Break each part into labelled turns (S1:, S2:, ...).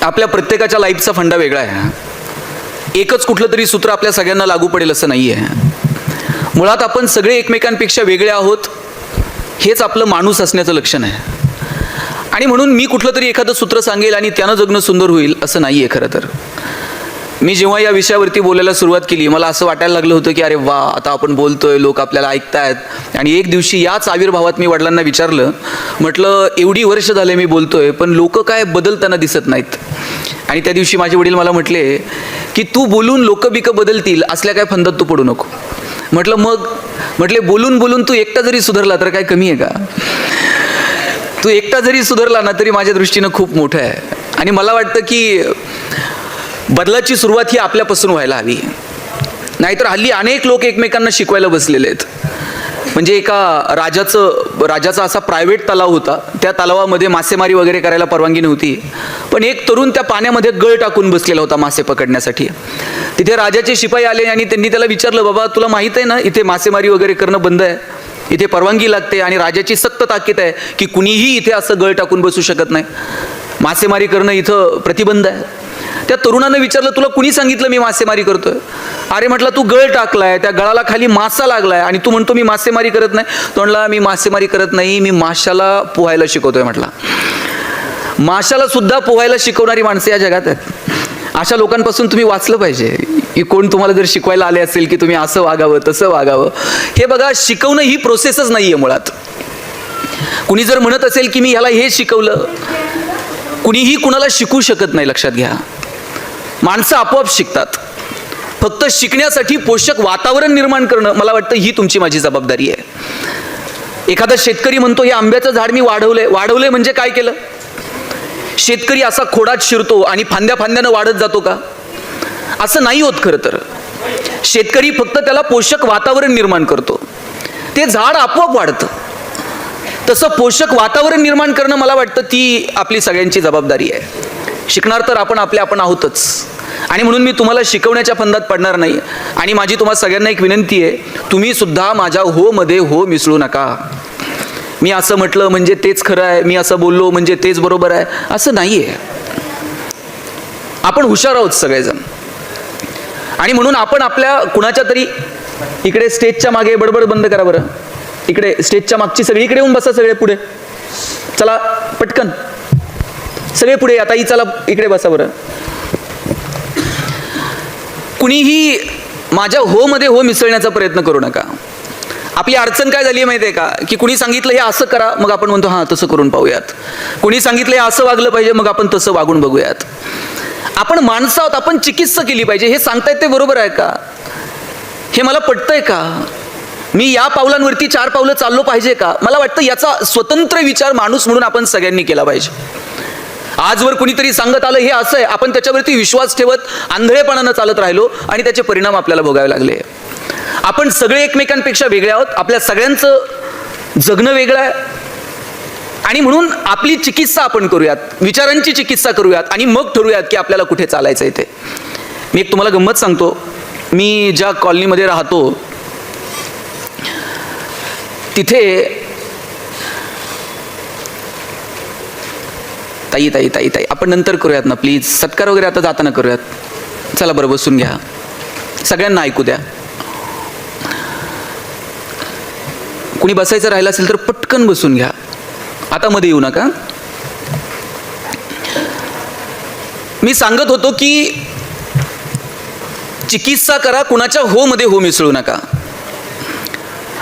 S1: आपल्या प्रत्येकाच्या लाईफचा फंडा वेगळा आहे. एकच कुठलं तरी सूत्र आपल्या सगळ्यांना लागू पडेल असं नाही आहे. मुळात आपण सगळे एकमेकांपेक्षा वेगळे आहोत, हेच आपलं माणूस असण्याचं लक्षण आहे. आणि म्हणून मी कुठलं तरी एखादं सूत्र सांगेल आणि त्यानं जगणं सुंदर होईल असं नाही आहे. खरं तर मी जेव्हा या विषयावरती बोलायला सुरुवात केली, मला असं वाटायला लागलं होतं की अरे वा, आता आपण बोलतोय, लोक आपल्याला ऐकतायत. आणि एक दिवशी याच आविर्भावात मी वडिलांना विचारलं, म्हटलं एवढी वर्ष झाले मी बोलतोय पण लोक काय बदलताना दिसत नाहीत. आणि त्या दिवशी माझे वडील मला म्हटले की तू बोलून लोक बिक बदलतील असल्या काय फंदात तू पडू नको. म्हटलं मग? म्हटले बोलून बोलून तू एकटा जरी सुधारला तर काय कमी आहे का? तू एकटा जरी सुधारला ना तरी माझ्या दृष्टीनं खूप मोठं आहे. आणि मला वाटतं की बदलाची सुरुवात ही आपल्यापासून व्हायला हवी. नाहीतर हल्ली अनेक लोक एकमेकांना शिकवायला बसलेले आहेत. म्हणजे एका राजाचा असा प्रायव्हेट तलाव होता. त्या तलावामध्ये मासेमारी वगैरे करायला परवानगी नव्हती, पण एक तरुण त्या पाण्यामध्ये गळ टाकून बसलेला होता मासे पकडण्यासाठी. तिथे राजाचे शिपाई आले आणि त्यांनी त्याला विचारलं, बाबा तुला माहीत आहे ना इथे मासेमारी वगैरे करणं बंद आहे, इथे परवानगी लागते आणि राजाची सक्त ताकीद आहे की कुणीही इथे असं गळ टाकून बसू शकत नाही, मासेमारी करणं इथं प्रतिबंध आहे. त्या तरुणानं विचारलं, तुला कुणी सांगितलं मी मासेमारी करतोय? अरे म्हटलं तू गळ टाकलाय, त्या गळाला खाली मासा लागलाय आणि तू म्हणतो मी मासेमारी करत नाही. तो म्हटला मी मासेमारी करत नाही, मी माशाला पोहायला शिकवतोय. म्हटला माशाला सुद्धा पोहायला शिकवणारी माणसं या जगात आहेत. अशा लोकांपासून तुम्ही वाचलं पाहिजे. की कोण तुम्हाला जर शिकवायला आले असेल की तुम्ही असं वागावं तसं वागावं, हे बघा शिकवणं ही प्रोसेसच नाहीये मुळात. कुणी जर म्हणत असेल की मी ह्याला हे शिकवलं, कुणीही कुणाला शिकवू शकत नाही. लक्षात घ्या, माणसं आपोआप शिकतात. फक्त शिकण्यासाठी पोषक वातावरण निर्माण करणं, मला वाटतं ही तुमची माझी जबाबदारी आहे. एखादा शेतकरी म्हणतो हे आंब्याचं झाड मी वाढवलंय म्हणजे काय केलं? शेतकरी असा खोडात शिरतो आणि फांद्या फांद्यानं वाढत जातो का? असं नाही होत. खरं तर शेतकरी फक्त त्याला पोषक वातावरण निर्माण करतो, ते झाड आपोआप वाढतं. तसं पोषक वातावरण निर्माण करणं मला वाटतं ती आपली सगळ्यांची जबाबदारी आहे. शिकणार तर आपण आहोतच. आणि म्हणून मी तुम्हाला शिकवण्याच्या फंदात पडणार नाही. आणि माझी तुम्हाला सगळ्यांना एक विनंती आहे, तुम्ही सुद्धा माझ्या हो मध्ये हो मिसळू नका. मी असं म्हटलं म्हणजे तेच खरं आहे, मी असं बोललो म्हणजे तेच बरोबर आहे, असं नाही आहे. आपण हुशार आहोत सगळेजण. आणि म्हणून आपण आपल्या कुणाच्या तरी इकडे स्टेजच्या मागे बडबड बंद करा बरं. इकडे स्टेजच्या मागची सगळी इकडे येऊन बसा, सगळे पुढे चला पटकन, सगळे पुढे. आता ही चला इकडे बसा बरं. कुणीही माझ्या हो मध्ये हो मिसळण्याचा प्रयत्न करू नका. आपली अडचण काय झाली माहिती आहे का, की कुणी सांगितलं हे असं करा, मग आपण म्हणतो हां तसं करून पाहूयात. कुणी सांगितलं हे असं वागलं पाहिजे, मग आपण तसं वागून बघूयात. आपण माणसं आहोत, आपण चिकित्सा केली पाहिजे. हे सांगतायत ते बरोबर आहे का? हे मला पटतंय का? मी या पावलांवरती 4 पावलं चाललो पाहिजे का? मला वाटतं याचा स्वतंत्र विचार माणूस म्हणून आपण सगळ्यांनी केला पाहिजे. आजवर कुणीतरी सांगत आलं हे असं आहे, आपण त्याच्यावरती विश्वास ठेवत आंधळेपणानं चालत राहिलो आणि त्याचे परिणाम आपल्याला भोगावे लागले. आपण सगळे एकमेकांपेक्षा वेगळे आहोत, आपल्या सगळ्यांचं जगणं वेगळं आहे. आणि म्हणून आपली चिकित्सा आपण करूयात, विचारांची चिकित्सा करूयात आणि मग ठरवूयात की आपल्याला कुठे चालायचं आहे ते. मी एक तुम्हाला गंमत सांगतो. मी ज्या कॉलनीमध्ये राहतो तिथे ताई ताई ताई ताई आपण नंतर करूयात ना प्लीज, सत्कार वगैरे आता जाताना करूयात. चला बरं बसून घ्या, सगळ्यांना ऐकू द्या. कुणी बसायचं राहिलं असेल तर पटकन बसून घ्या, आता मध्ये येऊ नका. मी सांगत होतो की चिकित्सा करा, कुणाच्या हो मध्ये हो मिसळू नका.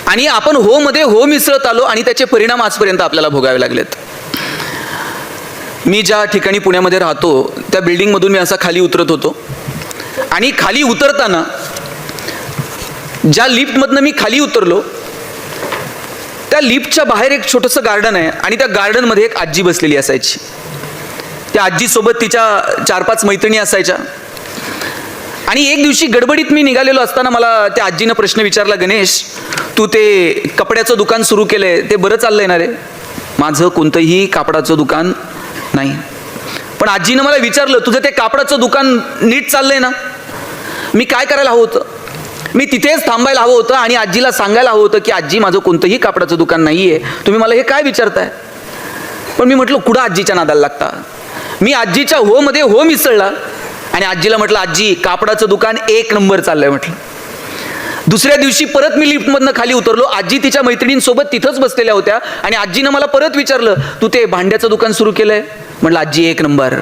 S1: आणि आपण हो मध्ये हो मिसळत आलो आणि त्याचे परिणाम आजपर्यंत आपल्याला भोगावे लागलेत. मी ज्या ठिकाणी पुण्यामध्ये राहतो त्या बिल्डिंगमधून मी असा खाली उतरत होतो आणि खाली उतरताना ज्या लिफ्टमधनं मी खाली उतरलो त्या लिफ्टच्या बाहेर एक छोटंसं गार्डन आहे आणि त्या गार्डनमध्ये एक आजी बसलेली असायची. त्या आजीसोबत तिच्या 4-5 मैत्रिणी असायच्या. आणि एक दिवशी गडबडीत मी निघालेलो असताना मला त्या आजीनं प्रश्न विचारला, गणेश तू ते कपड्याचं दुकान सुरू केलंय ते बरं चाललंय ना रे? माझं कोणतंही कापडाचं दुकान नाही. पण आजीनं मला विचारलं तुझं ते कापडाचं दुकान नीट चाललंय ना? मी काय करायला हवं होतं? मी तिथेच थांबायला हवं होतं आणि आजीला सांगायला हवं होतं की आजी माझं कोणतंही कापडाचं दुकान नाहीये, तुम्ही मला हे काय विचारताय? पण मी म्हटलं कुठं आजीच्या नादाला लागता. मी आजीच्या हो मध्ये हो मिसळला आणि आजीला म्हटलं, आजी कापडाचं दुकान 1 नंबर चाललंय म्हटलं. दुसऱ्या दिवशी परत मी लिफ्टमधनं खाली उतरलो. आजी तिच्या मैत्रिणींसोबत तिथंच बसलेल्या होत्या आणि आजीनं मला परत विचारलं, तू ते भांड्याचं दुकान सुरू केलंय? म्हटलं, आजी 1 नंबर.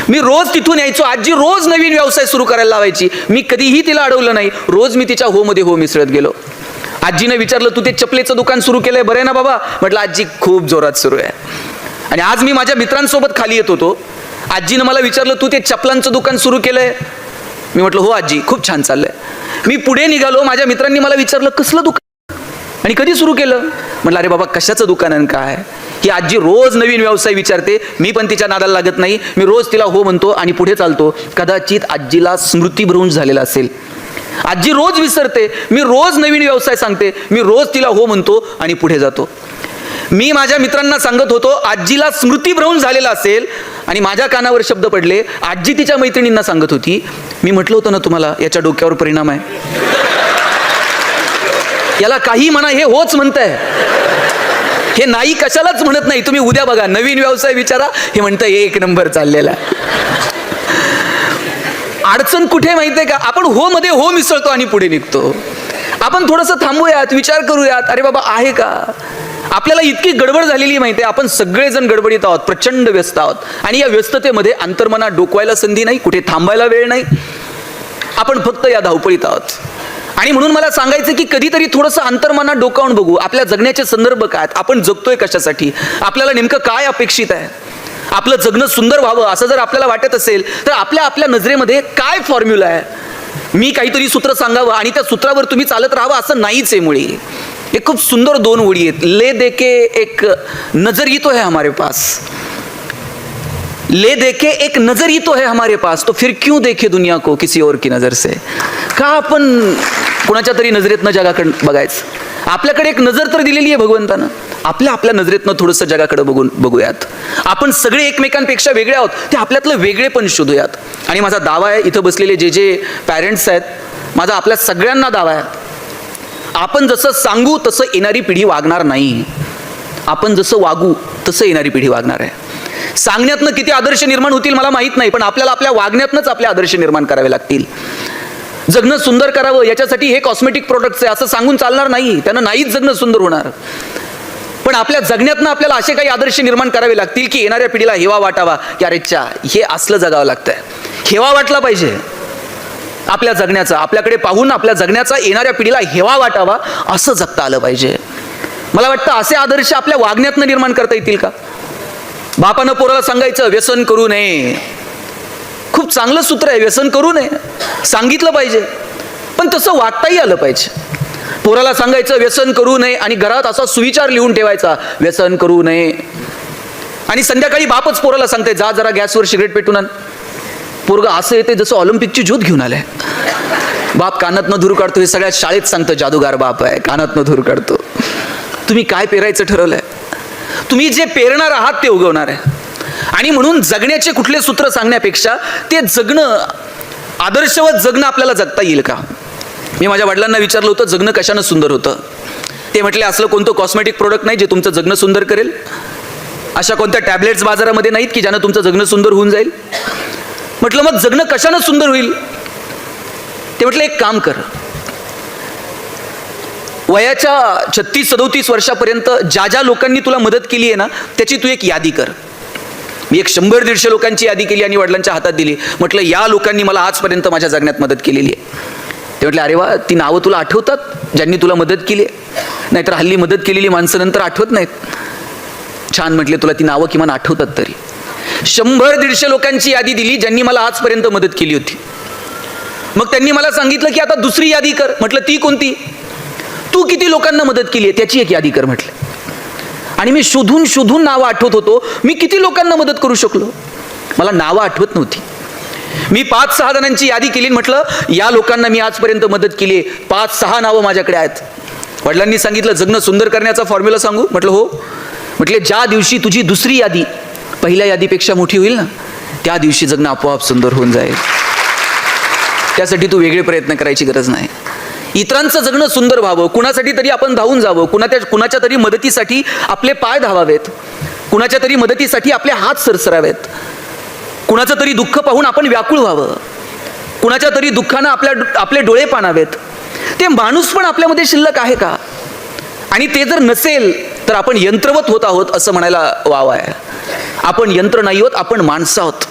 S1: मी रोज तिथून यायचो. आजी रोज नवीन व्यवसाय सुरू करायला लावायची. मी कधीही तिला अडवलं नाही. रोज मी तिच्या हो मध्ये हो मिसळत गेलो. आजीने विचारलं, तू ते चपलेचं दुकान सुरू केलंय, बरं आहे ना बाबा? म्हटलं, आजी खूप जोरात सुरू आहे. आणि आज मी माझ्या मित्रांसोबत खाली येत होतो. आजीनं मला विचारलं, तू ते चपलांचं दुकान सुरू केलंय? मी म्हटलं, हो आजी, खूप छान चाललंय. मी पुढे निघालो. माझ्या मित्रांनी मला विचारलं, कसलं दुकान आणि कधी सुरू केलं? म्हटलं, अरे बाबा, कशाचं दुकान आणि काय? ही आजी रोज नवीन व्यवसाय विचारते. मी पण तिच्या नादाला लागत नाही. मी रोज तिला हो म्हणतो आणि पुढे चालतो. कदाचित आजीला स्मृतिभ्रंश झालेला असेल. आजी रोज विसरते. मी रोज नवीन व्यवसाय सांगते. मी रोज तिला हो म्हणतो आणि पुढे जातो. मी माझ्या मित्रांना सांगत होतो, आजीला स्मृतिभ्रंश झालेला असेल आणि माझ्या कानावर शब्द पडले. आजी तिच्या मैत्रिणींना सांगत होती, मी म्हटलं होतं ना तुम्हाला याच्या डोक्यावर परिणाम आहे. याला काही म्हणा, हे होच म्हणतंय. हे नाही कशालाच म्हणत नाही. तुम्ही उद्या बघा, नवीन व्यवसाय विचारा, हे म्हणतंय 1 नंबर चाललेला. अडचण कुठे माहितीये का? आपण हो मध्ये हो मिसळतो आणि पुढे निघतो. आपण थोडंसं थांबूयात, विचार करूयात. अरे बाबा, आहे का? आपल्याला इतकी गडबड झालेली माहिती आहे. आपण सगळेजण गडबडीत आहोत, प्रचंड व्यस्त आहोत. आणि या व्यस्ततेमध्ये अंतर्मनात डोकवायला संधी नाही, कुठे थांबायला वेळ नाही. आपण फक्त या धावपळीत आहोत. आणि म्हणून मला सांगायचं की कधीतरी थोडंसं अंतर्मनात डोकावून बघू. आपल्या जगण्याचे संदर्भ काय आहेत? आपण जगतोय कशासाठी? आपल्याला नेमकं काय अपेक्षित आहे? आपलं जगणं सुंदर व्हावं असं जर आपल्याला वाटत असेल तर आपल्या नजरेमध्ये काय फॉर्म्युला आहे? मी काहीतरी सूत्र सांगावं आणि त्या सूत्रावर तुम्ही चालत राहावं असं नाहीच आहे मुळी. एक खूप सुंदर 2 ओळी आहेत. ले देके एक नजर तो है हमारे पास, ले देके एक नजर तो है हमारे पास, तो फिर क्यों देखे दुनिया को किसी और की नजर से? का आपण कुणाच्या तरी नजरेतनं जगाकडे बघायचं? आपल्याकडे एक नजर तर दिलेली आहे भगवंतानं. आपल्या नजरेतनं थोडंसं जगाकडे बघूयात. आपण सगळे एकमेकांपेक्षा वेगळे आहोत. ते आपल्यातलं वेगळेपण शोधूयात. आणि माझा दावा आहे, इथं बसलेले जे पॅरेंट्स आहेत, माझा आपल्या सगळ्यांना दावा आहे, आपण जसं सांगू तसं येणारी पिढी वागणार नाही. आपण जसं वागू तसं येणारी पिढी वागणार आहे. सांगण्यातनं किती आदर्श निर्माण होतील मला माहित नाही, पण आपल्याला आपल्या वागण्यातनंच आपले आदर्श निर्माण करावे लागतील. जगणं सुंदर करावं याच्यासाठी हे कॉस्मेटिक प्रोडक्ट्स आहे असं सांगून चालणार नाही. त्यानं नाहीच जगणं सुंदर होणार. पण आपल्या जगण्यातनं आपल्याला असे काही आदर्श निर्माण करावे लागतील की येणाऱ्या पिढीला हेवा वाटावा की अरे च्या, हे असलं जगावं लागतंय. हेवा वाटला पाहिजे आपल्या जगण्याचा. आपल्याकडे पाहून आपल्या जगण्याचा येणाऱ्या पिढीला हेवा वाटावा असं जगता आलं पाहिजे. मला वाटतं असे आदर्श आपल्या वागण्यातनं निर्माण करता येतील का? बापानं पोराला सांगायचं व्यसन करू नये. खूप चांगलं सूत्र आहे, व्यसन करू नये. सांगितलं पाहिजे, पण तसं वागताही आलं पाहिजे. पोराला सांगायचं व्यसन करू नये आणि घरात असा सुविचार लिहून ठेवायचा, व्यसन करू नये. आणि संध्याकाळी बापच पोराला सांगते, जा जरा गॅसवर सिगरेट पेटून आण. पोरगा असं येते जसं ऑलिम्पिकची ज्योत घेऊन आलाय. बाप कानातनं धूर काढतो. हे सगळ्यात शाळेत सांगतं, जादूगार बाप आहे, कानातनं धूर काढतो. तुम्ही काय पेरायचं ठरवलंय? तुम्ही जे पेरणार आहात ते उगवणार आहे. आणि म्हणून जगण्याचे कुठले सूत्र सांगण्यापेक्षा ते जगणं, आदर्शवत जगणं आपल्याला जगता येईल का? मी माझ्या वडिलांना विचारलं होतं, जगणं कशानं सुंदर होतं? ते म्हटले, असलं कोणतं कॉस्मेटिक प्रोडक्ट नाही जे तुमचं जगणं सुंदर करेल. अशा कोणत्या टॅबलेट्स बाजारामध्ये नाहीत की ज्यानं तुमचं जगणं सुंदर होऊन जाईल. म्हटलं, मग जगणं कशानं सुंदर होईल? ते म्हटलं, एक काम कर, वयाच्या 36-37 वर्षापर्यंत ज्या लोकांनी तुला मदत केली आहे ना त्याची तू एक यादी कर. मी एक 100-150 लोकांची यादी केली आणि वडिलांच्या हातात दिली. म्हटलं, या लोकांनी मला आजपर्यंत माझ्या जगण्यात मदत केलेली आहे. ते म्हटले, अरे वा, ती नावं तुला आठवतात ज्यांनी तुला मदत केली आहे? नाहीतर हल्ली मदत केलेली माणसं नंतर आठवत नाहीत. छान म्हटले, तुला ती नावं किमान आठवतात तरी. 100-150 लोकांची यादी दिली ज्यांनी मला आजपर्यंत मदत केली होती. मग त्यांनी मला सांगितलं की आता दुसरी यादी कर. म्हटलं, ती कोणती? तू किती लोकांना मदत केली आहे त्याची एक यादी कर म्हटलं. आणि मी शोधून नावं आठवत होतो. मी किती लोकांना मदत करू शकलो? मला नावं आठवत नव्हती. मी 5-6 जणांची यादी केली. म्हटलं, या लोकांना मी आजपर्यंत मदत केली आहे. 5-6 नावं माझ्याकडे आहेत. वडिलांनी सांगितलं, जगणं सुंदर करण्याचा फॉर्म्युला सांगू? म्हटलं, हो. म्हटले, ज्या दिवशी तुझी दुसरी यादी पहिल्या यादीपेक्षा मोठी होईल ना त्या दिवशी जगणं आपोआप सुंदर होऊन जाईल. त्यासाठी तू वेगळे प्रयत्न करायची गरज नाही. इतरांचं जगणं सुंदर व्हावं, कुणासाठी तरी आपण धावून जावं, कुणाच्या तरी मदतीसाठी आपले पाय धावावेत. कुणाच्या तरी मदतीसाठी आपले हात सरसरावेत, कुणाचं तरी दुःख पाहून आपण व्याकुळ व्हावं, कुणाच्या तरी दुःखानं आपले डोळे पाणावेत. ते माणूस पण आपल्यामध्ये शिल्लक आहे का? आणि ते जर नसेल तर आपण यंत्रवत होत आहोत असं म्हणायला वाव आहे. आपण यंत्र नाही आहोत, आपण माणसं आहोत.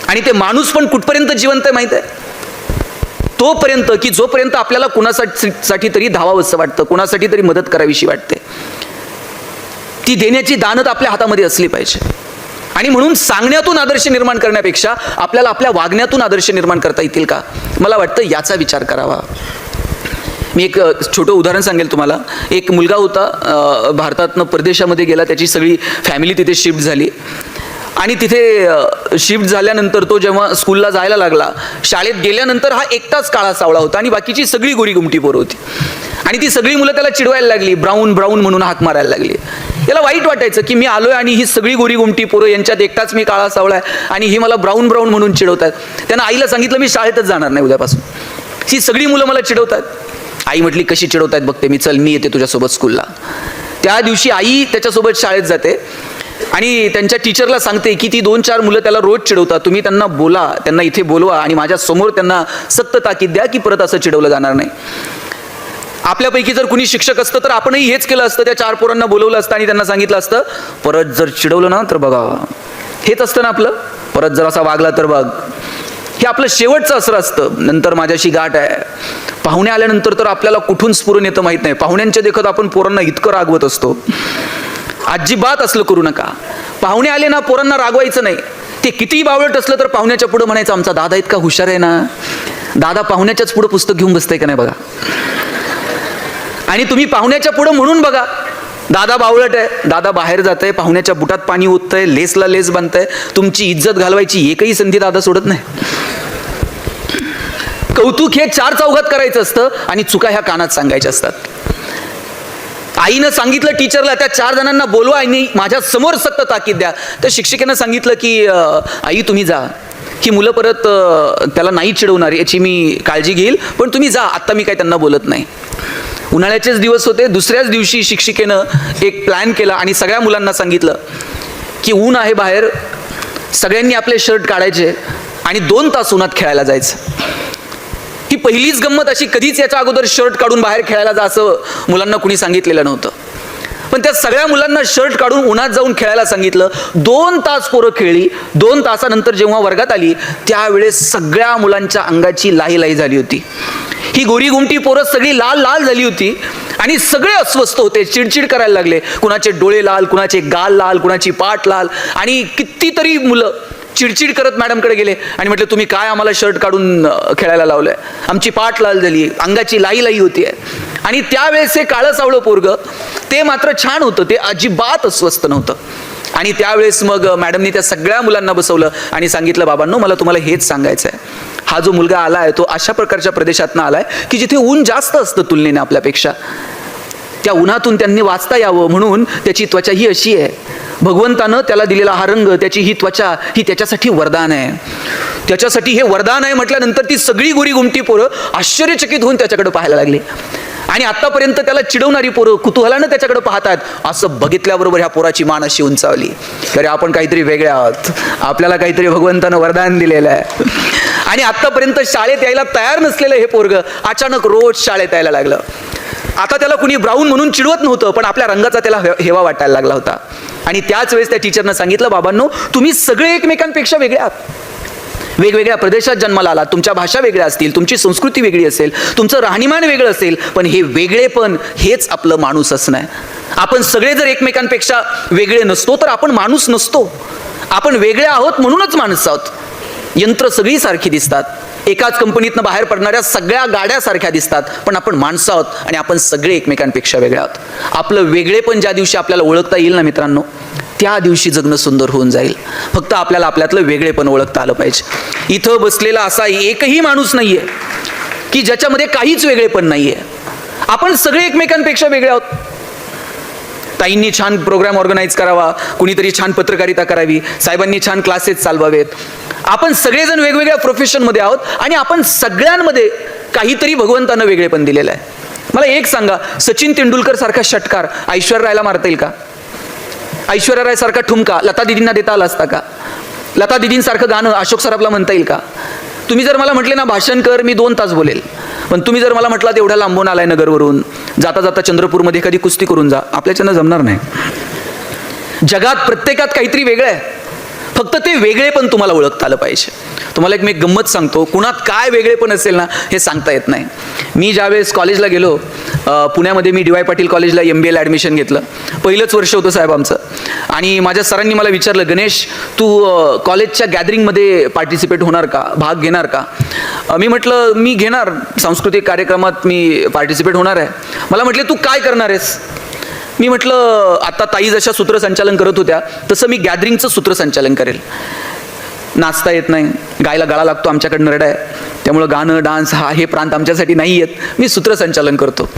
S1: आणि ते माणूस पण कुठपर्यंत जिवंत आहे माहित आहे? तोपर्यंत की जोपर्यंत आपल्याला कुणासाठी तरी धावावंसं वाटतं, कुणासाठी तरी मदत करावीशी वाटते. ती देण्याची दानत आपल्या हातामध्ये असली पाहिजे. आणि म्हणून सांगण्यातून आदर्श निर्माण करण्यापेक्षा आपल्याला आपल्या वागण्यातून आदर्श निर्माण करता येतील का, मला वाटतं याचा विचार करावा. मी एक छोटं उदाहरण सांगेल तुम्हाला. एक मुलगा होता, भारतातनं परदेशामध्ये गेला, त्याची सगळी फॅमिली तिथे शिफ्ट झाली. आणि तिथे शिफ्ट झाल्यानंतर तो जेव्हा स्कूलला जायला लागला, शाळेत गेल्यानंतर हा एकटाच काळा सावळा होता आणि बाकीची सगळी गोरी गुमटी पोरं होती. आणि ती सगळी मुलं त्याला चिडवायला लागली, ब्राऊन ब्राऊन म्हणून हाक मारायला लागली. याला वाईट वाटायचं की मी आलोय आणि ही सगळी गोरी गुमटी पोरं, यांच्यात एकटाच मी काळा सावळा आहे आणि ही मला ब्राऊन ब्राऊन म्हणून चिडवतात. त्यानं आईला सांगितलं मी शाळेतच जाणार नाही उद्यापासून, ही सगळी मुलं मला चिडवतात. आई म्हटली कशी चिडवतायत बघते मी, चल मी येते तुझ्यासोबत स्कूलला. त्या दिवशी आई त्याच्यासोबत शाळेत जाते आणि त्यांच्या टीचरला सांगते की ती 2-4 मुलं त्याला रोज चिडवतात, तुम्ही त्यांना बोला, त्यांना इथे बोलवा आणि माझ्या समोर त्यांना सक्त ताकीद द्या की परत असं चिडवलं जाणार नाही. आपल्यापैकी जर कुणी शिक्षक असतं तर आपणही हेच केलं असतं, त्या 4 पोरांना बोलवलं असतं आणि त्यांना सांगितलं असतं परत जर चिडवलं ना तर बघा. हेच असतं ना आपलं, परत जर असा वागला तर बघ. हे आपलं शेवटचं असं असतं. नंतर माझ्याशी गाठ आहे. पाहुणे आल्यानंतर तर आपल्याला कुठून स्फुरून येतं माहित नाही. पाहुण्यांच्या देखत आपण पोरांना इतकं रागवत असतो. अजिबात असलं करू नका. पाहुणे आले ना पोरांना रागवायचं नाही. ते कितीही बावळट असलं तर पाहुण्याच्या पुढे म्हणायचं आमचा दादा इतका हुशार आहे ना. दादा पाहुण्याच्याच पुढे पुस्तक घेऊन बसतंय का नाही बघा. आणि तुम्ही पाहुण्याच्या पुढे म्हणून बघा, दादा बावळट आहे, दादा बाहेर जात आहे, पाहुण्याच्या बुटात पाणी ओततंय, लेसला लेस बांधतंय, तुमची इज्जत घालवायची एकही संधी दादा सोडत नाही. कौतुक हे 4 चौघात करायचं असतं आणि चुका ह्या कानात सांगायच्या असतात. आईनं सांगितलं टीचरला त्या 4 जणांना बोलवा आणि माझ्या समोर सक्त ताकीद द्या. तर शिक्षिकेनं सांगितलं की आई तुम्ही जा, ही मुलं परत त्याला नाही चिडवणार याची मी काळजी घेईल, पण तुम्ही जा, आत्ता मी काय त्यांना बोलत नाही. उन्हाळ्याचेच दिवस होते. दुसऱ्याच दिवशी शिक्षिकेनं एक प्लॅन केला आणि सगळ्या मुलांना सांगितलं की ऊन आहे बाहेर, सगळ्यांनी आपले शर्ट काढायचे आणि 2 तास उन्हात खेळायला जायचं. ही पहिलीच गंमत अशी, कधीच याच्या अगोदर शर्ट काढून बाहेर खेळायला जा असं मुलांना कुणी सांगितलेलं नव्हतं. पण त्या सगळ्या मुलांना शर्ट काढून उन्हात जाऊन खेळायला सांगितलं. 2 तास पोरं खेळली. 2 तासानंतर जेव्हा वर्गात आली त्यावेळेस सगळ्या मुलांच्या अंगाची लाही लाही झाली होती. ही गोरी गुमटी पोरं सगळी लाल लाल झाली होती आणि सगळे अस्वस्थ होते, चिडचिड करायला लागले. कुणाचे डोळे लाल, कुणाचे गाल लाल, कुणाची पाठ लाल. आणि कितीतरी मुलं चिडचिड करत मॅडमकडे गेले आणि म्हटले तुम्ही काय आम्हाला शर्ट काढून खेळायला लावलंय, आमची पाठ लाल झाली, अंगाची लाई लाई होती आहे. आणि त्यावेळेस हे काळं सावळं पोरगं ते मात्र छान होतं, ते अजिबात अस्वस्थ नव्हतं. आणि त्यावेळेस मग मॅडमनी त्या सगळ्या मुलांना बसवलं आणि सांगितलं बाबांनो मला तुम्हाला हेच सांगायचं आहे, हा जो मुलगा आला आहे तो अशा प्रकारच्या प्रदेशातनं आलाय की जिथे ऊन जास्त असतं तुलनेने आपल्यापेक्षा. त्या उन्हातून त्यांनी वाचता यावं म्हणून त्याची त्वचा ही अशी आहे. भगवंतानं त्याला दिलेला हा रंग, त्याची ही त्वचा, ही त्याच्यासाठी वरदान आहे. त्याच्यासाठी हे वरदान आहे म्हटल्यानंतर ती सगळी गोरी गुमटी पोरं आश्चर्यचकित होऊन त्याच्याकडे पाहायला लागली. आणि आतापर्यंत त्याला चिडवणारी पोरं कुतूहलानं त्याच्याकडे पाहतात. असं बघितल्याबरोबर ह्या पोराची मान अशी उंचावली, अरे आपण काहीतरी वेगळे आहोत, आपल्याला काहीतरी भगवंतानं वरदान दिलेलं आहे. आणि आतापर्यंत शाळेत यायला तयार नसलेलं हे पोरगं अचानक रोज शाळेत यायला लागलं. आता त्याला कुणी ब्राऊन म्हणून चिडवत नव्हतं, पण आपल्या रंगाचा त्याला हेवा वाटायला लागला होता. आणि त्याच वेळेस त्या टीचरनं सांगितलं बाबांनो तुम्ही सगळे एकमेकांपेक्षा वेगळे आहात. वेगवेगळ्या प्रदेशात जन्माला आलात, तुमच्या भाषा वेगळ्या असतील, तुमची संस्कृती वेगळी असेल, तुमचं राहणीमान वेगळं असेल, पण हे वेगळेपण हेच आपलं माणूस असणं आहे. आपण सगळे जर एकमेकांपेक्षा वेगळे नसतो तर आपण माणूस नसतो. आपण वेगळे आहोत म्हणूनच माणसं आहोत. यंत्र सगळी सारखी दिसतात, एकाच कंपनीतनं बाहेर पडणाऱ्या सगळ्या गाड्या सारख्या दिसतात, पण आपण माणसं आहोत आणि आपण सगळे एकमेकांपेक्षा वेगळे आहोत. आपलं वेगळेपण ज्या दिवशी आपल्याला ओळखता येईल ना मित्रांनो, त्या दिवशी जगणं सुंदर होऊन जाईल. फक्त आपल्याला आपल्यातलं वेगळेपण ओळखता आलं पाहिजे. इथं बसलेला असा एकही माणूस नाहीये की ज्याच्यामध्ये काहीच वेगळेपण नाहीये. आपण सगळे एकमेकांपेक्षा वेगळे आहोत. ताईंनी छान प्रोग्राम ऑर्गनाईज करावा, कुणीतरी छान पत्रकारिता करावी, साहेबांनी छान क्लासेस चालवावेत. आपण सगळेजण वेगवेगळ्या प्रोफेशनमध्ये आहोत आणि आपण सगळ्यांमध्ये काहीतरी भगवंतानं वेगळेपण दिलेलं आहे. मला एक सांगा, सचिन तेंडुलकर सारखा षटकार ऐश्वर्या रायला मारता येईल का? ऐश्वर्या राय सारखा ठुमका लता दिदींना देता आला असता का? लता दिदींसारखं गाणं अशोक सराफला म्हणता येईल का? तुम्ही जर मला म्हटले ना भाषण कर, मी 2 तास बोलेल. पण तुम्ही जर मला म्हटलात एवढ्या लांबून आलाय नगरवरून, जाता जाता चंद्रपूरमध्ये एखादी कुस्ती करून जा, आपल्याच्यानं जमणार नाही. जगात प्रत्येकात काहीतरी वेगळं आहे, फक्त ते वेगळे पण तुम्हाला ओळखता आलं पाहिजे. तुम्हाला एक मी गंमत सांगतो, कुणात काय वेगळे पण असेल ना हे सांगता येत नाही. मी ज्यावेळेस कॉलेजला गेलो, पुण्यामध्ये मी DY पाटील कॉलेजला MBAला ॲडमिशन घेतलं. पहिलंच वर्ष होतं साहेब आमचं. आणि माझ्या सरांनी मला विचारलं, गणेश तू कॉलेजच्या गॅदरिंगमध्ये पार्टिसिपेट होणार का, भाग घेणार का? मी म्हटलं मी घेणार, सांस्कृतिक कार्यक्रमात मी पार्टिसिपेट होणार आहे. मला म्हटले तू काय करणार आहेस? मी म्हटलं आता ताई जशा सूत्रसंचालन करत होत्या तसं मी गॅदरिंगचं सूत्रसंचालन करेल. नाचता येत नाही, गायला गळा लागतो, आमच्याकडे नरडा आहे, त्यामुळं गाणं डान्स हे प्रांत आमच्यासाठी नाही आहेत, मी सूत्रसंचालन करतो.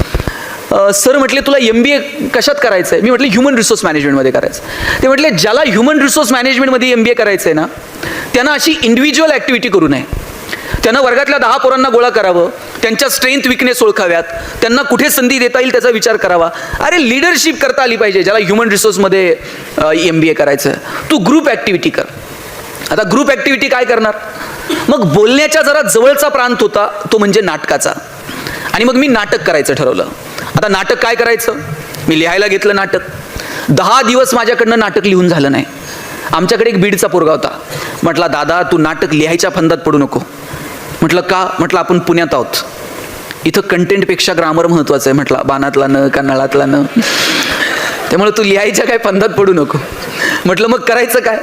S1: सर म्हटले तुला MBA कशात करायचं आहे? मी म्हटलं ह्युमन रिसोर्स मॅनेजमेंटमध्ये करायचं. ते म्हटले ज्याला ह्युमन रिसोर्स मॅनेजमेंटमध्ये MBA करायचं आहे ना, त्यांना अशी इंडिव्हिज्युअल ॲक्टिव्हिटी करू नये. त्यांना वर्गातल्या 10 पोरांना गोळा करावं, त्यांच्या स्ट्रेंथ विकनेस ओळखाव्यात, त्यांना कुठे संधी देता येईल त्याचा विचार करावा. अरे लीडरशिप करता आली पाहिजे ज्याला ह्युमन रिसोर्समध्ये MBA करायचं. तू ग्रुप ॲक्टिव्हिटी कर. आता ग्रुप ॲक्टिव्हिटी काय करणार? मग बोलण्याच्या जरा जवळचा प्रांत होता तो म्हणजे नाटकाचा. आणि मग मी नाटक करायचं ठरवलं. आता नाटक काय करायचं? मी लिहायला घेतलं नाटक. 10 दिवस माझ्याकडनं नाटक लिहून झालं नाही. आमच्याकडे एक बीडचा पोरगा होता. म्हटला दादा तू नाटक लिहायच्या फंदात पडू नको. म्हटलं का? म्हटलं आपण पुण्यात आहोत, इथं कंटेंटपेक्षा ग्रामर महत्त्वाचं आहे. म्हटलं बाणातला न का नळातला न, त्यामुळे तू लिहायच्या काय फंदात पडू नको. म्हटलं मग करायचं काय?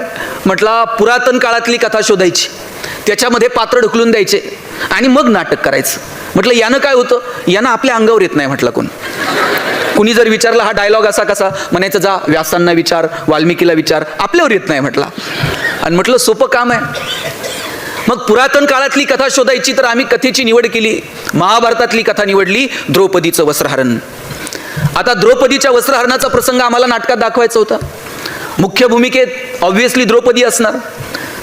S1: म्हटलं पुरातन काळातली कथा शोधायची, त्याच्यामध्ये पात्र ढकलून द्यायचे आणि मग नाटक करायचं. म्हटलं यानं काय होतं? यानं आपल्या अंगावर येत नाही. म्हटलं कुणी जर विचारलं हा डायलॉग असा कसा, म्हणायचं जा व्यासांना विचार, वाल्मिकीला विचार, आपल्यावर येत नाही. म्हटलं आणि म्हटलं सोपं काम आहे. मग पुरातन काळातली कथा शोधायची तर आम्ही कथेची निवड केली. महाभारतातली कथा निवडली, द्रौपदीचं वस्त्रहरण. आता द्रौपदीच्या वस्त्रहरणाचा प्रसंग आम्हाला नाटकात दाखवायचा होता. मुख्य भूमिकेत ऑब्व्हियसली द्रौपदी असणार.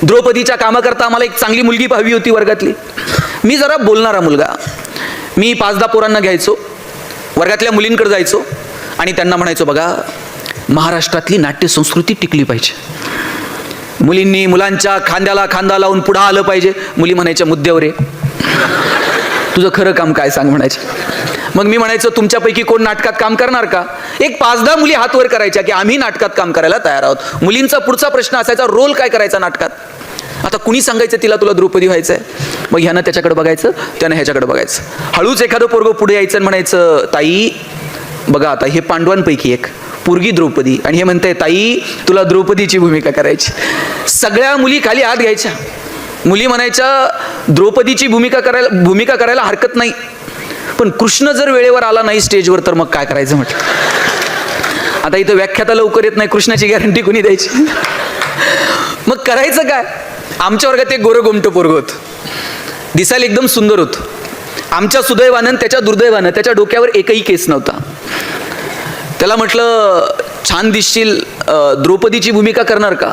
S1: द्रौपदीच्या कामाकरता आम्हाला एक चांगली मुलगी हवी होती वर्गातली. मी जरा बोलणारा मुलगा. मी 5-10 पोरांना घ्यायचो, वर्गातल्या मुलींकडे जायचो आणि त्यांना म्हणायचो बघा महाराष्ट्रातली नाट्य संस्कृती टिकली पाहिजे, मुलींनी मुलांच्या खांद्याला खांदा लावून पुढं आलं पाहिजे. मुली म्हणायच्या मुद्द्यावर आहे, तुझं खरं काम काय सांग म्हणायचं. मग मी म्हणायचं तुमच्यापैकी कोण नाटकात काम करणार का? एक 5-10 मुली हात वर करायच्या की आम्ही नाटकात काम करायला तयार आहोत. मुलींचा पुढचा प्रश्न असायचा रोल काय करायचा नाटकात. आता कुणी सांगायचं तिला तुला द्रौपदी व्हायचं आहे. मग ह्यानं त्याच्याकडे बघायचं, त्यानं ह्याच्याकडे बघायचं. हळूच एखादं पोरगं पुढे यायचं आणि म्हणायचं ताई बघा आता हे पांडवांपैकी एक पोरगी द्रौपदी, आणि हे म्हणते ताई तुला द्रौपदीची भूमिका करायची. सगळ्या मुली खाली हात घ्यायच्या. मुली म्हणायच्या द्रौपदीची भूमिका करायला हरकत नाही, पण कृष्ण जर वेळेवर आला नाही स्टेजवर तर मग काय करायचं. म्हटलं आता इथं व्याख्याता लवकर येत नाही, कृष्णाची गॅरंटी कुणी द्यायची. मग करायचं काय? आमच्या वर्गात एक गोरं गोमटं पोरगं होतं, दिसायला एकदम सुंदर होतं. आमच्या सुदैवानं त्याच्या दुर्दैवानं त्याच्या डोक्यावर एकही केस नव्हता. त्याला म्हटलं छान दिसशील, द्रौपदीची भूमिका करणार का?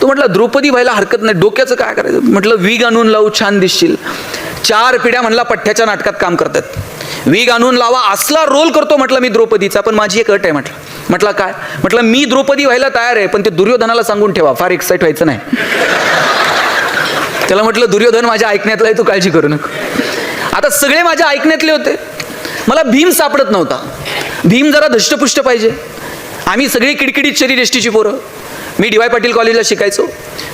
S1: तो म्हटलं द्रौपदी व्हायला हरकत नाही, डोक्याचं काय करायचं. म्हटलं विग आणून लावू, छान दिसशील. 4 पिढ्या म्हणला पठ्ठ्याच्या नाटकात काम करतात, विग आणून लावा, असला रोल करतो म्हटलं मी द्रौपदीचा, पण माझी एक अट आहे. म्हटलं काय? म्हटलं मी द्रौपदी व्हायला तयार आहे, पण ते दुर्योधनाला सांगून ठेवा, फार एक्साइट व्हायचं नाही. त्याला म्हटलं दुर्योधन माझ्या ऐकण्यातला आहे, तू काळजी करू नको. आता सगळे माझ्या ऐकण्यातले होते. मला भीम सापडत नव्हता. भीम जरा धष्टपुष्ट पाहिजे. आम्ही सगळी किडकिडीत शरीरयष्टीची पोरं. मी DY पाटील कॉलेजला शिकायचो,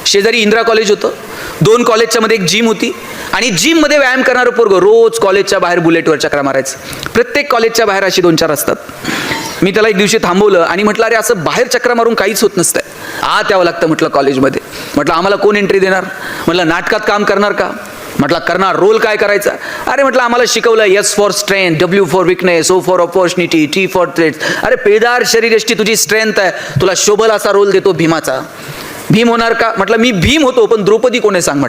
S1: शेजारी इंदिरा कॉलेज होतं. 2 कॉलेजच्या मध्ये एक जिम होती आणि जिममध्ये व्यायाम करणारं पोरगं रोज कॉलेजच्या बाहेर बुलेटवर चक्रा मारायचं. प्रत्येक कॉलेजच्या बाहेर अशी 2-4 असतात. मी त्याला एक दिवशी थांबवलं आणि म्हटलं अरे असं बाहेर चक्रा मारून काहीच होत नसतंय, आत यावं लागतं म्हटलं कॉलेजमध्ये. म्हटलं आम्हाला कोण एंट्री देणार? म्हटलं नाटकात काम करणार का? म्हटलं करणार. रोल काय करायचा? अरे म्हटलं आम्हाला शिकवलं S for strength, W for weakness, O for opportunity, T for threats. अरे पेदार शरीरयष्टी तुझी स्ट्रेंथ आहे, तुला शोभल असा रोल देतो भीमाचा. भीम होणार का? म्हटलं मी भीम होतो, पण द्रौपदी कोण आहे सांग.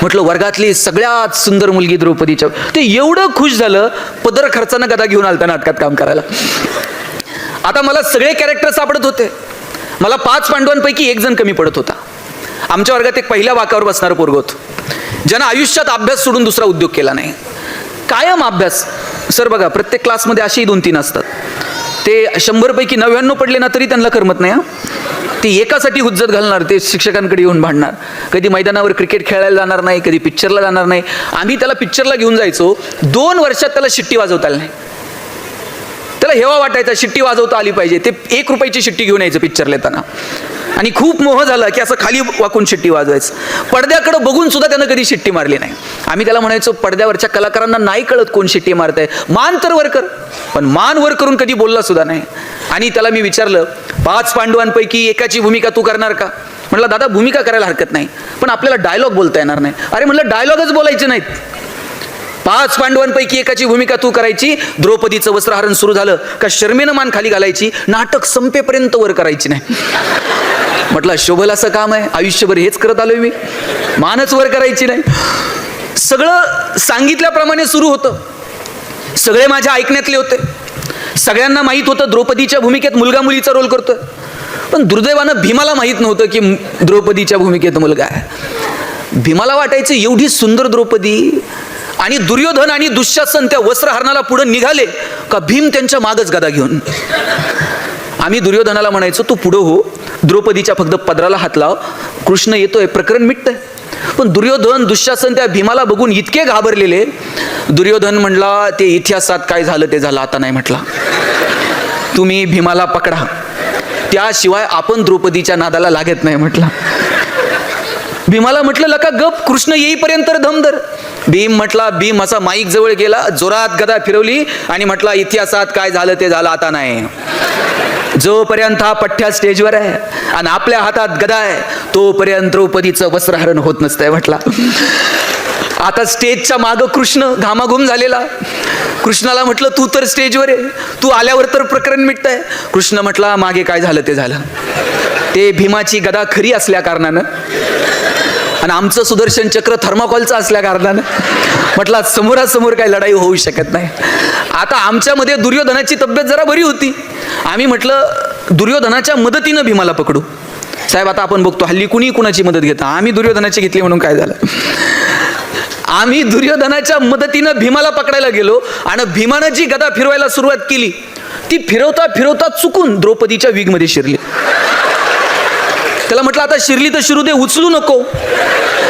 S1: म्हटलं वर्गातली सगळ्यात सुंदर मुलगी द्रौपदीच्या. ते एवढं खुश झालं, पदर खर्चानं गदा घेऊन आलता नाटकात काम करायला. आता मला सगळे कॅरेक्टर सापडत होते. मला 5 पांडवांपैकी 1 जण कमी पडत होता. आमच्या वर्गात एक पहिल्या वाकावर बसणारं पोरगं होतं, ज्यानं आयुष्यात अभ्यास सोडून दुसरा उद्योग केला नाही. कायम अभ्यास. सर बघा प्रत्येक क्लासमध्ये असेही 2-3 असतात. ते 100 पैकी 99 पडले ना तरी त्यांना करमत नाही. ते एकासाठी हुज्जत घालणार, ते शिक्षकांकडे येऊन भांडणार. कधी मैदानावर क्रिकेट खेळायला जाणार नाही, कधी पिक्चरला जाणार नाही. आम्ही त्याला पिक्चरला घेऊन जायचो, 2 वर्षात त्याला शिट्टी वाजवता आली नाही. त्याला हेवा वाटायचा शिट्टी वाजवता आली पाहिजे. ते 1 रुपयाची शिट्टी घेऊन यायचं पिक्चरला येताना, आणि खूप मोह झाला की असं खाली वाकून शिट्टी वाजवायचं. पडद्याकडे बघून सुद्धा त्यानं कधी शिट्टी मारली नाही. आम्ही त्याला म्हणायचो, पडद्यावरच्या कलाकारांना नाही कळत कोण शिट्टी मारतंय, मान तर वर कर. पण मान वर करून कधी बोलला सुद्धा नाही. आणि त्याला मी विचारलं, 5 पांडवांपैकी एकाची भूमिका तू करणार का? म्हटलं दादा भूमिका करायला हरकत नाही, पण आपल्याला डायलॉग बोलता येणार नाही. अरे म्हटलं डायलॉगच बोलायचे नाहीत. 5 पांडवांपैकी एकाची भूमिका तू करायची. द्रौपदीचं वस्त्रहरण सुरू झालं का शर्मेनं मान खाली घालायची, नाटक संपेपर्यंत वर करायची नाही. म्हटलं शोभल असं काम आहे, आयुष्यभर हेच करत आलोय मी, मानच वर करायची नाही. सगळं सांगितल्याप्रमाणे सुरू होतं. सगळे माझ्या ऐकण्यातले होते. सगळ्यांना माहीत होतं द्रौपदीच्या भूमिकेत मुलगा मुलीचा रोल करतोय. पण दुर्दैवानं भीमाला माहीत नव्हतं की द्रौपदीच्या भूमिकेत मुलगा आहे. भीमाला वाटायचं एवढी सुंदर द्रौपदी, आणि दुर्योधन आणि दुःशासन त्या वस्त्रहरणाला पुढे निघाले का भीम त्यांच्या मागच गदा घेऊन. आम्ही दुर्योधनाला म्हणायचो तू पुढं हो, द्रौपदीच्या फक्त पदराला हात लाव, कृष्ण येतोय, प्रकरण मिटतंय. पण दुर्योधन दुःशासन त्या भीमाला बघून इतके घाबरलेले. दुर्योधन म्हणला ते इतिहासात काय झालं ते झालं, आता नाही म्हटला. तुम्ही भीमाला पकडा, त्याशिवाय आपण द्रौपदीच्या नादाला लागत नाही म्हटला. भीमाला म्हटलं लका गप, कृष्ण येईपर्यंत धमधर. भीम म्हटला, भीम असा माईक जवळ गेला, जोरात गदा फिरवली आणि म्हटला इतिहासात काय झालं ते झालं, आता नाही. जोपर्यंत हा पठ्ठ्या स्टेजवर आहे आणि आपल्या हातात गदा आहे तोपर्यंत द्रौपदीचं वस्त्रहरण होत नसतंय म्हटला. आता स्टेजच्या मागं कृष्ण घामाघूम झालेला. कृष्णाला म्हटलं तू तर स्टेजवर आहे, तू आल्यावर तर प्रकरण मिटतंय. कृष्ण म्हटला मागे काय झालं ते झालं. ते भीमाची गदा खरी असल्या कारणानं आणि आमचं सुदर्शन चक्र थर्माकॉलचं असल्या कारणानं म्हटलं समोरासमोर काही लढाई होऊ शकत नाही. आता आमच्यामध्ये दुर्योधनाची तब्येत जरा बरी होती. आम्ही म्हटलं दुर्योधनाच्या मदतीनं भीमाला पकडू. साहेब आता आपण बघतो हल्ली कुणी कुणाची मदत घेता, आम्ही दुर्योधनाची घेतली म्हणून काय झालं. आम्ही दुर्योधनाच्या मदतीनं भीमाला पकडायला गेलो आणि भीमानं जी गदा फिरवायला सुरुवात केली ती फिरवता फिरवता चुकून द्रौपदीच्या विगमध्ये शिरली. त्याला म्हटलं आता शिरली तर शिरू दे, उचलू नको.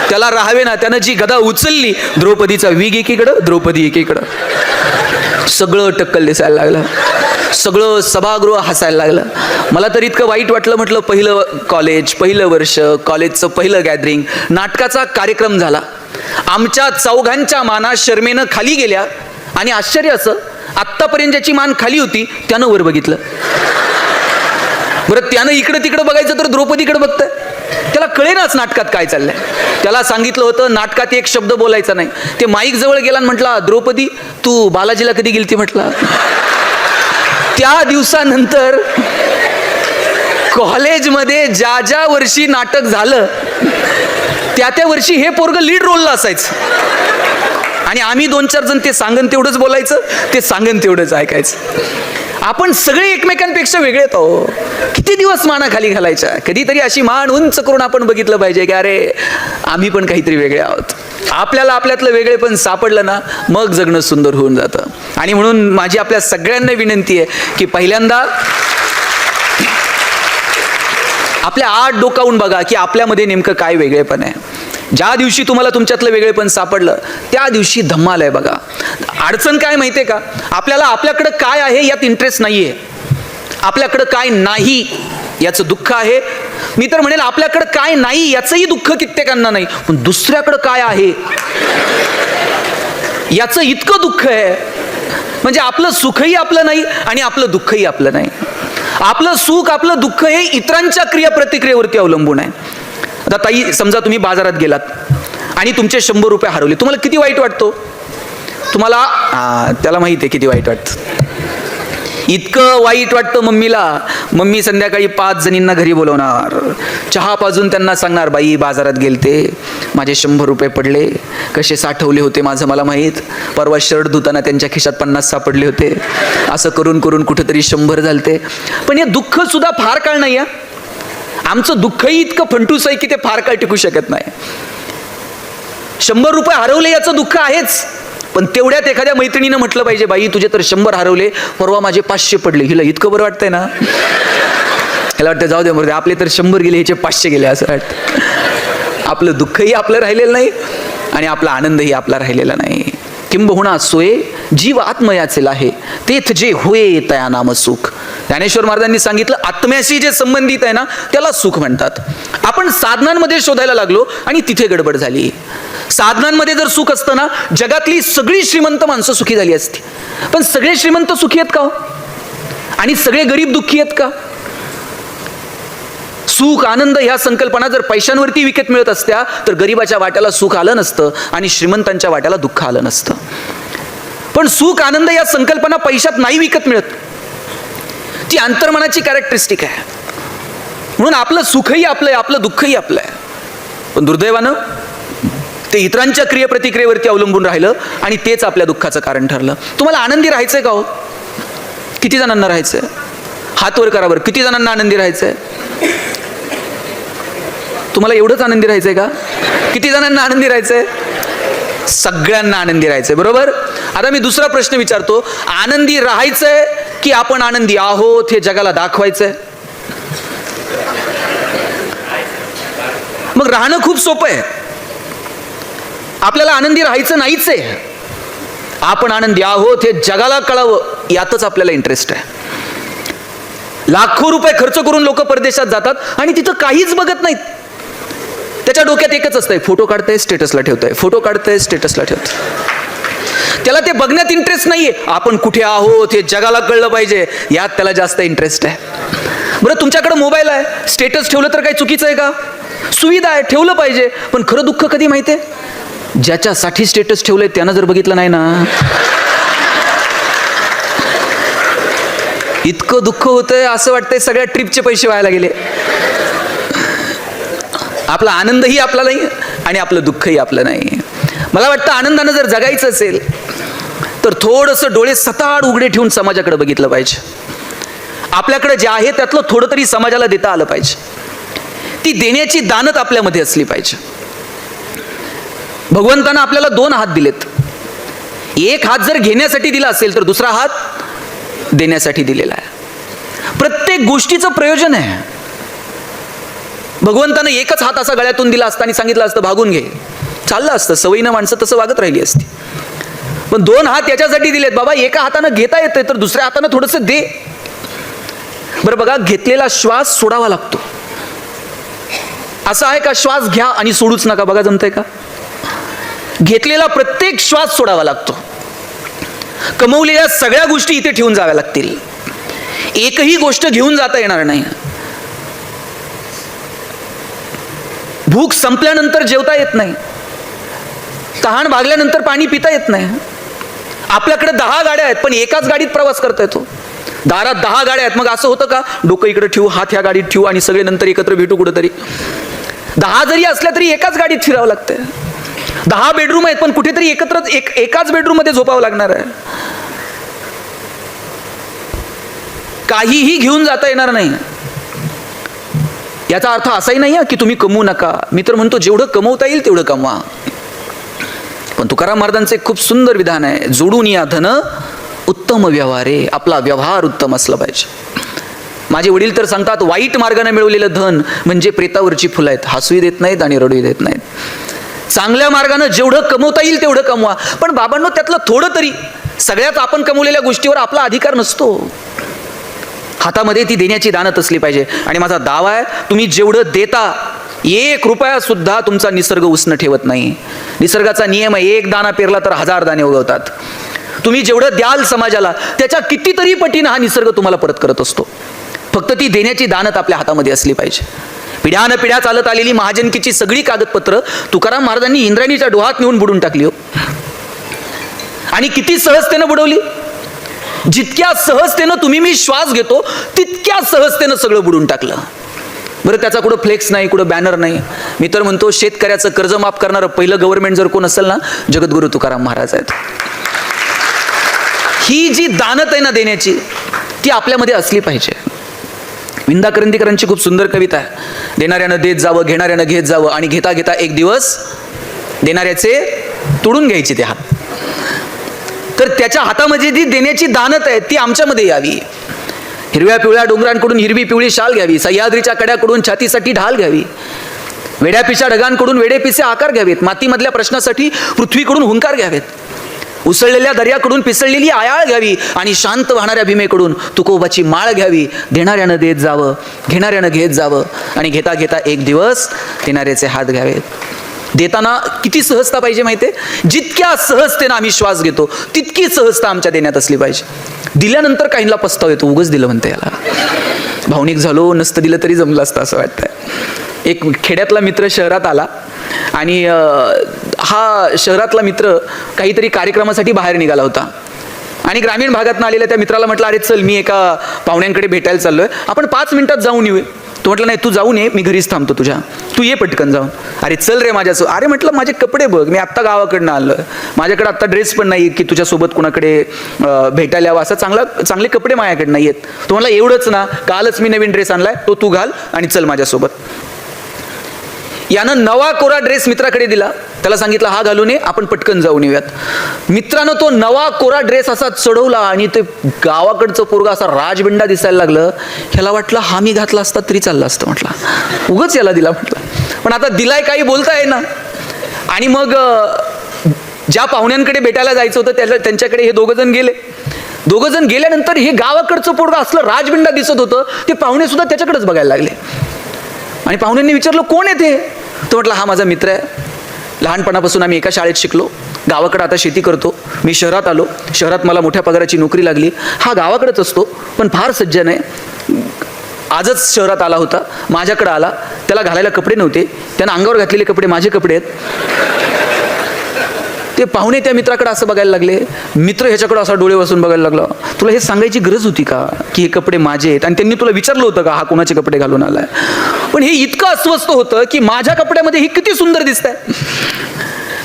S1: त्याला राहावे ना, त्यानं जी गदा उचलली, द्रौपदीचा विग एकीकडं, द्रौपदी एकीकडं. सगळं टक्कल दिसायला लागलं, सगळं सभागृह हसायला लागलं. मला तर इतकं वाईट वाटलं. म्हटलं पहिलं कॉलेज, पहिलं वर्ष, कॉलेजचं पहिलं गॅदरिंग, नाटकाचा कार्यक्रम झाला. आमच्या चौघांच्या माना शर्मेनं खाली गेल्या आणि आश्चर्य असं आत्तापर्यंत ज्याची मान खाली होती त्यानं वर बघितलं. बरं त्यानं इकडं तिकडं बघायचं तर द्रौपदीकडे बघतंय. त्याला कळेनाच नाटकात काय चाललंय. त्याला सांगितलं होतं नाटकात एक शब्द बोलायचा नाही. ते माईक जवळ गेला आणि म्हटला द्रौपदी तू बालाजीला कधी गेलती म्हटला. त्या दिवसानंतर कॉलेजमध्ये ज्या ज्या वर्षी नाटक झालं त्या वर्षी हे पोरग लीड रोलला असायचं आणि आम्ही 2-4 जण ते सांगन तेवढंच बोलायचं, ते सांगन तेवढंच ऐकायचं. आपण सगळे एकमेकांपेक्षा वेगळे आहोत. किती दिवस माना खाली घालायच्या. कधीतरी अशी मान उंच करून आपण बघितलं पाहिजे की अरे आम्ही पण काहीतरी वेगळे आहोत. आपल्याला आपल्यातलं वेगळे पण सापडलं ना मग जगणं सुंदर होऊन जातं. आणि म्हणून माझी आपल्या सगळ्यांना विनंती आहे की पहिल्यांदा आपल्या आत डोकावून बघा की आपल्यामध्ये नेमकं काय वेगळेपण आहे. ज्या दिवशी तुम्हाला तुमच्यातलं वेगळेपण सापडलं त्या दिवशी धम्माल आहे बघा. अडचण काय माहितीये का, आपल्याला आपल्याकडं काय आहे यात इंटरेस्ट नाहीये, आपल्याकडं काय नाही याचं दुःख आहे. मी तर म्हणेल आपल्याकडं काय नाही याचंही दुःख कित्येकांना नाही, पण दुसऱ्याकडं काय आहे याचं इतकं दुःख आहे. म्हणजे आपलं सुखही आपलं नाही आणि आपलं दुःखही आपलं नाही. आपलं सुख आपलं दुःख हे इतरांच्या क्रियाप्रतिक्रियेवरती अवलंबून आहे. आता ताई समजा तुम्ही बाजारात गेलात आणि तुमचे 100 रुपये हरवले, तुम्हाला किती वाईट वाटतो? तुम्हाला त्याला माहिती आहे किती वाईट वाटतं. इतकं वाईट वाटतं मम्मीला. मम्मी संध्याकाळी 5 जणींना घरी बोलवणार, चहा पाजून त्यांना सांगणार बाई बाजारात गेलते, माझे 100 रुपये पडले, कसे साठवले होते माझं मला माहीत, परवा शर्ट धुताना त्यांच्या खिशात 50 सापडले होते, असं करून करून कुठेतरी 100 झालते. पण हे दुःख सुद्धा फार काळ नाही आहे. आमचं दुःखही इतकं फंटूस आहे की ते फार काळ टिकू शकत नाही. 100 रुपये हरवले याचं दुःख आहेच, पण तेवढ्यात एखाद्या मैत्रिणीनं म्हटलं पाहिजे, बाई तुझे तर 100 हरवले, परवा माझे 500 पडले. हिला इतकं बरं वाटतंय ना, ह्याला वाटतं जाऊ दे मग आपले तर 100 गेले, ह्याचे 500 गेले असं वाटतं. आपलं दुःखही आपलं राहिलेलं नाही आणि आपला आनंदही आपला राहिलेला नाही. किंबहुना सोये जीव आत्मयाचे आहे, तेथ जे होय तया नाम सुख. ज्ञानेश्वर महाराजांनी सांगितलं, आत्म्याशी जे संबंधित आहे ना त्याला सुख म्हणतात. आपण साधनांमध्ये शोधायला लागलो आणि तिथे गडबड झाली. साधनांमध्ये जर सुख असतं ना, जगातली सगळी श्रीमंत माणसं सुखी झाली असती. पण सगळे श्रीमंत सुखी आहेत का हो? आणि सगळे गरीब दुःखी आहेत का? सुख आनंद ह्या संकल्पना जर पैशांवरती विकत मिळत असत्या तर गरिबाच्या वाट्याला सुख आलं नसतं आणि श्रीमंतांच्या वाट्याला दुःख आलं नसतं. पण सुख आनंद या संकल्पना पैशात नाही विकत मिळत, ती अंतर्मनाची कॅरेक्टरिस्टिक आहे. म्हणून आपलं सुखही आपलं आहे, आपलं दुःखही आपलं आहे. पण दुर्दैवानं ते इतरांच्या क्रियेप्रतिक्रियेवरती अवलंबून राहिलं आणि तेच आपल्या दुःखाचं कारण ठरलं. तुम्हाला आनंदी राहायचंय का हो? किती जणांना राहायचंय? हात वर करा बरं, किती जणांना आनंदी राहायचंय? तुम्हाला एवढंच आनंदी राहायचंय का? किती जणांना आनंदी राहायचंय? सगळ्यांना आनंदी राहायचंय, बरोबर. आता मी दुसरा प्रश्न विचारतो, आनंदी राहायचंय की आपण आनंदी आहोत हे जगाला दाखवायचंय? मग राहणं खूप सोपं आहे. आपल्याला आनंदी राहायचं नाहीच आहे, आपण आनंदी आहोत हे जगाला कळावं यातच आपल्याला इंटरेस्ट आहे. लाखो रुपये खर्च करून लोक परदेशात जातात आणि तिथं काहीच बघत नाहीत. त्याच्या डोक्यात एकच असतंय, फोटो काढतंय स्टेटसला ठेवतंय, फोटो काढतंय स्टेटसला ठेवतंय. त्याला ते बघण्यात इंटरेस्ट नाहीये, आपण कुठे आहोत हे जगाला कळलं पाहिजे यात त्याला जास्त इंटरेस्ट आहे. बरं, तुमच्याकडे मोबाईल आहे, स्टेटस ठेवलं तर काही चुकीचं आहे का? सुविधा आहे, ठेवलं पाहिजे. पण खरं दुःख कधी माहितीये? ज्याच्यासाठी स्टेटस ठेवलंय त्यानं जर बघितलं नाही ना, इतकं दुःख होतंय, असं वाटतंय सगळ्या ट्रिपचे पैसे व्हायला गेले. आपला आनंदही आपला नाही आणि आपलं दुःखही आपलं नाही. मला वाटतं आनंदानं जर जगायचं असेल तर थोडंसं डोळे सताड उघडे ठेवून समाजाकडे बघितलं पाहिजे. आपल्याकडे जे आहे त्यातलं थोडं तरी समाजाला देता आलं पाहिजे. ती देण्याची दानत आपल्यामध्ये असली पाहिजे. भगवंतानं आपल्याला 2 हात दिलेत. एक हात जर घेण्यासाठी दिला असेल तर दुसरा हात देण्यासाठी दिलेला आहे. प्रत्येक गोष्टीचं प्रयोजन आहे. भगवंतानं एकच हात असा गळ्यातून दिला असता आणि सांगितलं असतं भागून घे, चाललं असतं. सवयीनं माणसं तसं वागत राहिली असती. पण 2 हात याच्यासाठी दिलेत, बाबा एका हातानं घेता येतंय तर दुसऱ्या हातानं थोडंसं दे. बरं बघा, घेतलेला श्वास सोडावा लागतो. असं आहे का श्वास घ्या आणि सोडूच नका? बघा, जमतंय का? घेतलेला प्रत्येक श्वास सोडावा लागतो. कमवलेल्या सगळ्या गोष्टी इथे ठेवून जाव्या लागतील. एकही गोष्ट घेऊन जाता येणार नाही. भूक संपल्यानंतर जेवता येत नाही, तहान भागल्यानंतर पाणी पिता येत नाही. आपल्याकडे 10 गाड्या आहेत पण एकाच गाडीत प्रवास करता येतो. दारात 10 गाड्या आहेत, मग असं होतं का डोकं इकडे ठेवू, हात ह्या गाडीत ठेवू आणि सगळे नंतर एकत्र भेटू कुठेतरी? 10 जरी असल्या तरी एकाच गाडीत फिरावं लागतंय. 10 बेडरूम आहेत पण कुठेतरी एकत्र एकाच बेडरूम मध्ये झोपावं लागणार आहे. काहीही घेऊन जाता येणार नाही. याचा अर्थ असाही नाही की तुम्ही कमवू नका. मी तर म्हणतो जेवढं कमवता येईल तेवढं कमवा. पण तुकाराम महाराजांचं एक खूप सुंदर विधान आहे, जोडून या धन उत्तम व्यवहारे. आपला व्यवहार उत्तम असला पाहिजे. माझे वडील तर सांगतात, वाईट मार्गाने मिळवलेलं धन म्हणजे प्रेतावरची फुलं आहेत, हसूही देत नाहीत आणि रडूही देत नाहीत. चांगल्या मार्गाने जेवढं कमवता येईल तेवढं कमवा. पण बाबांनो, त्यातलं थोडं तरी, सगळ्यात आपण कमवलेल्या गोष्टीवर आपला अधिकार नसतो. हातामध्ये ती देण्याची दानत असली पाहिजे. आणि माझा दावा आहे, तुम्ही जेवढं देता 1 रुपया सुद्धा तुमचा निसर्ग उसनं ठेवत नाही. निसर्गाचा नियम आहे, 1 दाणा पेरला तर 1000 दाणे उगवतात. तुम्ही जेवढं द्याल समाजाला त्याच्या कितीतरी पटीनं हा निसर्ग तुम्हाला परत करत असतो. फक्त ती देण्याची दानत आपल्या हातामध्ये असली पाहिजे. पिढ्यानं पिढ्या चालत आलेली महाजनकीची सगळी कागदपत्र तुकाराम महाराजांनी इंद्रायणीच्या डोहात नेऊन बुडून टाकली हो. आणि किती सहजतेनं बुडवली. जितक्या सहजतेनं तुम्ही मी श्वास घेतो तितक्या सहजतेनं सगळं बुडून टाकलं. बरं, त्याचा कुठं फ्लेक्स नाही, कुठं बॅनर नाही. मी तर म्हणतो शेतकऱ्याचं कर्ज माफ करणारं पहिलं गव्हर्नमेंट जर कोण असेल ना, जगद्गुरु तुकाराम महाराज आहेत. ही जी दानत आहे ना देण्याची, ती आपल्यामध्ये असली पाहिजे. विंदा करंदीकरांची खूप सुंदर कविता आहे, देणाऱ्यानं देत जावं, घेणाऱ्यानं घेत जावं आणि घेता घेता एक दिवस देणाऱ्याचे तोडून घ्यायचे ते हात. तर त्याच्या हातामध्ये जी देण्याची दानत आहे ती आमच्यामध्ये यावी. हिरव्या पिवळ्या डोंगरांकडून हिरवी पिवळी शाल घ्यावी, सह्याद्रीच्या कड्याकडून छातीसाठी ढाल घ्यावी, वेड्यापिशा ढगांकडून वेडेपिसे आकार घ्यावेत, मातीमधल्या प्रश्नासाठी पृथ्वीकडून हुंकार घ्यावेत, उसळलेल्या दर्याकडून पिसळलेली आयाळ घ्यावी आणि शांत वाहणाऱ्या भीमेकडून तुकोबाची माळ घ्यावी. देणाऱ्यानं देत जावं, घेणाऱ्यानं घेत जावं आणि घेता घेता एक दिवस देणाऱ्याचे हात घ्यावेत. देताना किती सहजता पाहिजे माहिती आहे? जितक्या सहजतेनं आम्ही श्वास घेतो तितकी सहजता आमच्या देण्यात असली पाहिजे. दिल्यानंतर काहींना पस्ताव येतो, उगच दिलं म्हणते याला, भावनिक झालो, नसतं दिलं तरी जमलं असतं असं वाटतंय. एक खेड्यातला मित्र शहरात आला आणि हा शहरातला मित्र काहीतरी कार्यक्रमासाठी बाहेर निघाला होता आणि ग्रामीण भागातून आलेल्या त्या मित्राला म्हटलं, अरे चल मी एका पाहुण्यांकडे भेटायला चाललोय, आपण 5 मिनिटात जाऊन येऊ. तो म्हटलं नाही, तू जाऊन ये, मी घरीच थांबतो तुझ्या, तू ये पटकन जाऊन. अरे चल रे माझ्यासोबत. अरे म्हटलं माझे कपडे बघ, मी आत्ता गावाकडनं आलोय, माझ्याकडे आत्ता ड्रेस पण नाही की तुझ्यासोबत कुणाकडे भेटायला यावं, असं चांगले कपडे माझ्याकडे नाही आहेत. तो म्हटलं एवढंच ना, कालच मी नवीन ड्रेस आणलाय, तो तू घाल आणि चल माझ्यासोबत. यानं नवा कोरा ड्रेस मित्राकडे दिला, त्याला सांगितलं हा घालून ये, आपण पटकन जाऊन येऊयात. मित्रानं तो नवा कोरा ड्रेस असा चढवला आणि ते गावाकडचं पोरगा असा राजबिंडा दिसायला लागलं. ह्याला वाटलं हा मी घातला असता तरी चाललं असतं, म्हटलं उगच याला दिला म्हटलं. पण आता दिलाय काही बोलता येईना. आणि मग ज्या पाहुण्यांकडे भेटायला जायचं होतं त्यांच्याकडे हे दोघं जण गेल्यानंतर हे गावाकडचं पोरगा असलं राजबिंडा दिसत होतं, ते पाहुणे सुद्धा त्याच्याकडेच बघायला लागले. आणि पाहुण्यांनी विचारलं कोण आहे ते? तो म्हटलं हा माझा मित्र आहे, लहानपणापासून आम्ही एका शाळेत शिकलो, गावाकडे आता शेती करतो, मी शहरात आलो, शहरात मला मोठ्या पगाराची नोकरी लागली. हा गावाकडेच असतो पण फार सज्जन आहे, आजच शहरात आला होता, माझ्याकडे आला, त्याला घालायला कपडे नव्हते, त्यानं अंगावर घातलेले कपडे माझे कपडे आहेत. ते पाहुणे त्या मित्राकडे असं बघायला लागले, मित्र ह्याच्याकडे असा डोळे बसून बघायला लागला. तुला हे सांगायची गरज होती का की हे कपडे माझे आहेत? आणि त्यांनी तुला विचारलं होतं का हा कोणाचे कपडे घालून आलाय? पण हे इतकं अस्वस्थ होतं की माझ्या कपड्यामध्ये ही किती सुंदर दिसत आहे.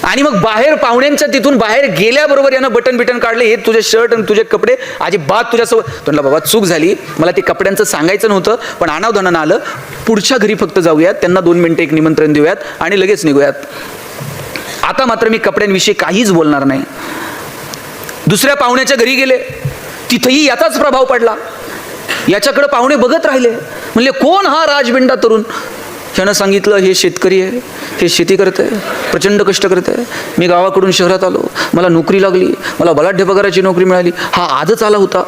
S1: आणि मग बाहेर पाहुण्यांच्या तिथून बाहेर गेल्याबरोबर यानं बटन काढले, हे तुझे शर्ट आणि तुझे कपडे अजिबात तुझ्यासोबत. म्हणलं बाबा चूक झाली, मला ते कपड्यांचं सांगायचं नव्हतं, पण अनावधानानं आलं, पुढच्या घरी फक्त जाऊयात, त्यांना 2 मिनिटं एक निमंत्रण देऊयात आणि लगेच निघूयात. आता मात्र मी कपड्यांविषयी काहीच बोलणार नाही. दुसऱ्या पाहुण्याच्या घरी गेले, तिथेही याचाच प्रभाव पडला. याच्याकडे पाहुणे बघत राहिले, म्हणले कोण हा राजबिंडा तरुण? त्यानं सांगितलं हे शेतकरी आहे, हे शेती करत आहे, प्रचंड कष्ट करत आहे, मी गावाकडून शहरात आलो, मला नोकरी लागली, मला बलाढ्य पगाराची नोकरी मिळाली, हा आजच आला होता,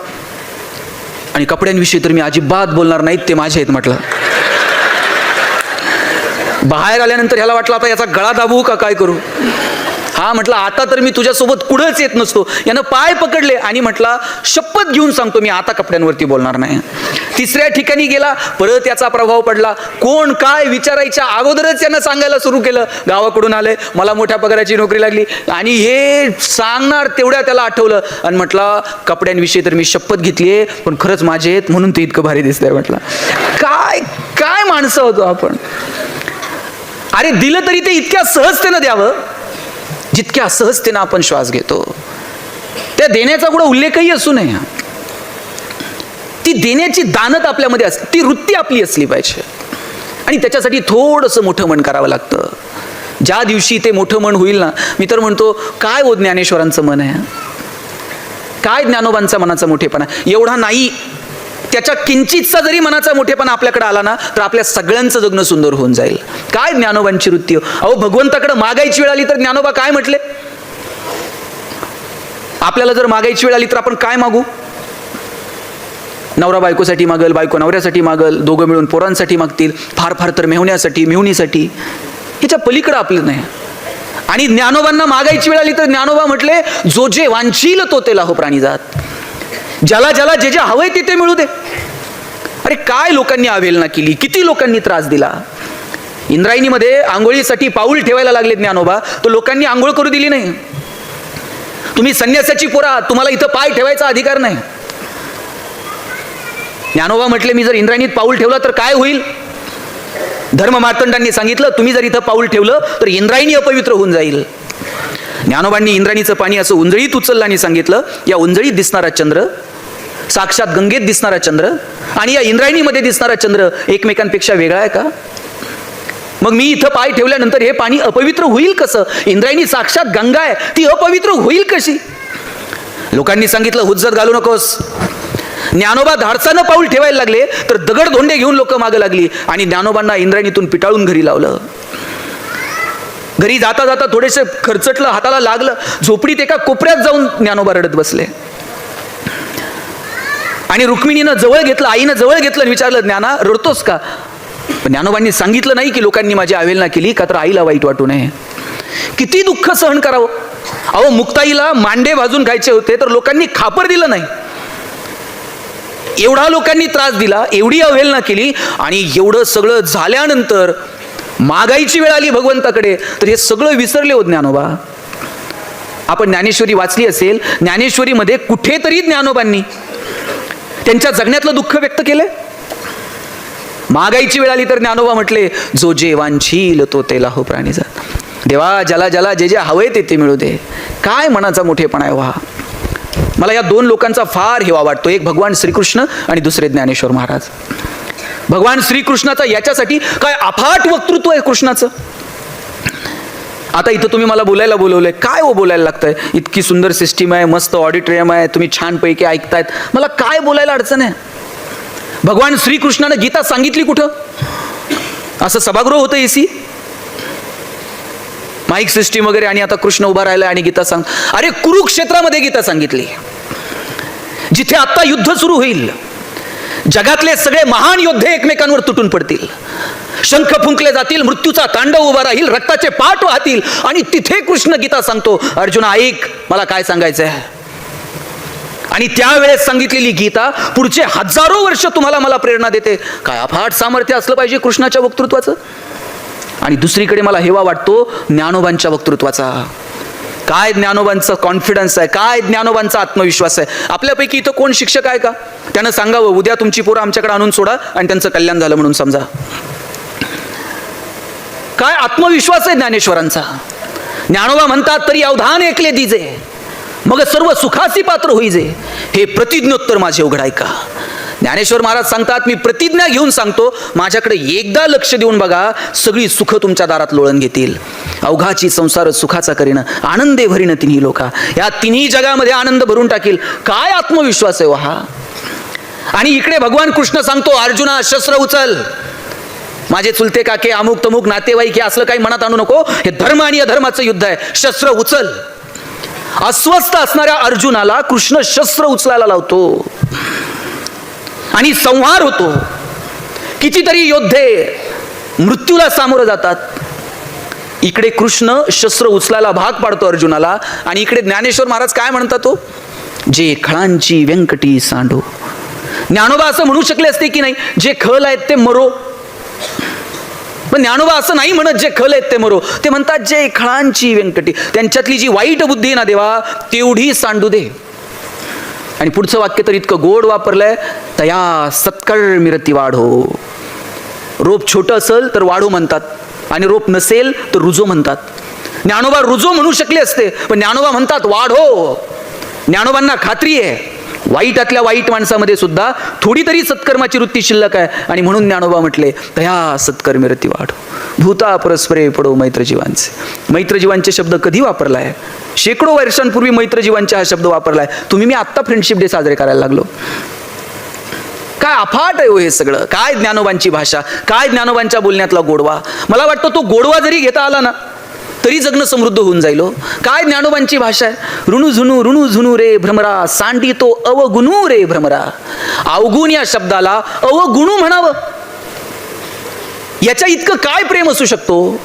S1: आणि कपड्यांविषयी तर मी अजिबात बोलणार नाहीत, ते माझे आहेत म्हटलं. बाहेर आल्यानंतर ह्याला वाटलं आता याचा गळा दाबू का काय करू. हा म्हटलं आता तर मी तुझ्यासोबत कुठंच येत नसतो. यानं पाय पकडले आणि म्हटला शपथ घेऊन सांगतो मी आता कपड्यांवरती बोलणार नाही. 3ऱ्या ठिकाणी गेला, परत याचा प्रभाव पडला. कोण काय विचारायच्या अगोदरच यानं सांगायला सुरू केलं, गावाकडून आलंय, मला मोठ्या पगाराची नोकरी लागली. आणि हे सांगणार तेवढ्या त्याला आठवलं आणि म्हटला कपड्यांविषयी तर मी शपथ घेतलीये, पण खरंच माझे आहेत म्हणून ते इतकं भारी दिसतंय. म्हटलं काय काय माणसं होतो आपण. अरे दिलं तरी ते इतक्या सहजतेनं द्यावं जितक्या असहजतेनं आपण श्वास घेतो. त्या देण्याचा कुठं उल्लेखही असू नये. ती देण्याची दानत आपल्यामध्ये असते, ती वृत्ती आपली असली पाहिजे. आणि त्याच्यासाठी थोडंसं मोठं मन करावं लागतं. ज्या दिवशी ते मोठं मन होईल ना, मी तर म्हणतो काय ओ ज्ञानेश्वरांचं मन आहे, काय ज्ञानोबांचा मनाचा मोठेपणा एवढा नाही. त्याच्या किंचितचा जरी मनाचा मोठेपणा आपल्याकडे आला ना, तर आपल्या सगळ्यांचं जगणं सुंदर होऊन जाईल. काय ज्ञानोबांची वृत्ती. अहो भगवंताकडे मागायची वेळ आली तर ज्ञानोबा काय म्हटले, आपल्याला जर मागायची वेळ आली तर आपण काय मागू. नवरा बायकोसाठी मागल, बायको नवऱ्यासाठी मागल, दोघं मिळून पोरांसाठी मागतील, फार फार तर मेहुण्यासाठी मेहुणीसाठी, ह्याच्या पलीकडे आपलं नाही. आणि ज्ञानोबांना मागायची वेळ आली तर ज्ञानोबा म्हटले जो जे वांछील तो ते लाहो प्राणी जात. ज्याला ज्याला जे जे हवंय ते मिळू दे. अरे काय लोकांनी अवहेलना केली, किती लोकांनी त्रास दिला. इंद्रायणीमध्ये आंघोळीसाठी पाऊल ठेवायला लागले ज्ञानोबा, तर लोकांनी आंघोळ करू दिली नाही. तुम्ही संन्यासाची पोरा, तुम्हाला इथं पाय ठेवायचा अधिकार नाही. ज्ञानोबा म्हटले मी जर इंद्रायणीत पाऊल ठेवलं तर काय होईल. धर्म मार्तंडांनी सांगितलं तुम्ही जर इथं पाऊल ठेवलं तर इंद्रायणी अपवित्र होऊन जाईल. ज्ञानोबांनी इंद्रायणीचं पाणी असं उंजळीत उचललं आणि सांगितलं या उंजळीत दिसणारा चंद्र साक्षात गंगेत दिसणारा चंद्र आणि या इंद्रायणीमध्ये दिसणारा चंद्र एकमेकांपेक्षा वेगळा आहे का. मग मी इथं पाय ठेवल्यानंतर हे पाणी अपवित्र होईल कसं. इंद्रायणी साक्षात गंगा आहे, ती अपवित्र होईल कशी. लोकांनी सांगितलं हुज्जत घालू नकोस. ज्ञानोबा धाडसानं पाऊल ठेवायला लागले तर दगड धोंडे घेऊन लोक मागं लागली आणि ज्ञानोबांना इंद्रायणीतून पिटाळून घरी लावलं. घरी जाता जाता थोडेसे खरचटलं, हाताला लागलं, झोपडीत एका कोपऱ्यात जाऊन ज्ञानोबा रडत बसले. आणि रुक्मिणीनं जवळ घेतलं, आईनं जवळ घेतलं आणि विचारलं, ज्ञाना रडतोस का? पण ज्ञानोबांनी सांगितलं नाही की लोकांनी माझी अवहेलना केली का तर आईला वाईट वाटू नये. किती दुःख सहन करावं. अहो, मुक्ताईला मांडे भाजून खायचे होते तर लोकांनी खापर दिलं नाही. एवढा लोकांनी त्रास दिला, एवढी अवहेलना केली आणि एवढं सगळं झाल्यानंतर मागायची वेळ आली भगवंताकडे तर हे सगळं विसरले होत ज्ञानोबा. आपण ज्ञानेश्वरी वाचली असेल, ज्ञानेश्वरीमध्ये कुठेतरी ज्ञानोबांनी त्यांच्या जगण्यातलं दुःख व्यक्त केलंय. मागायची वेळ आली तर ज्ञानोबा म्हटले, जो जे वांछील तो तेला हो प्राणी जात. देवा, ज्याला ज्याला जे जे हवंय ते मिळू दे. काय मनाचा मोठेपणा आहे वा. मला या दोन लोकांचा फार हेवा वाटतो. एक भगवान श्रीकृष्ण आणि दुसरे ज्ञानेश्वर महाराज. भगवान श्रीकृष्णाचा याच्यासाठी काय अफाट वक्तृत्व आहे कृष्णाचं. आता इथं तुम्ही मला बोलायला बोलवलंय, काय हो बोलायला लागतंय? इतकी सुंदर सिस्टीम आहे, मस्त ऑडिटोरियम आहे, तुम्ही छानपैकी ऐकतायत, मला काय बोलायला अडचण आहे? भगवान श्रीकृष्णानं गीता सांगितली कुठं? असं सभागृह होतं एसी, माईक सिस्टीम वगैरे, आणि आता कृष्ण उभा राहिला आणि गीता सांग. अरे कुरुक्षेत्रामध्ये गीता सांगितली, जिथे आता युद्ध सुरू होईल, जगातले सगळे महान योद्धे एकमेकांवर तुटून पडतील, शंख फुंकले जातील, मृत्यूचा तांडव उभा राहील, रक्ताचे पाट वाहतील, आणि तिथे कृष्ण गीता सांगतो, अर्जुना ऐक, मला काय सांगायचंय. आणि त्यावेळेस सांगितलेली गीता पुढचे हजारो वर्ष तुम्हाला मला प्रेरणा देते. काय अफाट सामर्थ्य असलं पाहिजे कृष्णाच्या वक्तृत्वाचं. आणि दुसरीकडे मला हेवा वाटतो ज्ञानोबांच्या वक्तृत्वाचा. काय ज्ञानोबांचा कॉन्फिडन्स आहे, काय ज्ञानोबांचा आत्मविश्वास आहे. आपल्यापैकी इथं कोण शिक्षक आहे का? त्यानं सांगावं, उद्या तुमची पोरं आमच्याकडे आणून सोडा आणि त्यांचं कल्याण झालं म्हणून समजा. काय आत्मविश्वास आहे ज्ञानेश्वरांचा. ज्ञानोबा म्हणतात, तरी अवधान ऐकले दिजे, मग सर्व सुखासी पात्र होईजे, हे प्रतिज्ञोत्तर माझे उघड ऐका. ज्ञानेश्वर महाराज सांगतात, मी प्रतिज्ञा घेऊन सांगतो, माझ्याकडे एकदा लक्ष देऊन बघा, सगळी सुख तुमच्या दारात लोळण घेतील. अवघाची संसार सुखाचा करीन, आनंदे भरीन तिन्ही लोका, या तिन्ही जगामध्ये आनंद भरून टाकील. काय आत्मविश्वास आहे हा. आणि इकडे भगवान कृष्ण सांगतो, अर्जुना शस्त्र उचल, माझे चुलते काके अमुक तमुक नातेवाईक हे असलं काही मनात आणू नको, हे धर्म आणि अधर्माचं युद्ध आहे, शस्त्र उचल. अस्वस्थ असणाऱ्या अर्जुनाला कृष्ण शस्त्र उचलायला लावतो आणि संहार होतो. कितीतरी योद्धे मृत्यूला सामोरं जातात. इकडे कृष्ण शस्त्र उचलायला भाग पाडतो अर्जुनाला, आणि इकडे ज्ञानेश्वर महाराज काय म्हणतात, तो जे खळांची व्यंकटी सांडो. ज्ञानोबा असं म्हणू शकले असते की नाही, जे खल आहेत ते मरो. पण ज्ञानोबा असं नाही म्हणत, जे खल आहेत ते मरो. ते म्हणतात, जे खळांची व्यंकटी, त्यांच्यातली जी वाईट बुद्धी आहे ना देवा, तेवढी सांडू दे. आणि पुढचं वाक्य तर इतकं गोड वापरलंय, तया सत्कळ मिरती वाढो. रोप छोटं असेल तर वाढो म्हणतात, आणि रोप नसेल तर रुजो म्हणतात. ज्ञानोबा रुजो म्हणू शकले असते, पण ज्ञानोबा म्हणतात वाढो. ज्ञानोबांना खात्री आहे, वाईटातल्या वाईट माणसामध्ये सुद्धा थोडी तरी सत्कर्माची वृत्ती शिल्लक आहे, आणि म्हणून ज्ञानोबा म्हटले, तया सत्कर्मी रती वाढो. भूता परस्परे पडो मैत्रजीवांचे. मैत्रजीवांचे शब्द कधी वापरलाय? शेकडो वर्षांपूर्वी मैत्रजीवांचे हा शब्द वापरलाय. तुम्ही मी आत्ता फ्रेंडशिप डे साजरे करायला लागलो. काय अफाट आहे हो हे सगळं. काय ज्ञानोबांची भाषा, काय ज्ञानोबांच्या बोलण्यातला गोडवा. मला वाटतं तो गोडवा जरी घेता आला ना तरी जगणं समृद्ध होऊन जाईल. काय ज्ञानोबांची भाषा आहे. ऋणू झुनू रे भ्रमरा, सांडी तो अवगुणू रे भ्रमरा. अवगुण या शब्दाला अवगुणू म्हणावं, याच्या इतकं काय प्रेम असू शकतो.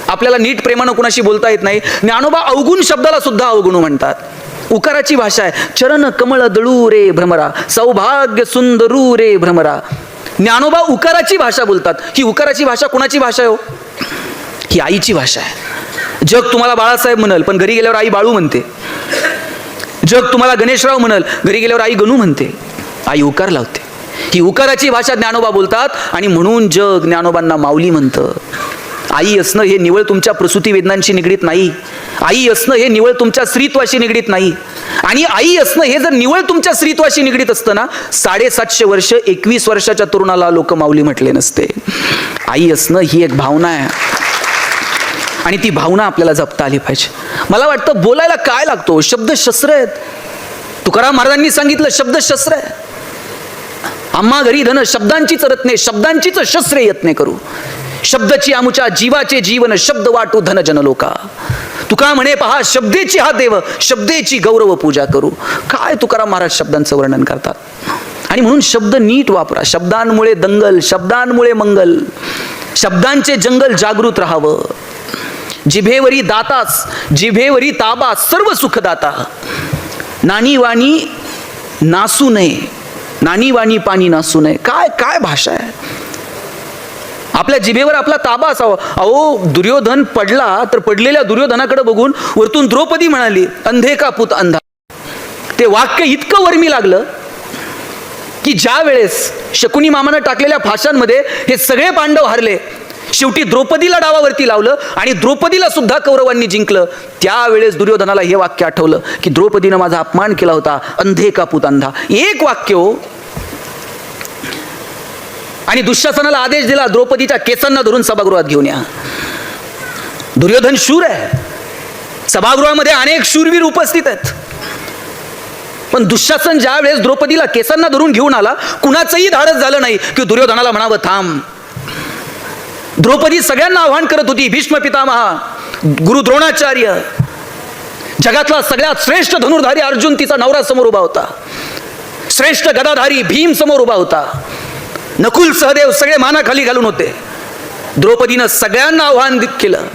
S1: आपल्याला नीट प्रेमानं कुणाशी बोलता येत नाही. ज्ञानोबा अवगुण शब्दाला सुद्धा अवगुणू म्हणतात. उकाराची भाषा आहे. चरण कमळ दळू रे भ्रमरा, सौभाग्य सुंदरू रे भ्रमरा. ज्ञानोबा उकाराची भाषा बोलतात. ही उकाराची भाषा कोणाची भाषा आहे हो? ही आईची भाषा आहे. जग तुम्हाला बाळासाहेब म्हणल, पण घरी गेल्यावर आई बाळू म्हणते. जग तुम्हाला गणेशराव म्हणल, घरी गेल्यावर आई गणू म्हणते. आई उकार लावते. ही उकाराची भाषा ज्ञानोबा बोलतात, आणि म्हणून जग ज्ञानोबांना माऊली म्हणतं. आई असणं हे निवळ तुमच्या प्रसूती वेदनांशी निगडीत नाही. आई असणं हे निवळ तुमच्या स्त्रीत्वाशी निगडीत नाही. आणि आई असणं हे जर निवळ तुमच्या स्त्रीत्वाशी निगडीत असतं ना, 750 वर्ष 21 वर्षाच्या तरुणाला लोक माऊली म्हटले नसते. आई असणं ही एक भावना आहे, आणि ती भावना आपल्याला जपता आली पाहिजे. मला वाटतं बोलायला काय लागतो, शब्द शस्त्र आहेत. तुकाराम महाराजांनी सांगितलं शब्द शस्त्र आहे. आम्हा घरी धन शब्दांचीच रत्ने, शब्दांचीच शस्त्रे यत्ने करू. शब्दची आमुच्या जीवाचे जीवन, शब्द वाटू धन जन लोका. तुका म्हणे पहा शब्देची हा देव, शब्देची गौरव पूजा करू. काय तुकाराम महाराज शब्दांचं वर्णन करतात. आणि म्हणून शब्द नीट वापरा. शब्दांमुळे दंगल, शब्दांमुळे मंगल. शब्दांचे जंगल जागृत राहावं. जिभेवरी दाताच, जिभेवरी ताबा, सर्व सुखदाता. नानी वाणी नासू नये, नानी वाणी पाणी नासू नये. काय काय भाषा आहे. आपल्या जिभेवर आपला ताबा असावा. अहो दुर्योधन पडला तर पडलेल्या दुर्योधनाकडे बघून वरतून द्रौपदी म्हणाली अंधे का पुत अंधा. ते वाक्य इतकं वर्मी लागलं की ज्या वेळेस शकुनी मामानं टाकलेल्या फाशांमध्ये हे सगळे पांडव हारले, शेवटी द्रौपदीला डावावरती लावलं आणि द्रौपदीला सुद्धा कौरवांनी जिंकलं. त्यावेळेस दुर्योधनाला हे वाक्य आठवलं की द्रौपदीनं माझा अपमान केला होता, अंधे का पुत अंधा. एक वाक्य हो. आणि दुःशासनाला आदेश दिला द्रौपदीच्या केसांना धरून सभागृहात घेऊन या. दुर्योधन शूर आहे. सभागृहामध्ये अनेक शूरवीर उपस्थित आहेत. पण दुःशासन ज्या वेळेस द्रौपदीला केसांना धरून घेऊन आला, कुणाचंही धाडस झालं नाही की दुर्योधनाला म्हणावं थांब. द्रौपदी सगळ्यांना आव्हान करत होती. भीष्म पितामहा, गुरु द्रोणाचार्य, जगातला सगळ्यात श्रेष्ठ धनुर्धारी अर्जुन तिचा नवरा समोर उभा होता. श्रेष्ठ गदाधारी भीम समोर उभा होता. नकुल सहदेव सगळे मानाखाली घालून होते. द्रौपदीनं सगळ्यांना आव्हान केलं,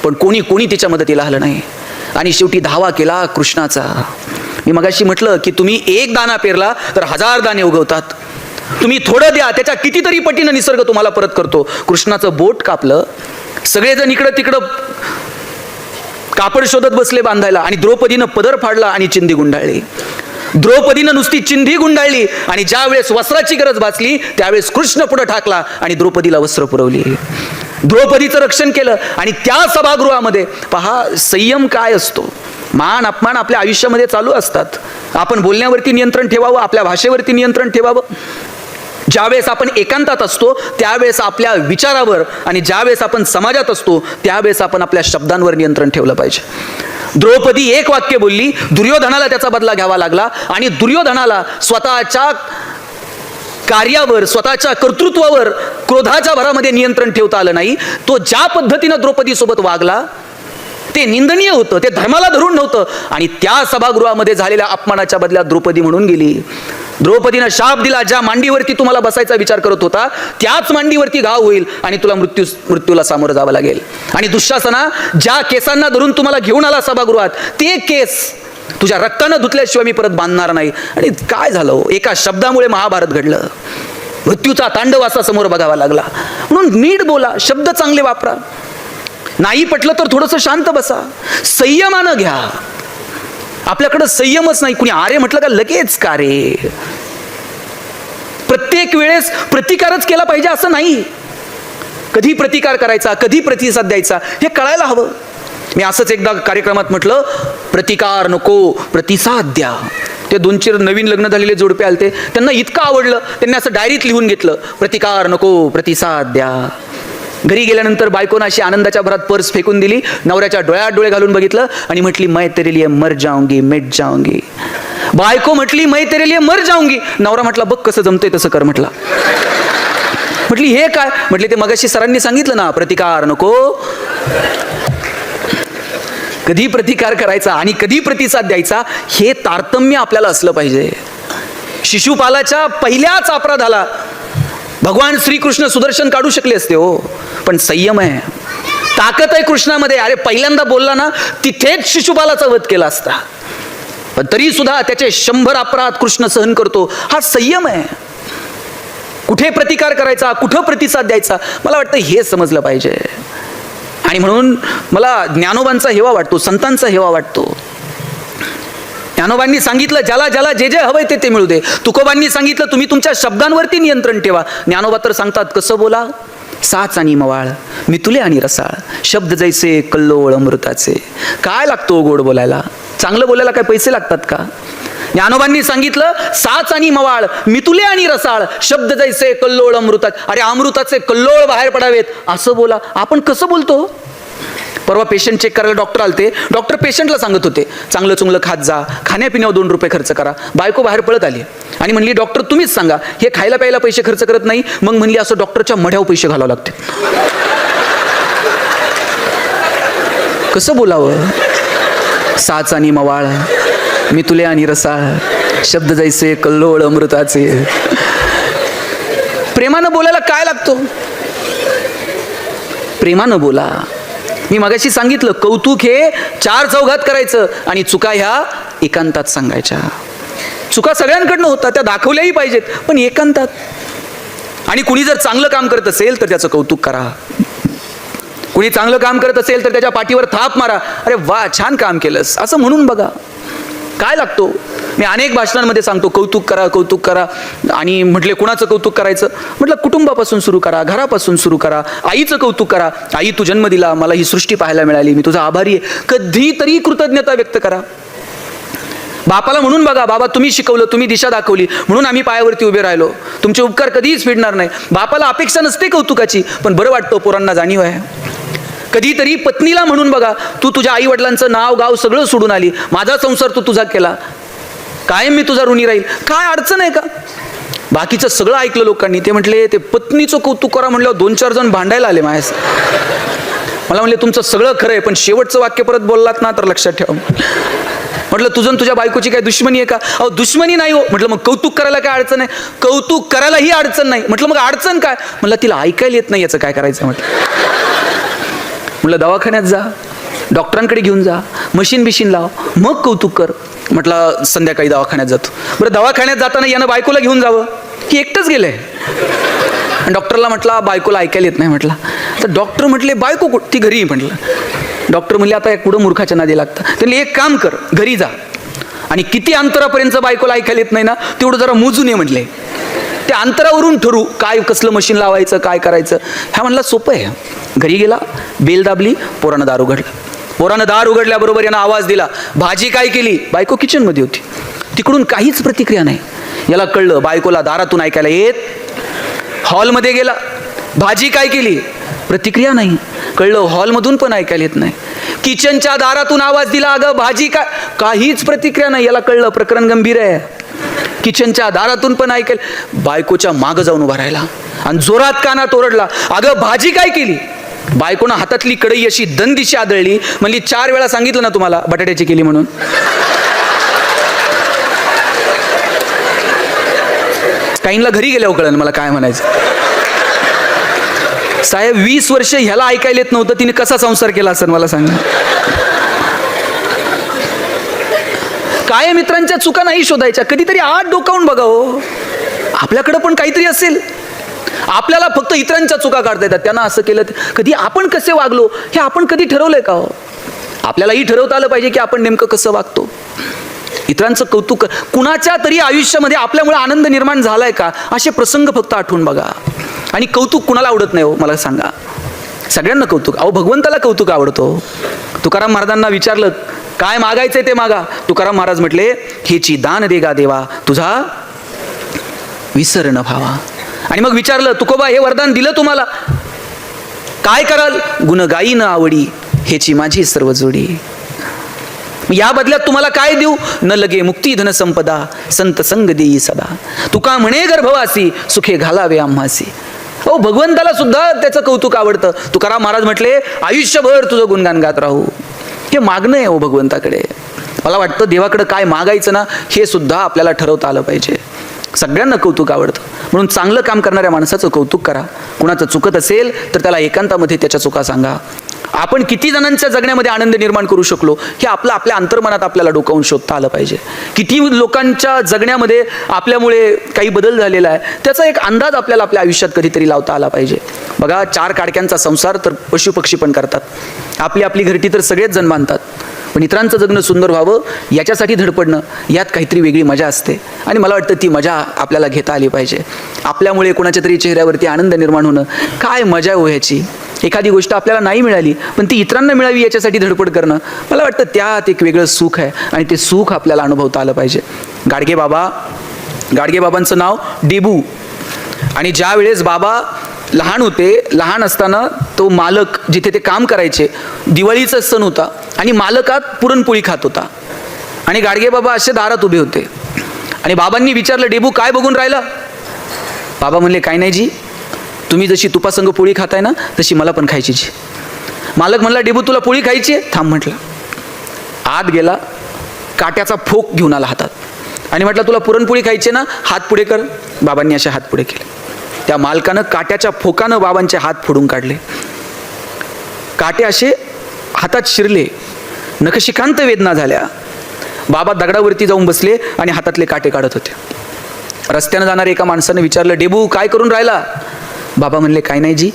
S1: पण कोणी तिच्या मदतीला आलं नाही. आणि शेवटी धावा केला कृष्णाचा. मी मगाशी म्हटलं की तुम्ही एक दाणा पेरला तर 1000 दाणे उगवतात. तुम्ही थोडं द्या, त्याच्या कितीतरी पटीनं निसर्ग तुम्हाला परत करतो. कृष्णाचं बोट कापलं, सगळेजण इकडं तिकडं कापड शोधत बसले बांधायला, आणि द्रौपदीनं पदर फाडला आणि चिंधी गुंडाळली. द्रौपदीनं नुसती चिंधी गुंडाळली आणि ज्या वेळेस वस्त्राची गरज भासली त्यावेळेस कृष्ण पुढे ठाकला आणि द्रौपदीला वस्त्र पुरवली. द्रौपदीचं रक्षण केलं. आणि त्या सभागृहामध्ये पहा संयम काय असतो. मान अपमान आपल्या आयुष्यामध्ये चालू असतात. आपण बोलण्यावरती नियंत्रण ठेवावं, आपल्या भाषेवरती नियंत्रण ठेवावं. ज्यावेळेस आपण एकांतात असतो त्यावेळेस आपल्या विचारावर, आणि ज्यावेळेस आपण समाजात असतो त्यावेळेस आपण आपल्या शब्दांवर नियंत्रण ठेवलं पाहिजे. द्रौपदी एक वाक्य बोलली, दुर्योधनाला त्याचा बदला घ्यावा लागला. आणि दुर्योधनाला स्वतःच्या कार्यावर, स्वतःच्या कर्तृत्वावर क्रोधाच्या भरामध्ये नियंत्रण ठेवता आलं नाही. तो ज्या पद्धतीनं द्रौपदीसोबत वागला ते निंदनीय होतं, ते धर्माला धरून नव्हतं. आणि त्या सभागृहामध्ये झालेल्या अपमानाच्या बदल्यात द्रौपदी म्हणून गेली. द्रौपदीनं शाप दिला, ज्या मांडीवरती तुम्हाला बसायचा विचार करत होता त्याच मांडीवरती घाव होईल आणि तुला मृत्यूला सामोरं जावं लागेल. आणि दुःशासना, ज्या केसांना धरून तुम्हाला घेऊन आला सभागृहात, ते केस तुझ्या रक्तानं धुतल्याशिवाय मी परत बांधणार नाही. आणि काय झालं, एका शब्दामुळे महाभारत घडलं. मृत्यूचा तांडव असा समोर बघावा लागला. म्हणून नीट बोला, शब्द चांगले वापरा. नाही पटलं तर थोडंसं शांत बसा, संयमानं घ्या. आपल्याकडं संयमच नाही. कुणी आरे म्हटलं का लगेच का रे. प्रत्येक वेळेस प्रतिकारच केला पाहिजे असं नाही. कधी प्रतिकार करायचा, कधी प्रतिसाद द्यायचा हे कळायला हवं. मी असंच एकदा कार्यक्रमात म्हटलं, प्रतिकार नको प्रतिसाद द्या. ते 2-4 नवीन लग्न झालेले जोडपे आलते, त्यांना इतकं आवडलं त्यांनी असं डायरीत लिहून घेतलं, प्रतिकार नको प्रतिसाद द्या. घरी गेल्यानंतर बायकोनं अशी आनंदाच्या भरात पर्स फेकून दिली, नवऱ्याच्या डोळ्यात डोळे घालून बघितलं आणि म्हटली मैं तेरे लिए मर जाऊंगी मिट जाऊंगी. बायको म्हटली मैं तेरे लिए मर जाऊंगी. नवरा म्हटला बघ कसं जमतंय तसं कर म्हटला. म्हटली हे काय. म्हटले ते मगाशी सरांनी सांगितलं ना, प्रतिकार नको. कधी प्रतिकार करायचा आणि कधी प्रतिसाद द्यायचा हे तारतम्य आपल्याला असलं पाहिजे. शिशुपालाच्या पहिल्याच अपराधाला भगवान श्रीकृष्ण सुदर्शन काढू शकले असते हो, पण संयम आहे, ताकद आहे कृष्णामध्ये. अरे पहिल्यांदा बोलला ना तिथेच शिशुपालाचा वध केला असता, पण तरी सुद्धा त्याचे 100 अपराध कृष्ण सहन करतो. हा संयम आहे. कुठे प्रतिकार करायचा, कुठं प्रतिसाद द्यायचा, मला वाटतं हे समजलं पाहिजे. आणि म्हणून मला ज्ञानोबांचा हेवा वाटतो, संतांचा हेवा वाटतो. ज्ञानोबांनी सांगितलं ज्याला ज्याला जे जे हवंय ते मिळू दे. तुकोबांनी सांगितलं तुम्ही तुमच्या शब्दांवरती नियंत्रण ठेवा. ज्ञानोबा तर सांगतात कसं बोला, साच आणि मवाळ मितुले आणि रसाळ, शब्द जैसे कल्लोळ अमृताचे. काय लागतो गोड बोलायला, चांगलं बोलायला काय पैसे लागतात का. ज्ञानोबांनी सांगितलं साच आणि मवाळ मितुले आणि रसाळ, शब्द जैसे कल्लोळ अमृतात. अरे अमृताचे कल्लोळ बाहेर पडावेत असं बोला. आपण कसं बोलतो. परवा पेशंट चेक करायला डॉक्टर आलते. डॉक्टर पेशंटला सांगत होते, चांगलं चुंगलं खात जा, खाण्यापिण्यावर 2 रुपये खर्च करा. बायको बाहेर पळत आली आणि म्हणली, डॉक्टर तुम्हीच सांगा, हे खायला प्यायला पैसे खर्च करत नाही. मग म्हणली, असं डॉक्टरच्या मढ्यावर पैसे घालावं लागते. कसं बोलावं? साच आणि मवाळ, मी तुले आणि रसाळ, शब्द जैसे कल्लोळ अमृताचे. प्रेमानं बोलायला काय लागतो? प्रेमानं बोला. मी मगाशी सांगितलं, कौतुक हे 4 चौघात करायचं आणि चुका ह्या एकांतात सांगायच्या. चुका सगळ्यांकडनं होतात, त्या दाखवल्याही पाहिजेत, पण एकांतात. आणि कुणी जर चांगलं काम करत असेल तर त्याचं कौतुक करा. कुणी चांगलं काम करत असेल तर त्याच्या पाठीवर थाप मारा, अरे वा छान काम केलंस, असं म्हणून बघा. काय लागतो? मी अनेक भाषणांमध्ये सांगतो, कौतुक करा, कौतुक करा. आणि म्हटले कुणाचं कौतुक करायचं? म्हटलं कुटुंबापासून सुरू करा, घरापासून सुरू करा. आईचं कौतुक करा, आई तू जन्म दिला, मला ही सृष्टी पाहायला मिळाली, मी तुझा आभारी आहे. कधीतरी कृतज्ञता व्यक्त करा. बापाला म्हणून बघा, बाबा तुम्ही शिकवलं, तुम्ही दिशा दाखवली, म्हणून आम्ही पायावरती उभे राहिलो, तुमचे उपकार कधीच फेडणार नाही. बापाला अपेक्षा नसते कौतुकाची, पण बरं वाटतं, पोरांना जाणीव आहे. कधीतरी पत्नीला म्हणून बघा, तू तुझ्या आई वडिलांचं नाव गाव सगळं सोडून आली, माझा संसार तू तुझा केला, कायम मी तुझा ऋणी राहील. काय अडचण आहे का? बाकीचं सगळं ऐकलं लोकांनी. ते म्हटले, ते पत्नीचं कौतुक करा म्हणल्यावर 2-4 जण भांडायला आले माझ्यास. मला म्हणले, तुमचं सगळं खरं आहे, पण शेवटचं वाक्य परत बोललात ना तर लक्षात ठेवा. म्हटलं, तुझं तुझ्या बायकोची काय दुश्मनी आहे का? अहो दुश्मनी नाही हो. म्हटलं, मग कौतुक करायला काय अडचण आहे? कौतुक करायलाही अडचण नाही. म्हटलं, मग अडचण काय? म्हटलं, तिला ऐकायला येत नाही, याचं काय करायचं? म्हटलं, दवाखान्यात जा, डॉक्टरांकडे घेऊन जा, मशीन बिशीन लाव, मग कौतुक कर. म्हटलं, संध्याकाळी दवाखान्यात जातो. बरं, दवाखान्यात जाताना यानं बायकोला घेऊन जावं की एकटंच गेलंय? डॉक्टरला म्हटलं, बायकोला ऐकायला येत नाही. म्हटलं, तर डॉक्टर म्हटले, बायको ती घरी. म्हटलं, डॉक्टर म्हणले, आता कुठं मूर्खाच्या नादी लागतं. त्यांनी एक काम कर, घरी जा आणि किती अंतरापर्यंत बायकोला ऐकायला येत नाही ना तेवढं जरा मोजून ये म्हटले. त्या अंतरावरून ठरू काय कसलं मशीन लावायचं, काय करायचं. ह्या म्हणला, सोपं आहे. घरी गेला, बेल दाबली, पोरानं दार उघडलं. पोरानं दार उघडल्याबरोबर यानं आवाज दिला, भाजी काय केली? बायको किचनमध्ये होती. तिकडून काहीच प्रतिक्रिया नाही. याला कळलं, बायकोला दारातून ऐकायला येत. हॉलमध्ये गेला, भाजी काय केली? प्रतिक्रिया नाही. कळलं, हॉलमधून पण ऐकायला येत नाही. किचनच्या दारातून आवाज दिला, अगं भाजी काय? काहीच प्रतिक्रिया नाही. याला कळलं, प्रकरण गंभीर आहे. किचनच्या दारातून पण ऐकेल. बायकोच्या मागं जाऊन उभा राहिला आणि जोरात कानात ओरडला, अगं भाजी काय केली? बायकोनं हातातली कढई अशी दंदिशी आदळली. म्हणली, 4 वेळा सांगितलं ना तुम्हाला बटाट्याची केली म्हणून. काहींना घरी गेल्यावर कळलं मला काय म्हणायचं. साहेब 20 वर्ष ह्याला ऐकायला येत नव्हतं, तिने कसा संसार केला असेल मला सांगा. काय मित्रांच्या चुका नाही शोधायच्या, कधीतरी आत डोकावून बघा हो. आपल्याकडे पण काहीतरी असेल. आपल्याला फक्त इतरांच्या चुका काढता येतात, त्यांना असं केलं. कधी आपण कसे वागलो हे आपण कधी ठरवलंय का हो? आपल्यालाही ठरवता आलं पाहिजे की आपण नेमकं कसं वागतो. इतरांचं कौतुक, कुणाच्या तरी आयुष्यामध्ये आपल्यामुळे आनंद निर्माण झालाय का, असे प्रसंग फक्त आठवून बघा. आणि कौतुक कुणाला आवडत नाही हो, मला सांगा. सगळ्यांना कौतुक. अहो भगवंताला कौतुक आवडतो. तुकाराम महाराजांना विचारलं, काय मागायचंय ते मागा. तुकाराम महाराज म्हटले, हेची दान देगा देवा, तुझा विसर न व्हावा. आणि मग विचारलं, तुकोबा हे वरदान दिलं तुम्हाला, काय कराल? गुण गाई न आवडी, हेची माझी सर्व जोडी. या बदल्यात तुम्हाला काय देऊ? न लगे मुक्ती धन संपदा, संत संग देई सदा. तुका म्हणे गर्भवासी, सुखे घालावे आम्हासी. हो भगवंताला सुद्धा त्याचं कौतुक आवडतं. तुकाराम महाराज म्हटले, आयुष्यभर तुझं गुणगान गात राहू. हे मागणं आहे हो भगवंताकडे. मला वाटतं देवाकडे काय मागायचं ना हे सुद्धा आपल्याला ठरवता आलं पाहिजे. सगळ्यांना कौतुक आवडतं, म्हणून चांगलं काम करणाऱ्या माणसाचं कौतुक करा. कुणाचं चुकत असेल तर त्याला एकांतामध्ये त्याच्या चुका सांगा. आपण किती जणांच्या जगण्यामध्ये आनंद निर्माण करू शकलो हे आपल्या अंतर्मनात आपल्याला डोकावून शोधता आलं पाहिजे. किती लोकांच्या जगण्यामध्ये आपल्यामुळे काही बदल झालेला आहे त्याचा एक अंदाज आपल्याला आपल्या आयुष्यात कधीतरी लावता आला पाहिजे. बघा, 4 काडक्यांचा संसार तर पशुपक्षी पण करतात. आपली घरटी तर सगळेच जण बांधतात. पण इतरांचं जगणं सुंदर व्हावं याच्यासाठी धडपडणं, यात काहीतरी वेगळी मजा असते. आणि मला वाटतं ती मजा आपल्याला घेता आली पाहिजे. आपल्यामुळे कोणाच्या तरी चेहऱ्यावरती आनंद निर्माण होणं, काय मजा हो ह्याची. एखादी गोष्ट आपल्याला नाही मिळाली पण ती इतरांना मिळावी याच्यासाठी धडपड करणं, मला वाटतं त्यात एक वेगळं सुख आहे आणि ते सुख आपल्याला अनुभवता आलं पाहिजे. गाडगेबाबांचं नाव डेबू. आणि ज्या वेळेस बाबा लहान होते, लहान असताना तो मालक जिथे ते काम करायचे, दिवाळीचा सण होता आणि मालकात पुरणपोळी खात होता आणि गाडगे बाबा असे दारात उभे होते आणि बाबांनी विचारलं, डेबू काय बघून राहिला? बाबा म्हणले, काय नाही जी, तुम्ही जशी तुपासंग पोळी खाताय ना तशी मला पण खायची जी. मालक म्हणला, डेबू तुला पोळी खायची आहे? थांब म्हटलं. आत गेला, काट्याचा फोक घेऊन आला हातात आणि म्हटलं, तुला पुरणपोळी खायची ना, हात पुढे कर. बाबांनी असे हात पुढे केले. त्या मालकानं काट्याच्या फोकानं बाबांचे हात फोडून काढले. काटे असे हातात शिरले, नखशिखांत वेदना झाल्या. बाबा दगडावरती जाऊन बसले आणि हातातले काटे काढत होते. रस्त्यानं जाणाऱ्या एका माणसानं विचारलं, डेबू काय करून राहिला? बाबा म्हणले, काय नाही जी,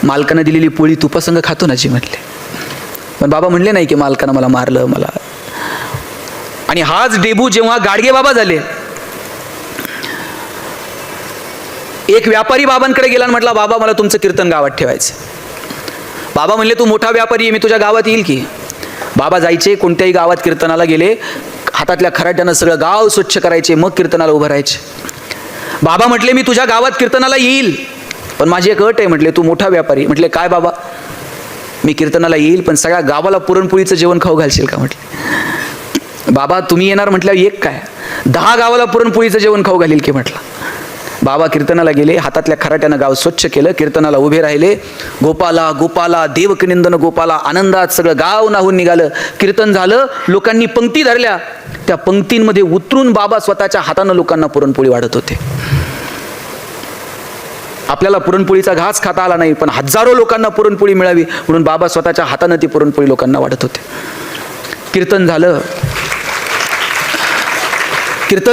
S1: मालकानं दिलेली पोळी तुपासंग खातो ना जी म्हटले. पण बाबा म्हणले नाही की मालकानं मला मारलं मला. आणि हाच डेबू जेव्हा गाडगे बाबा झाले, एक व्यापारी बाबांकडे गेला आणि म्हटला, बाबा मला तुमचं कीर्तन गावात ठेवायचं. बाबा म्हणले, तू मोठा व्यापारी आहे, मी तुझ्या गावात येईल की. बाबा जायचे, कोणत्याही गावात कीर्तनाला गेले, हातातल्या खराट्यानं सगळं गाव स्वच्छ करायचे, मग कीर्तनाला उभं राहायचे. बाबा म्हटले, मी तुझ्या गावात कीर्तनाला येईल, पण माझी एक अट आहे. म्हटले, तू मोठा व्यापारी. म्हटले, काय बाबा? मी कीर्तनाला येईल, पण सगळ्या गावाला पुरणपोळीचं जेवण खाऊ घालशील का? म्हटले, बाबा तुम्ही येणार म्हटल्यावर एक काय 10 गावाला पुरणपोळीचं जेवण खाऊ घालील की म्हटलं. बाबा कीर्तनाला गेले, हातातल्या खराट्यानं गाव स्वच्छ केलं, कीर्तनाला उभे राहिले. गोपाला गोपाला देवकीनंदन गोपाला, आनंदात सगळं गाव नाहून निघालं. कीर्तन झालं, लोकांनी पंक्ती धरल्या. त्या पंक्तींमध्ये उतरून बाबा स्वतःच्या हातानं लोकांना पुरणपोळी वाढत होते. आपल्याला पुरणपोळीचा घास खाता आला नाही, पण हजारो लोकांना पुरणपोळी मिळावी म्हणून बाबा स्वतःच्या हातानं ती पुरणपोळी लोकांना वाढत होते. कीर्तन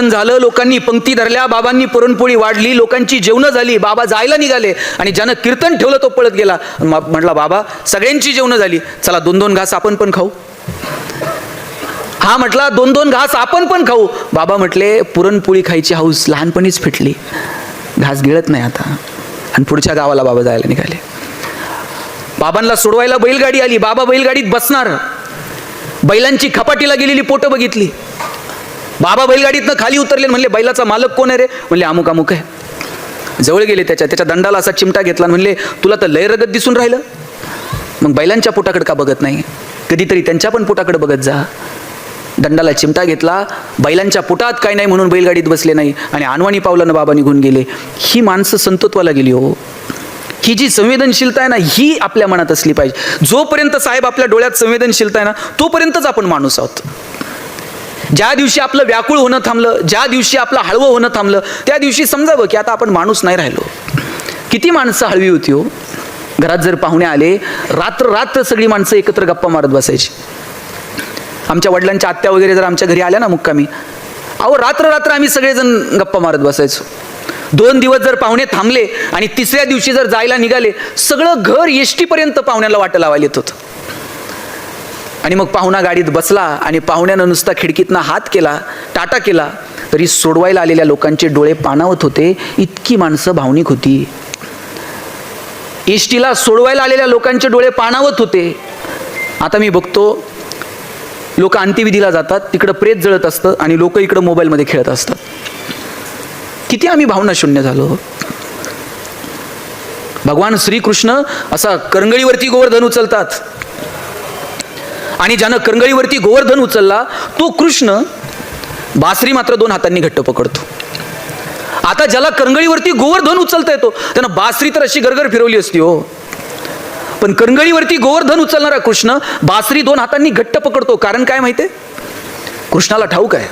S1: झालं, लोकांनी पंक्ती धरल्या, बाबांनी पुरणपोळी वाढली, लोकांची जेवणं झाली. बाबा जायला निघाले आणि ज्यानं कीर्तन ठेवलं तो पळत गेला. म्हटला, बाबा सगळ्यांची जेवणं झाली, चला 2-2 घास आपण पण खाऊ. हा म्हटला, 2-2 घास आपण पण खाऊ. बाबा म्हटले, पुरणपोळी खायची हौस लहानपणीच फिटली, घास गिळत नाही आता. आणि पुढच्या गावाला बाबा जायला निघाले. बाबांना सोडवायला बैलगाडी आली. बाबा बैलगाडीत बसणार, बैलांची खपाटीला गेलेली पोटं बघितली. बाबा बैलगाडीतनं खाली उतरले, म्हणले, बैलाचा मालक कोण आहे रे? म्हणले, अमुक अमुक आहे. जवळ गेले, त्याच्या दंडाला असा चिमटा घेतला, म्हणले, तुला तर लय रगत दिसून राहिलं, मग बैलांच्या पोटाकडे का बघत नाही? कधीतरी त्यांच्या पण पोटाकडे बघत जा. दंडाला चिमटा घेतला, बैलांच्या पोटात काय नाही म्हणून बैलगाडीत बसले नाही आणि अनवाणी पावलानं बाबा निघून गेले. ही माणसं संतत्वाला गेली हो. ही जी संवेदनशीलता आहे ना, ही आपल्या मनात असली पाहिजे. जोपर्यंत साहेब आपल्या डोळ्यात संवेदनशीलता आहे ना, तोपर्यंतच आपण माणूस आहोत. ज्या दिवशी आपलं व्याकुळ होणं थांबलं, ज्या दिवशी आपलं हळवं होणं थांबलं, त्या दिवशी समजावं की आता आपण माणूस नाही राहिलो. किती माणसं हळवी होती हो. घरात जर पाहुणे आले, रात्र सगळी माणसं एकत्र गप्पा मारत बसायची. आमच्या वडिलांच्या आत्या वगैरे जर आमच्या घरी आल्या ना मुक्कामी, अहो रात्र आम्ही सगळेजण गप्पा मारत बसायचो. 2 दिवस जर पाहुणे थांबले आणि 3ऱ्या दिवशी जर जायला निघाले, सगळं घर एसटीपर्यंत पाहुण्याला वाट लावायला येत होतं. आणि मग पाहुणा गाडीत बसला आणि पाहुण्यानं नुसता खिडकीतनं हात केला, टाटा केला, तरी सोडवायला आलेल्या लोकांचे डोळे पाणावत होते. इतकी माणसं भावनिक होती. एसटीला सोडवायला आलेल्या लोकांचे डोळे पाणावत होते. आता मी बघतो, लोक अंत्यविधीला जातात, तिकडं प्रेत जळत असतं आणि लोक इकडं मोबाईलमध्ये खेळत असतात. किती आम्ही भावना शून्य झालो. भगवान श्रीकृष्ण असा करंगळीवरती गोवर्धन उचलतात आणि ज्यानं करंगळीवरती गोवर्धन उचलला तो कृष्ण बासरी मात्र 2 हातांनी घट्ट पकडतो. आता ज्याला करंगळीवरती गोवर्धन उचलता येतो त्यानं बासरी तर अशी गरगर फिरवली असती हो, पण करंगळीवरती गोवर्धन उचलणारा कृष्ण बासरी 2 हातांनी घट्ट पकडतो. कारण काय माहितीये? कृष्णाला ठाऊक आहे,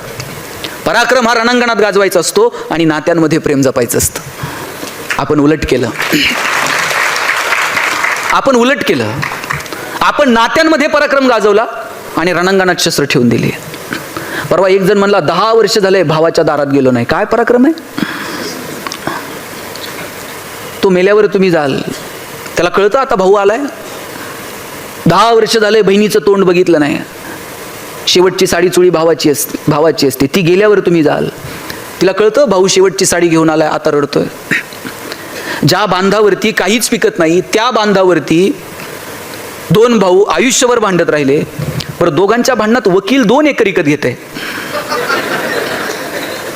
S1: पराक्रम हा रणांगणात गाजवायचा असतो आणि नात्यांमध्ये प्रेम जपायचं असतं. आपण उलट केलं. आपण नात्यांमध्ये पराक्रम गाजवला आणि रणांगणात शस्त्र ठेवून दिली. परवा एक जण म्हणला, 10 वर्ष झाले भावाच्या दारात गेलो नाही. काय पराक्रम आहे? तो मेल्यावर तुम्ही जाल, त्याला कळतं आता भाऊ आलाय. 10 वर्ष झाले बहिणीचं तोंड बघितलं नाही. शेवटची साडी चुळी भावाची असते, ती गेल्यावर तुम्ही जाल. तिला कळतं भाऊ शेवटची साडी घेऊन आलाय, आता रडतोय. ज्या बांधावरती काहीच पिकत नाही, त्या बांधावरती 2 भाऊ आयुष्यभर भांडत राहिले, पण दोघांच्या भांडणात वकील 2 एकर विकत घेते.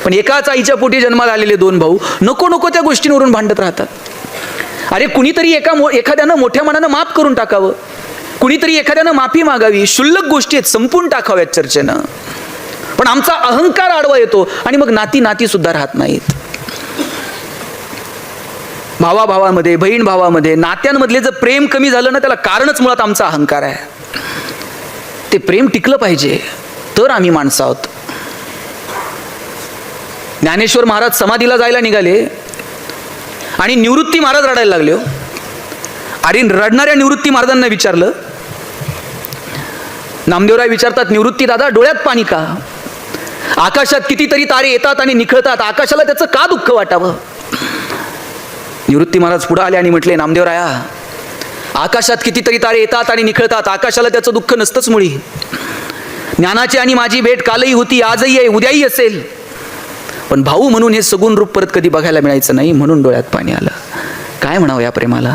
S1: पण एकाच आईच्या पोटी जन्माला आलेले 2 भाऊ नको त्या गोष्टींवरून भांडत राहतात. अरे कुणीतरी एखाद्यानं मोठ्या मनानं माफ करून टाकावं, कुणीतरी एखाद्यानं माफी मागावी. क्षुल्लक गोष्टी आहेत, संपून टाकाव्यात चर्चेनं. पण आमचा अहंकार आडवा येतो आणि मग नाती सुद्धा राहत नाहीत. भावाभावामध्ये, बहीण भावामध्ये, नात्यांमधले जर प्रेम कमी झालं ना, त्याला कारणच मुळात आमचा अहंकार आहे. ते प्रेम टिकलं पाहिजे तर आम्ही माणसं आहोत. ज्ञानेश्वर महाराज समाधीला जायला निघाले आणि निवृत्ती महाराज रडायला लागले. आणि रडणाऱ्या निवृत्ती महाराजांना विचारलं, नामदेवराय विचारतात, निवृत्ती दादा डोळ्यात पाणी का? आकाशात कितीतरी तारे येतात आणि निखळतात, आकाशाला त्याचं का दुःख वाटावं? निवृत्ती महाराज पुढे आले आणि म्हटले, नामदेवराया, आकाशात कितीतरी तारे येतात आणि निखळतात, आकाशाला त्याचं दुःख नसतंच मुळी. ज्ञानाची आणि माझी भेट कालही होती, आजही आहे, उद्याही असेल. पण भाऊ म्हणून हे सगुण रूप परत कधी बघायला मिळायचं नाही, म्हणून डोळ्यात पाणी आलं. काय म्हणावं या प्रेमाला?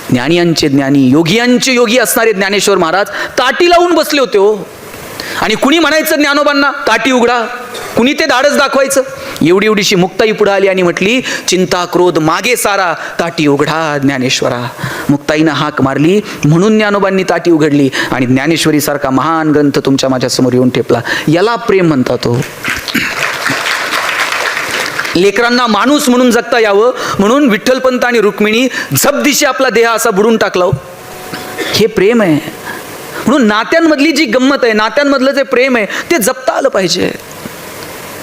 S1: ज्ञानियांचे ज्ञानी, योगियांचे योगी असणारे ज्ञानेश्वर महाराज ताटी लावून बसले होते हो. आणि कुणी म्हणायचं ज्ञानोबांना, ताटी उघडा, कुणी ते धाडस दाखवायचं? एवढीशी मुक्ताई पुढे आली आणि म्हटली, चिंता क्रोध मागे सारा, ताटी उघडा ज्ञानेश्वरा. मुक्ताईनं हाक मारली म्हणून ज्ञानोबांनी ताटी उघडली आणि ज्ञानेश्वरी सारखा महान ग्रंथ तुमच्या माझ्या समोर येऊन ठेपला. याला प्रेम म्हणतात हो. लेकरांना माणूस म्हणून जगता यावं म्हणून विठ्ठलपंत आणि रुक्मिणी झपदिशी आपला देह असा बुडून टाकला. हे प्रेम आहे. म्हणून नात्यांमधली जी गंमत आहे, नात्यांमधलं जे प्रेम आहे, ते जपता आलं पाहिजे.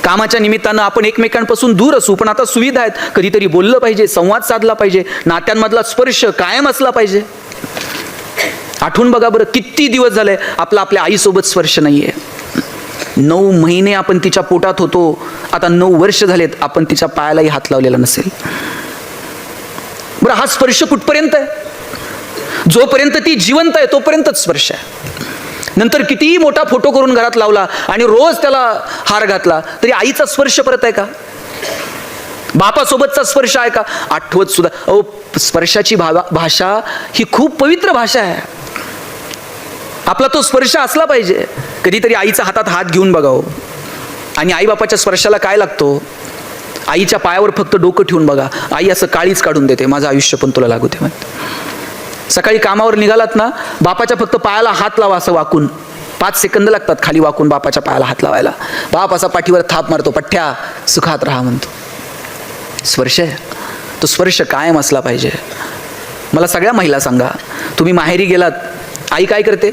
S1: कामाच्या निमित्तानं आपण एकमेकांपासून दूर असू, पण आता सुविधा आहेत, कधीतरी बोललं पाहिजे, संवाद साधला पाहिजे, नात्यांमधला स्पर्श कायम असला पाहिजे. आठवून बघा बरं, किती दिवस झाले आपल्या आईसोबत स्पर्श नाहीये. 9 महिने आपण तिच्या पोटात होतो, आता 9 वर्ष झालेत आपण तिच्या पायालाही हात लावलेला नसेल. बरं, हा स्पर्श कुठपर्यंत आहे? जोपर्यंत ती जिवंत आहे तोपर्यंतच स्पर्श आहे. नंतर कितीही मोठा फोटो करून घरात लावला आणि रोज त्याला हार घातला तरी आईचा स्पर्श परत आहे का? बापासोबतचा स्पर्श आहे का? आठवत सुद्धा. अहो, स्पर्शाची भाषा ही खूप पवित्र भाषा आहे. आपला तो स्पर्श असला पाहिजे. कधीतरी आईचा हातात हात घेऊन बघावं. आणि आईबापाच्या स्पर्शाला काय लागतो? आईच्या पायावर फक्त डोकं ठेवून बघा, आई असं काळीच काढून देते, माझं आयुष्य पण तुला लागू दे. सकाळी कामावर निघालात ना, बापाच्या फक्त पायाला हात लावा असं वाकून. 5 सेकंद लागतात खाली वाकून बापाच्या पायाला हात लावायला. बाप असा पाठीवर थाप मारतो, पठ्ठ्या सुखात राहा म्हणतो. स्पर्श आहे तो, स्पर्श कायम असला पाहिजे. मला सगळ्या महिला सांगा, तुम्ही माहेरी गेलात, आई काय करते?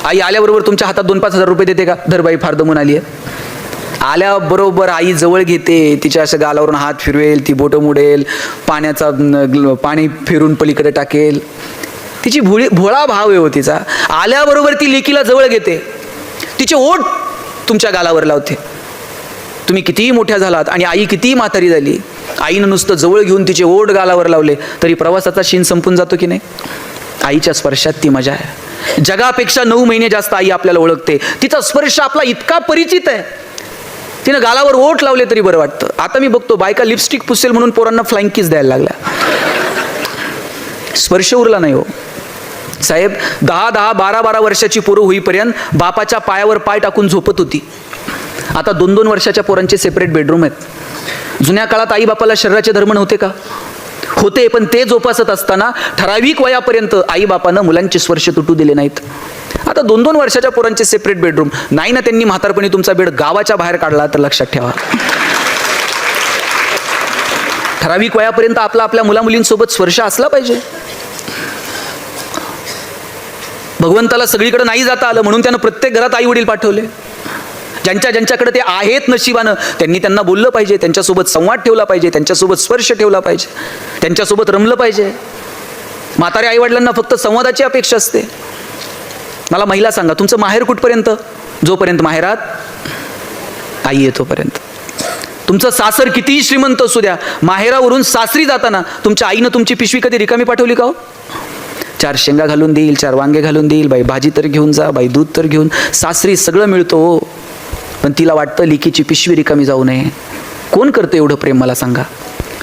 S1: आई आल्याबरोबर तुमच्या हातात 2-5 हजार रुपये देते का? धरबाई फार दमून आली आहे. आल्याबरोबर आई जवळ घेते, तिच्या अशा गालावरून हात फिरवेल, ती बोटं मुडेल, पाणी फिरून पलीकडे टाकेल. तिची भोळा भाव आहे हो तिचा. आल्याबरोबर ती लेकीला जवळ घेते, तिचे ओठ तुमच्या गालावर लावते. तुम्ही कितीही मोठ्या झालात आणि आई कितीही म्हातारी झाली, आईनं नुसतं जवळ घेऊन तिचे ओठ गालावर लावले तरी प्रवासाचा शीण संपून जातो की नाही? आईच्या स्पर्शात ती मजा आहे. जगापेक्षा 9 महिने जास्त आई आपल्याला ओळखते. तिचा स्पर्श आपला इतका परिचित आहे, तिनं गालावर ओठ लावले तरी बरं वाटतं. आता मी बघतो बायका लिपस्टिक पुसेल म्हणून पोरांना फ्लाइंग किस द्यायला लागल्या. स्पर्श उरला नाही हो साहेब. 10-12 वर्षाची पोरं होईपर्यंत बापाच्या पायावर पाय टाकून झोपत होती. आता 2-2 वर्षाच्या पोरांचे सेपरेट बेडरूम आहेत. जुन्या काळात आई बापाला शरीराचे धर्म नव्हते का? होते, पण ते जोपासत असताना ठराविक वयापर्यंत आई बापानं मुलांचे स्पर्श तुटू दिले नाहीत. आता 2-2 वर्षाच्या पोरांचे सेपरेट बेडरूम नाही ना. त्यांनी म्हातारपणी तुमचा बेड गावाच्या बाहेर काढला तर लक्षात ठेवा. ठराविक वयापर्यंत आपल्या मुलामुलींसोबत स्पर्श असला पाहिजे. भगवंताला सगळीकडे नाही जाता आलं म्हणून त्यानं प्रत्येक घरात आई वडील पाठवले. ज्यांच्याकडे ते आहेत नशिबानं त्यांनी त्यांना बोललं पाहिजे, त्यांच्यासोबत संवाद ठेवला पाहिजे, त्यांच्यासोबत स्पर्श ठेवला पाहिजे, त्यांच्यासोबत रमलं पाहिजे. म्हाताऱ्या आई वडिलांना फक्त संवादाची अपेक्षा असते. मला महिला सांगा, तुमचं माहेर कुठपर्यंत? जोपर्यंत माहेरात आई येतोपर्यंत. तुमचं सासर कितीही श्रीमंत असू द्या, माहेरावरून सासरी जाताना तुमच्या आईनं तुमची पिशवी कधी रिकामी पाठवली का हो? 4 शेंगा घालून देईल, 4 वांगे घालून देईल, बाई भाजी तर घेऊन जा, बाई दूध तर घेऊन. सासरी सगळं मिळतो हो, पण तिला वाटतं लेकीची पिशवी रिकामी जाऊ नये. कोण करतं एवढं प्रेम मला सांगा?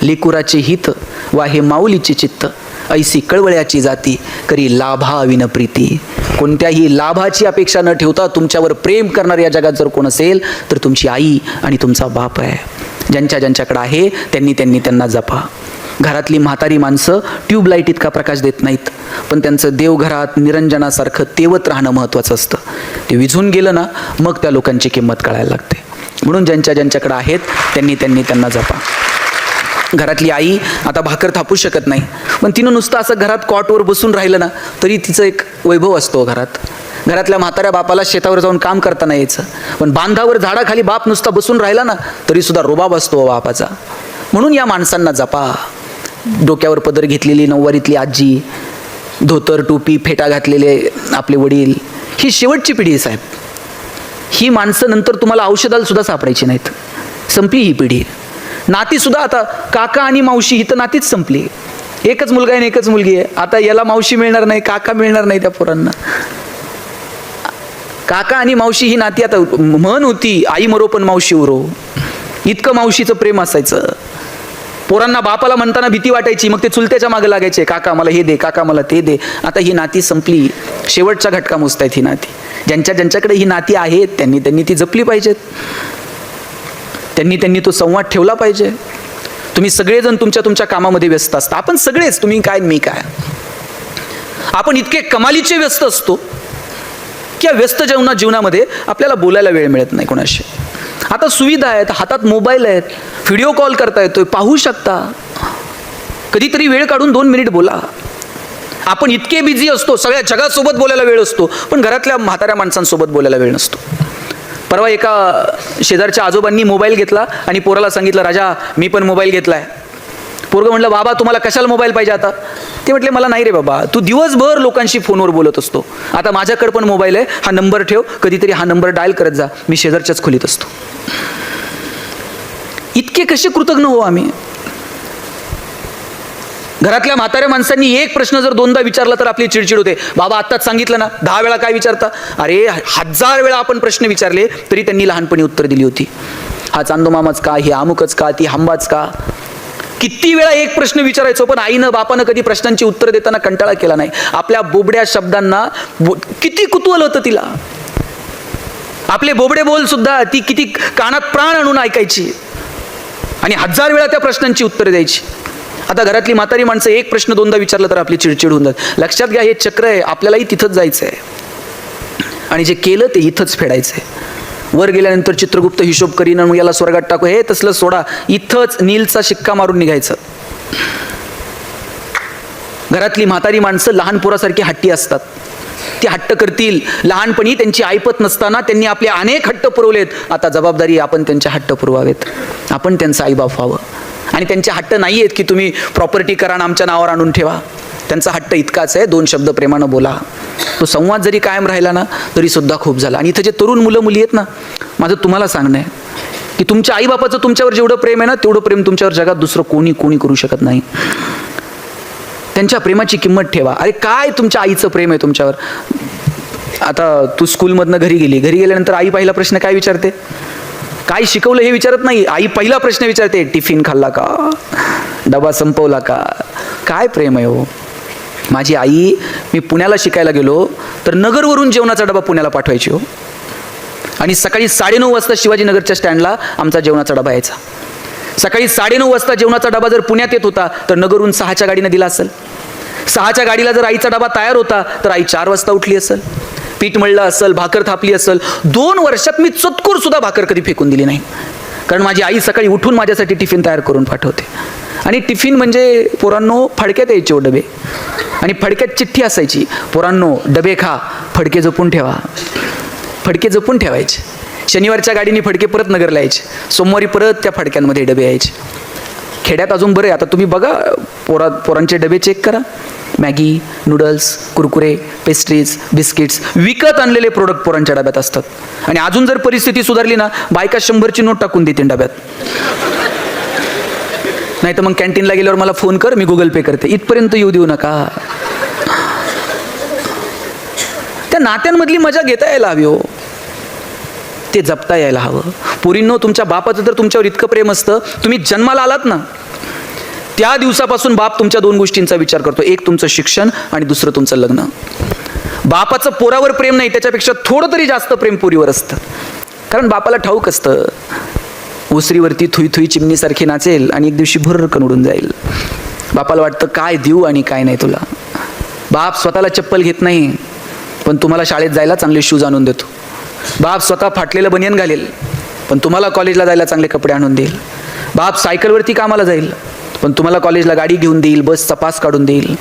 S1: लेकुराचे हित वा हे माऊलीचे चित्त, ऐसी कळवळ्याची जाती करी लाभा विन प्रीती. कोणत्याही लाभाची अपेक्षा न ठेवता तुमच्यावर प्रेम करणारे या जगात जर कोण असेल तर तुमची आई आणि तुमचा बाप आहे. ज्यांच्याकडे आहे त्यांनी त्यांना जपा. घरातली म्हातारी माणसं ट्यूबलाईट इतका प्रकाश देत नाहीत, पण त्यांचं देवघरात निरंजनासारखं तेवत राहणं महत्त्वाचं असतं. ते विझून गेलं ना, मग त्या लोकांची किंमत कळायला लागते. म्हणून ज्यांच्याकडे आहेत त्यांनी त्यांना जपा. घरातली आई आता भाकर थापू शकत नाही, पण तिनं नुसतं असं घरात कॉटवर बसून राहिलं ना तरी तिचं एक वैभव असतो घरात. घरातल्या म्हाताऱ्या बापाला शेतावर जाऊन काम करताना यायचं, पण बांधावर झाडाखाली बाप नुसता बसून राहिला ना तरी सुद्धा रुबाब असतो बापाचा. म्हणून या माणसांना जपा. डोक्यावर पदर घेतलेली नऊवारीतली आजी, धोतर टोपी फेटा घातलेले आपले वडील, ही शेवटची पिढी आहे साहेब. ही माणसं नंतर तुम्हाला औषधाला सुद्धा सापडायची नाहीत. संपली ही पिढी. नाती सुद्धा आता काका आणि मावशी ही तर नातीच संपली. एकच मुलगा आहे आणि एकच मुलगी आहे. आता याला मावशी मिळणार नाही, काका मिळणार नाही त्या पोरांना. काका आणि मावशी ही नाती आता म्हण होती, आई मरो पण मावशी उरो. इतकं मावशीचं प्रेम असायचं. पोरांना बापाला म्हणताना भीती वाटायची, मग ते चुलत्याच्या मागे लागायचे, काका मला हे दे, काका मला ते दे. आता ही नाती संपली. शेवटचा घटका मोजतायत ही नाती. ज्यांच्याकडे ही नाती आहेत त्यांनी ती जपली पाहिजेत. त्यांनी तो संवाद ठेवला पाहिजे. तुम्ही सगळेजण तुमच्या कामामध्ये व्यस्त असता. आपण सगळेच, तुम्ही काय मी काय, आपण इतके कमालीचे व्यस्त असतो की या व्यस्त जीवनामध्ये आपल्याला बोलायला वेळ मिळत नाही कोणाशी. आता सुविधा आहेत, हातात मोबाईल आहेत, व्हिडिओ कॉल करता येतोय, पाहू शकता. कधीतरी वेळ काढून 2 मिनिट बोला. आपण इतके बिझी असतो, सगळ्या जगासोबत बोलायला वेळ असतो, पण घरातल्या म्हाताऱ्या माणसांसोबत बोलायला वेळ नसतो. परवा एका शेजारच्या आजोबांनी मोबाईल घेतला आणि पोराला सांगितलं, राजा मी पण मोबाईल घेतलाय. पोरगं म्हटलं, बाबा तुम्हाला कशाला मोबाईल पाहिजे आता? ते म्हटले, मला नाही रे बाबा, तू दिवसभर लोकांशी फोनवर बोलत असतो. आता माझ्याकडे पण मोबाईल आहे, हा नंबर ठेव, कधीतरी हा नंबर डायल करत जा, मी शेजारच्याच खोलीत असतो. इतके कसे कृतज्ञ हो आम्ही? घरातल्या म्हाताऱ्या माणसांनी एक प्रश्न जर 2दा विचारला तर आपली चिडचिड होते. बाबा आत्ताच सांगितलं ना, 10 वेळा काय विचारता? अरे 1000 वेळा आपण प्रश्न विचारले तरी त्यांनी लहानपणी उत्तर दिली होती. हा चांदोमामाच का, हे अमुकच का, ती हंबाच का. किती वेळा एक प्रश्न विचारायचो, पण आईनं बापानं कधी प्रश्नांची उत्तर देताना कंटाळा केला नाही. आपल्या बोबड्या शब्दांना किती कुतूहल होतं तिला. आपले बोबडे बोल सुद्धा ती किती कानात प्राण आणून ऐकायची आणि 1000 वेळा त्या प्रश्नांची उत्तर द्यायची. आता घरातली म्हातारी माणसं एक प्रश्न 2दा विचारला तर आपली चिडचिड होऊन जाते. लक्षात घ्या, हे चक्र आहे, आपल्यालाही तिथंच जायचं आहे आणि जे केलं ते इथंच फेडायचं आहे. वर गेल्यानंतर चित्रगुप्त हिशोब करीन मग याला स्वर्गात टाकू, हे तसलं सोडा. इथंच नीलचा शिक्का मारून निघायचं. घरातली म्हातारी माणसं लहान पोरासारखी हट्टी असतात. ती हट्ट करतील. लहानपणी त्यांची ऐपत नसताना त्यांनी आपले अनेक हट्ट पुरवलेत. आता जबाबदारी आपण त्यांचे हट्ट पुरवावेत. आपण त्यांचं आईबाप व्हावं. आणि त्यांचे हट्ट नाही आहेत की तुम्ही प्रॉपर्टी करा आणि आमच्या नावावर आणून ठेवा. त्यांचा हट्ट इतकाच आहे, 2 शब्द प्रेमानं बोला. तो संवाद जरी कायम राहिला ना तरी सुद्धा खूप झाला. आणि इथं जे तरुण मुलं मुली आहेत ना, माझं तुम्हाला सांगणं आहे की तुमच्या आईबापाचं तुमच्यावर जेवढं प्रेम आहे ना तेवढं प्रेम तुमच्यावर जगात दुसरं कोणी करू शकत नाही. त्यांच्या प्रेमाची किंमत ठेवा. अरे काय तुमच्या आईचं प्रेम आहे तुमच्यावर. आता तू स्कूलमधनं घरी गेल्यानंतर आई पहिला प्रश्न काय विचारते? काय शिकवलं हे विचारत नाही. आई पहिला प्रश्न विचारते, टिफिन खाल्ला का, डबा संपवला का. काय प्रेम आहे हो. माझी आई, मी पुण्याला शिकायला गेलो तर नगरवरून जेवणाचा डबा पुण्याला पाठवायची हो. आणि सकाळी 9:30 वाजता शिवाजीनगरच्या स्टँडला आमचा जेवणाचा डबा यायचा. सकाळी 9:30 वाजता जेवणाचा डबा जर पुण्यात येत होता तर नगरहून 6च्या गाडीनं दिला असेल. 6च्या गाडीला जर आईचा डबा तयार होता तर आई 4 वाजता उठली असेल, पीठ मळलं असेल, भाकर थापली असेल. 2 वर्षात मी चतकूर सुद्धा भाकर कधी फेकून दिली नाही, कारण माझी आई सकाळी उठून माझ्यासाठी टिफिन तयार करून पाठवते. आणि टिफिन म्हणजे पोरांनो फडक्यात यायचे हो डबे, आणि फडक्यात चिठ्ठी असायची, पोरांनो डबे खा, फडके जपून ठेवा. फडके जपून ठेवायचे. शनिवारच्या गाडीने फडके परत नगरला यायचे, सोमवारी परत त्या फडक्यांमध्ये डबे यायचे. खेड्यात अजून बरं आहे. आता तुम्ही बघा, पोरांचे डबे चेक करा. Maggi, noodles, Kurkure, pastries, biscuits, विकत आणलेले प्रोडक्ट पोरांच्या डब्यात असतात. आणि अजून जर परिस्थिती सुधारली ना, बायका 100ची नोट टाकून देतील डब्यात. नाही तर मग कॅन्टीनला गेल्यावर मला फोन कर, मी गुगल पे करते. इथपर्यंत येऊ देऊ नका. त्या नात्यांमधली मजा घेता यायला हवी हो. ते जपता यायला हवं. पोरींनो, तुमच्या बापाचं तर तुमच्यावर इतकं प्रेम असतं, तुम्ही जन्माला आलात ना त्या दिवसापासून बाप तुमच्या 2 गोष्टींचा विचार करतो. एक तुमचं शिक्षण आणि दुसरं तुमचं लग्न. बापाचं पोरावर प्रेम नाही, त्याच्यापेक्षा थोडं तरी जास्त प्रेम पोरीवर असतं. कारण बापाला ठाऊक असतं ओसरीवरती थुई थुई चिमणीसारखी नाचेल आणि एक दिवशी भुर्रकन उडून जाईल. बापाला वाटतं काय देऊ आणि काय नाही तुला. बाप स्वतःला चप्पल घेत नाही, पण तुम्हाला शाळेत जायला चांगले शूज आणून देतो. बाप स्वतः फाटलेलं बनियन घालेल, पण तुम्हाला कॉलेजला जायला चांगले कपडे आणून देईल. बाप सायकलवरती कामाला जाईल, पण तुम्हाला कॉलेजला गाडी घेऊन देईल, बसचा पास काढून देईल.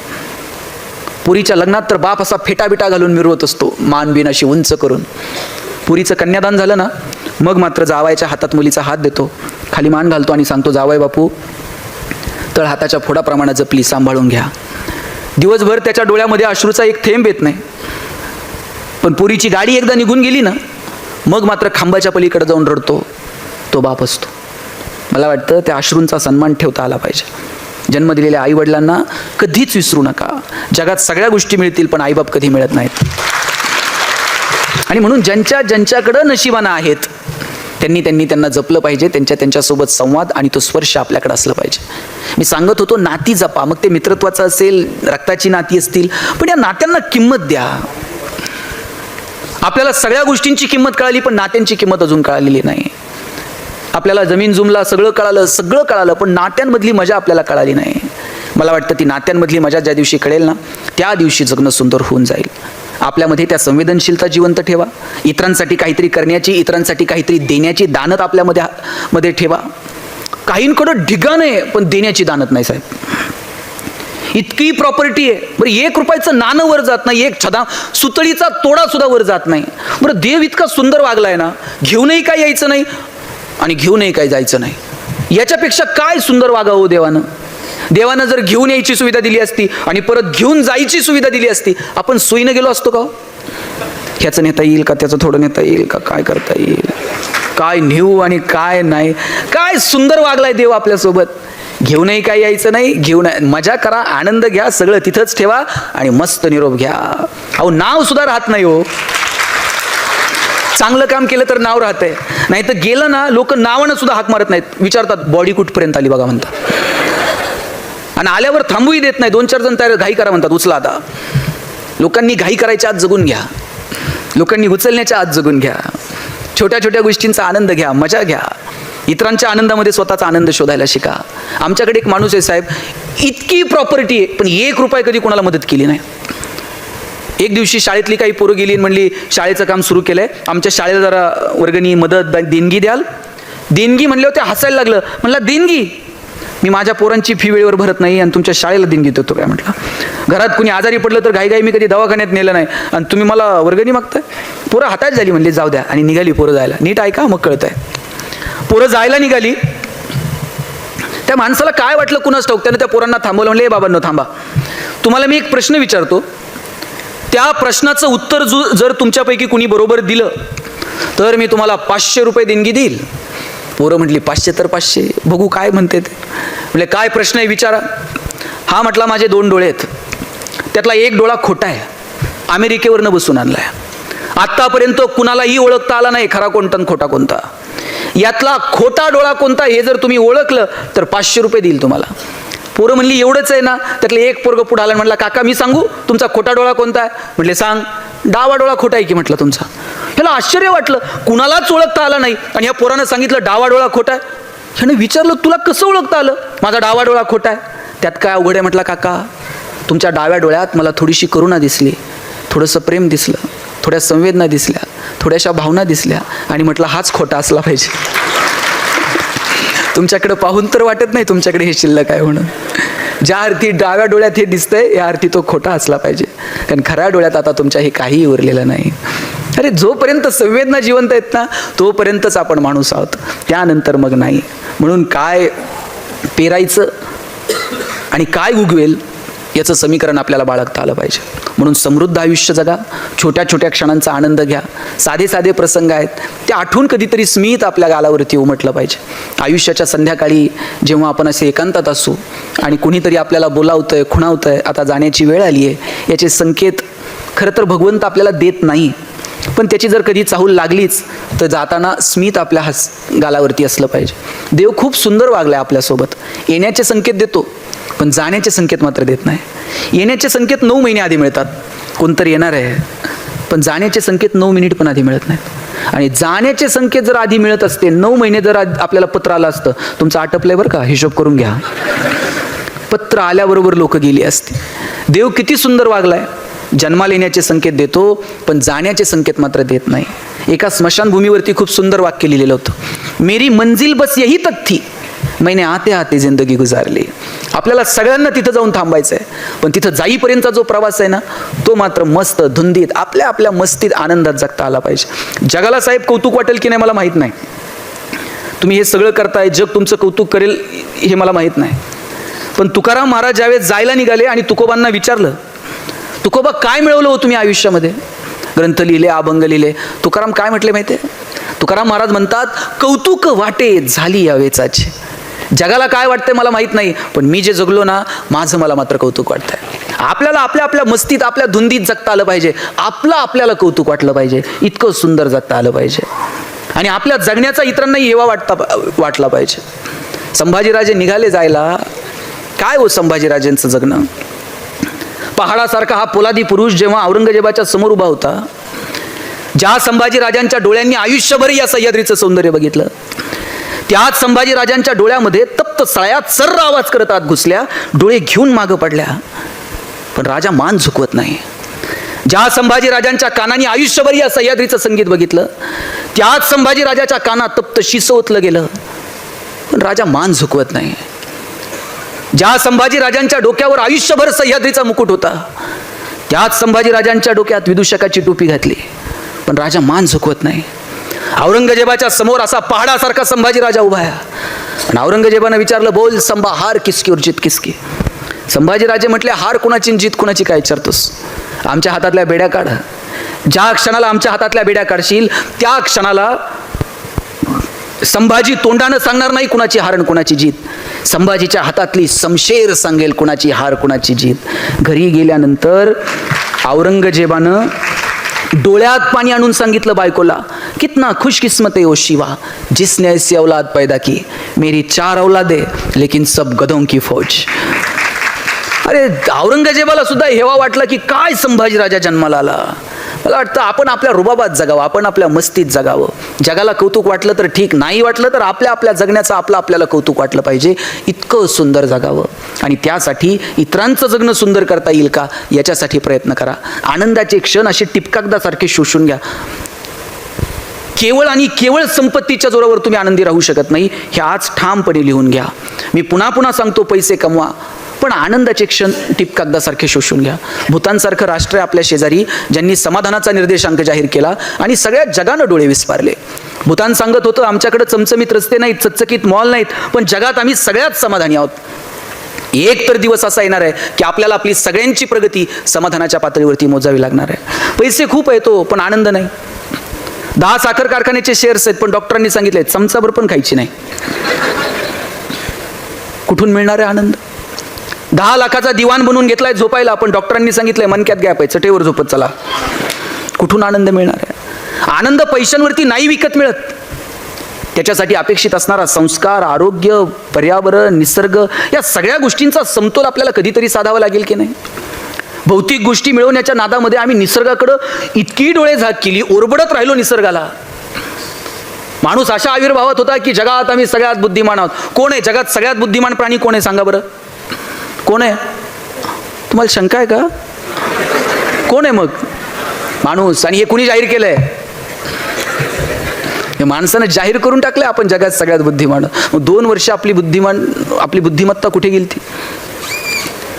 S1: पुरीच्या लग्नात तर बाप असा फेटाबिटा घालून मिरवत असतो, मान बिन अशी उंच करून. पुरीचं कन्यादान झालं ना, मग मात्र जावायच्या हातात मुलीचा हात देतो, खाली मान घालतो आणि सांगतो, जावाय बापू तळ हाताच्या फोडाप्रमाणे जपली, सांभाळून घ्या. दिवसभर त्याच्या डोळ्यामध्ये अश्रूचा एक थेंब येत नाही, पण पुरीची गाडी एकदा निघून गेली ना, मग मात्र खांबाच्या पलीकडे जाऊन रडतो तो बाप असतो. मला वाटतं त्या अश्रूंचा सन्मान ठेवता आला पाहिजे. जन्म दिलेल्या आईवडिलांना कधीच विसरू नका. जगात सगळ्या गोष्टी मिळतील, पण आईबाप कधी मिळत नाहीत. आणि म्हणून ज्यांच्याकडं नशिबानं आहेत त्यांना जपलं पाहिजे. त्यांच्यासोबत संवाद आणि तो स्पर्श आपल्याकडे असलं पाहिजे. मी सांगत होतो, नाती जपा. मग ते मित्रत्वाचं असेल, रक्ताची नाती असतील, पण या नात्यांना किंमत द्या. आपल्याला सगळ्या गोष्टींची किंमत कळाली, पण नात्यांची किंमत अजून कळालेली नाही. आपल्याला जमीन जुमला सगळं कळालं, पण नात्यांमधली मजा आपल्याला कळाली नाही. मला वाटतं ती नात्यांमधली मजा ज्या दिवशी कळेल ना, त्या दिवशी जगणं सुंदर होऊन जाईल. आपल्यामध्ये त्या संवेदनशीलता जिवंत ठेवा. इतरांसाठी काहीतरी करण्याची, इतरांसाठी काहीतरी देण्याची दानत आपल्यामध्ये ठेवा. काहींकडं ढिगाण आहे, पण देण्याची दानत नाही साहेब. इतकी प्रॉपर्टी आहे, बरं 1 रुपयाचं नाणं वर जात नाही, एक छदा सुतळीचा तोडा सुद्धा वर जात नाही. बरं देव इतका सुंदर वागलाय ना, घेऊनही काय यायचं नाही आणि घेऊनही काय जायचं नाही. याच्यापेक्षा काय सुंदर वागावं देवानं. देवानं जर घेऊन यायची सुविधा दिली असती आणि परत घेऊन जायची सुविधा दिली असती, आपण सोयीनं गेलो असतो का? ह्याचं नेता येईल का, त्याचं थोडं नेता येईल का, काय करता येईल, काय नेऊ आणि काय नाही. काय सुंदर वागलाय देव आपल्यासोबत. घेऊनही काय यायचं नाही, घेऊन मजा करा, आनंद घ्या, सगळं तिथंच ठेवा आणि मस्त निरोप घ्या. अहो नाव सुद्धा राहत नाही हो. चांगलं काम केलं तर नाव राहतंय, नाही तर गेलं ना, लोक नावानं सुद्धा हाक मारत नाहीत. विचारतात बॉडी कुठपर्यंत आली बघा म्हणतात, आणि आल्यावर थांबूही देत नाही. 2-4 जण तयार, घाई करा म्हणतात, उचला आता. लोकांनी घाई करायच्या आत जगून घ्या. लोकांनी उचलण्याच्या आत जगून घ्या. छोट्या छोट्या गोष्टींचा आनंद घ्या, मजा घ्या. इतरांच्या आनंदामध्ये स्वतःचा आनंद शोधायला शिका. आमच्याकडे एक माणूस आहे साहेब, इतकी प्रॉपर्टी आहे, पण 1 रुपया कधी कोणाला मदत केली नाही. एक दिवशी शाळेतली काही पोरं गेली आणि म्हणली, शाळेचं काम सुरू केलंय, आमच्या शाळेला जरा वर्गणी, मदत, देणगी द्याल. देणगी म्हणल्यावर ते हसायला लागलं. म्हणला देणगी? मी माझ्या पोरांची फी वेळेवर भरत नाही आणि तुमच्या शाळेला देणगी देतो काय? म्हटलं घरात कुणी आजारी पडलं तर घाई मी कधी दवाखान्यात नेलं नाही आणि तुम्ही मला वर्गणी मागताय? पोरं हातात झाली, म्हणली जाऊ द्या, आणि निघाली पोरं जायला. नीट ऐका मग कळतंय. पोरं जायला निघाली. त्या माणसाला काय वाटलं कुणास ठाऊक, त्यानं त्या पोरांना थांबवलं. म्हणले बाबांनो थांबा, तुम्हाला मी एक प्रश्न विचारतो, त्या प्रश्नाचं उत्तर जर तुमच्यापैकी कुणी बरोबर दिलं तर मी तुम्हाला 500 रुपये देणगी देईल. पोरं म्हटली 500 तर 500, बघू काय म्हणते ते. म्हणजे काय प्रश्न आहे विचारा. हा म्हटला माझे 2 डोळे आहेत, त्यातला एक डोळा खोटा आहे, अमेरिकेवरनं बसून आणलाय. आत्तापर्यंत कुणालाही ओळखता आला नाही खरा कोणता आणि खोटा कोणता. यातला खोटा डोळा कोणता हे जर तुम्ही ओळखलं तर 500 रुपये देईल तुम्हाला. पोरं म्हणली एवढंच आहे ना? त्यातलं एक पोरगं पुढं आला, म्हटला काका मी सांगू तुमचा खोटा डोळा कोणता आहे? म्हटले सांग. डावा डोळा खोटा आहे की म्हटलं तुमचा. ह्याला आश्चर्य वाटलं, कुणालाच ओळखता आला नाही आणि ह्या पोरानं सांगितलं डावा डोळा खोटा आहे. ह्यानं विचारलं तुला कसं ओळखता आलं माझा डावा डोळा खोटा आहे? त्यात काय अवघड आहे म्हटलं काका, तुमच्या डाव्या डोळ्यात मला थोडीशी करुणा दिसली, थोडंसं प्रेम दिसलं, थोड्या संवेदना दिसल्या, थोड्याशा भावना दिसल्या, आणि म्हटलं हाच खोटा असला पाहिजे. तुमच्याकडे पाहून तर वाटत नाही तुमच्याकडे हे शिल्लक आहे म्हणून. ज्या अर्थी डाव्या डोळ्यात हे दिसतंय या अर्थी तो खोटा असला पाहिजे, कारण खऱ्या डोळ्यात आता तुमच्या हे काहीही उरलेलं नाही. अरे जोपर्यंत संवेदना जिवंत आहेत ना तोपर्यंतच आपण माणूस आहोत, त्यानंतर मग नाही. म्हणून काय पेरायचं आणि काय उगवेल याचं समीकरण आपल्याला बाळगता आलं पाहिजे. म्हणून समृद्ध आयुष्य जगा, छोट्या छोट्या क्षणांचा आनंद घ्या. साधे साधे प्रसंग आहेत ते आठवून कधीतरी स्मित आपल्या गालावरती उमटलं पाहिजे. आयुष्याच्या संध्याकाळी जेव्हा आपण असे एकांतात असू आणि कुणीतरी आपल्याला बोलावतंय, खुणावतंय, आता जाण्याची वेळ आली आहे, याचे संकेत खरं तर भगवंत आपल्याला देत नाही, पण त्याची जर कधी चाहूल लागलीच तर जाताना स्मित आपल्या गालावरती असलं पाहिजे. देव खूप सुंदर वागलाय आपल्यासोबत. येण्याचे संकेत देतो पण जाण्याचे संकेत मात्र देत नाही. येण्याचे संकेत 9 महिने आधी मिळतात, कोणतरी येणार आहे, पण जाण्याचे संकेत 9 मिनिट पण आधी मिळत नाहीत. आणि जाण्याचे संकेत जर आधी मिळत असते, 9 महिने जर आपल्याला पत्र आलं असतं, तुमचं आटपलंय बरं का, हिशोब करून घ्या. पत्र आल्याबरोबर लोक गेली असते. देव किती सुंदर वागलाय, जन्माला येण्याचे संकेत देतो पण जाण्याचे संकेत मात्र देत नाही. एका स्मशानभूमीवरती खूप सुंदर वाक्य लिहिलेलं होतं, मेरी मंजिल बस यही तक थी, मैंने आते आते जिंदगी गुजारली. आपल्याला सगळ्यांना तिथं जाऊन थांबायचं आहे, पण तिथं जाईपर्यंतचा जो प्रवास आहे ना, तो मात्र मस्त धुंदीत आपल्या आपल्या मस्तीत आनंदात जगता आला पाहिजे. जगाला साहेब कौतुक वाटेल की नाही मला माहीत नाही, तुम्ही हे सगळं करताय, जग तुमचं कौतुक करेल हे मला माहीत नाही. पण तुकाराम महाराज ज्यावेळेस जायला निघाले आणि तुकोबांना विचारलं, तुकोबा काय मिळवलं हो तुम्ही आयुष्यामध्ये? ग्रंथ लिहिले, अभंग लिहिले. तुकाराम काय म्हटले माहिती आहे? तुकाराम महाराज म्हणतात, कौतुक वाटे झाली या वेचाची. जगाला काय वाटतंय मला माहीत नाही, पण मी जे जगलो ना, माझं मला मात्र कौतुक वाटतंय. आपल्याला आपल्या आपल्या मस्तीत आपल्या धुंदीत जगता आलं पाहिजे, आपल्याला कौतुक वाटलं पाहिजे, इतकं सुंदर जगता आलं पाहिजे आणि आपल्या जगण्याचा इतरांनाही हेवा वाटला पाहिजे. संभाजीराजे निघाले जायला. काय हो संभाजीराजेंचं जगणं, पहाडासारखा हा पोलादी पुरुष जेव्हा औरंगजेबाच्या समोर उभा होता, ज्या संभाजीराजांच्या डोळ्यांनी आयुष्यभर या सह्याद्रीचं सौंदर्य बघितलं, त्याच संभाजीराजांच्या डोळ्यामध्ये तप्त सळ्यात सर्र आवाज करत आत घुसल्या, डोळे घेऊन मागं पडल्या, पण राजा मान झुकवत नाही. ज्या संभाजीराजांच्या कानाने आयुष्यभर या सह्याद्रीचं संगीत बघितलं, त्याच संभाजीराजाच्या कानात तप्त शिस ओतलं गेलं, पण राजा मान झुकवत नाही. ज्या संभाजीराजांच्या डोक्यावर आयुष्यभर सह्याद्रीचा मुकुट होता, त्याच संभाजीराजांच्या डोक्यात विदूषकाची टोपी घातली, पण राजा मान झुकवत नाही. औरंगजेबाच्या समोर असा पहाडासारखा संभाजीराजा उभा आहे आणि औरंगजेबानं विचारलं, बोल संभा, हार किसकी और जीत किसकी? संभाजीराजे म्हटले, हार कुणाची जीत कुणाची काय विचारतोस? आमच्या हातातल्या बेड्या काढ. ज्या क्षणाला आमच्या हातातल्या बेड्या काढशील, त्या क्षणाला संभाजी तोंडानं सांगणार नाही कुणाची हार आणि कुणाची जीत. संभाजीच्या हातातली समशेर सांगेल कुणाची हार कुणाची जीत. घरी गेल्यानंतर औरंगजेबानं डोळ्यात पाणी आणून सांगितलं बायकोला, कितना खुशकिस्मत है ओ शिवा जिसने ऐसी औलाद पैदा की, मेरी 4 औलादे लेकिन सब गधों की फौज. अरे औरंगजेबाला सुद्धा हेवा वाटला की काय संभाजीराजा जन्माला आला. मला वाटतं आपण आपल्या रुबाबात जगावं, आपण आपल्या मस्तीत जगावं. जगाला कौतुक वाटलं तर ठीक, नाही वाटलं तर आपल्या आपल्या जगण्याचं आपल्याला कौतुक वाटलं पाहिजे. इतकं सुंदर जगावं आणि त्यासाठी इतरांचं जगणं सुंदर करता येईल का याच्यासाठी प्रयत्न करा. आनंदाचे क्षण असे टिपकागदासारखे शोषून घ्या. केवळ आणि केवळ संपत्तीच्या जोरावर तुम्ही आनंदी राहू शकत नाही, हे आज ठामपणे लिहून घ्या. मी पुन्हा पुन्हा सांगतो, पैसे कमवा पण आनंदाचे क्षण टिपकागदासारखे शोषून घ्या. भूतानसारखं राष्ट्र आहे आपल्या शेजारी, ज्यांनी समाधानाचा निर्देशांक जाहीर केला आणि सगळ्या जगानं डोळे विस्पारले. भूतान सांगत होतं, आमच्याकडे चमचमीत रस्ते नाहीत, चकचकीत मॉल नाहीत, पण जगात आम्ही सगळ्यात समाधानी आहोत. एक तर दिवस असा येणार आहे की आपल्याला आपली सगळ्यांची प्रगती समाधानाच्या पातळीवरती मोजावी लागणार आहे. पैसे खूप येतो पण आनंद नाही. 10 साखर कारखान्याचे शेअर्स आहेत, पण डॉक्टरांनी सांगितले चमचाभर पण खायची नाही. कुठून मिळणार आहे आनंद? 10 लाखाचा दिवाण बनवून घेतलाय झोपायला, पण डॉक्टरांनी सांगितलंय मनक्यात गॅप आहे, चटेवर झोपत चला. कुठून आनंद मिळणार आहे? आनंद पैशांवरती नाही विकत मिळत. त्याच्यासाठी अपेक्षित असणारा संस्कार, आरोग्य, पर्यावरण, निसर्ग या सगळ्या गोष्टींचा समतोल आपल्याला कधीतरी साधावा लागेल की नाही. भौतिक गोष्टी मिळवण्याच्या नादामध्ये आम्ही निसर्गाकडे इतकी डोळे झाक केली, ओरबडत राहिलो निसर्गाला. माणूस अशा आविर्भावात होता की जगात आम्ही सगळ्यात बुद्धिमान आहोत. कोण आहे जगात सगळ्यात बुद्धिमान प्राणी? कोण आहे सांगा बरं? कोण आहे? तुम्हाला शंका आहे का? कोण आहे मग? माणूस. आणि हे कुणी जाहीर केलंय? हे माणसानं जाहीर करून टाकलंय आपण जगात सगळ्यात बुद्धिमान. मग 2 वर्ष आपली बुद्धिमत्ता कुठे गेली ती?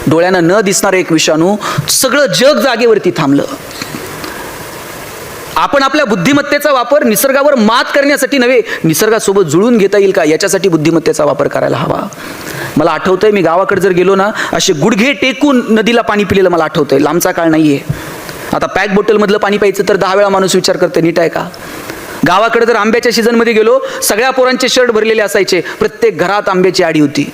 S1: डोळ्यानं न दिसणारं एक विषाणू सगळं जग जागेवरती थांबलं. आपण आपल्या बुद्धिमत्तेचा वापर निसर्गावर मात करण्यासाठी नव्हे, निसर्गासोबत जुळून घेता येईल का याच्यासाठी बुद्धिमत्तेचा वापर करायला हवा. मला आठवतंय, मी गावाकडे जर गेलो ना, असे गुडघे टेकून नदीला पाणी पिलेलं मला आठवतंय. लांबचा काळ नाहीये. आता पॅक बॉटलमधलं पाणी प्यायचं तर 10 वेळा माणूस विचार करते नीट आहे का. गावाकडे जर आंब्याच्या सीझनमध्ये गेलो, सगळ्या पोरांचे शर्ट भरलेले असायचे, प्रत्येक घरात आंब्याची आडी होती.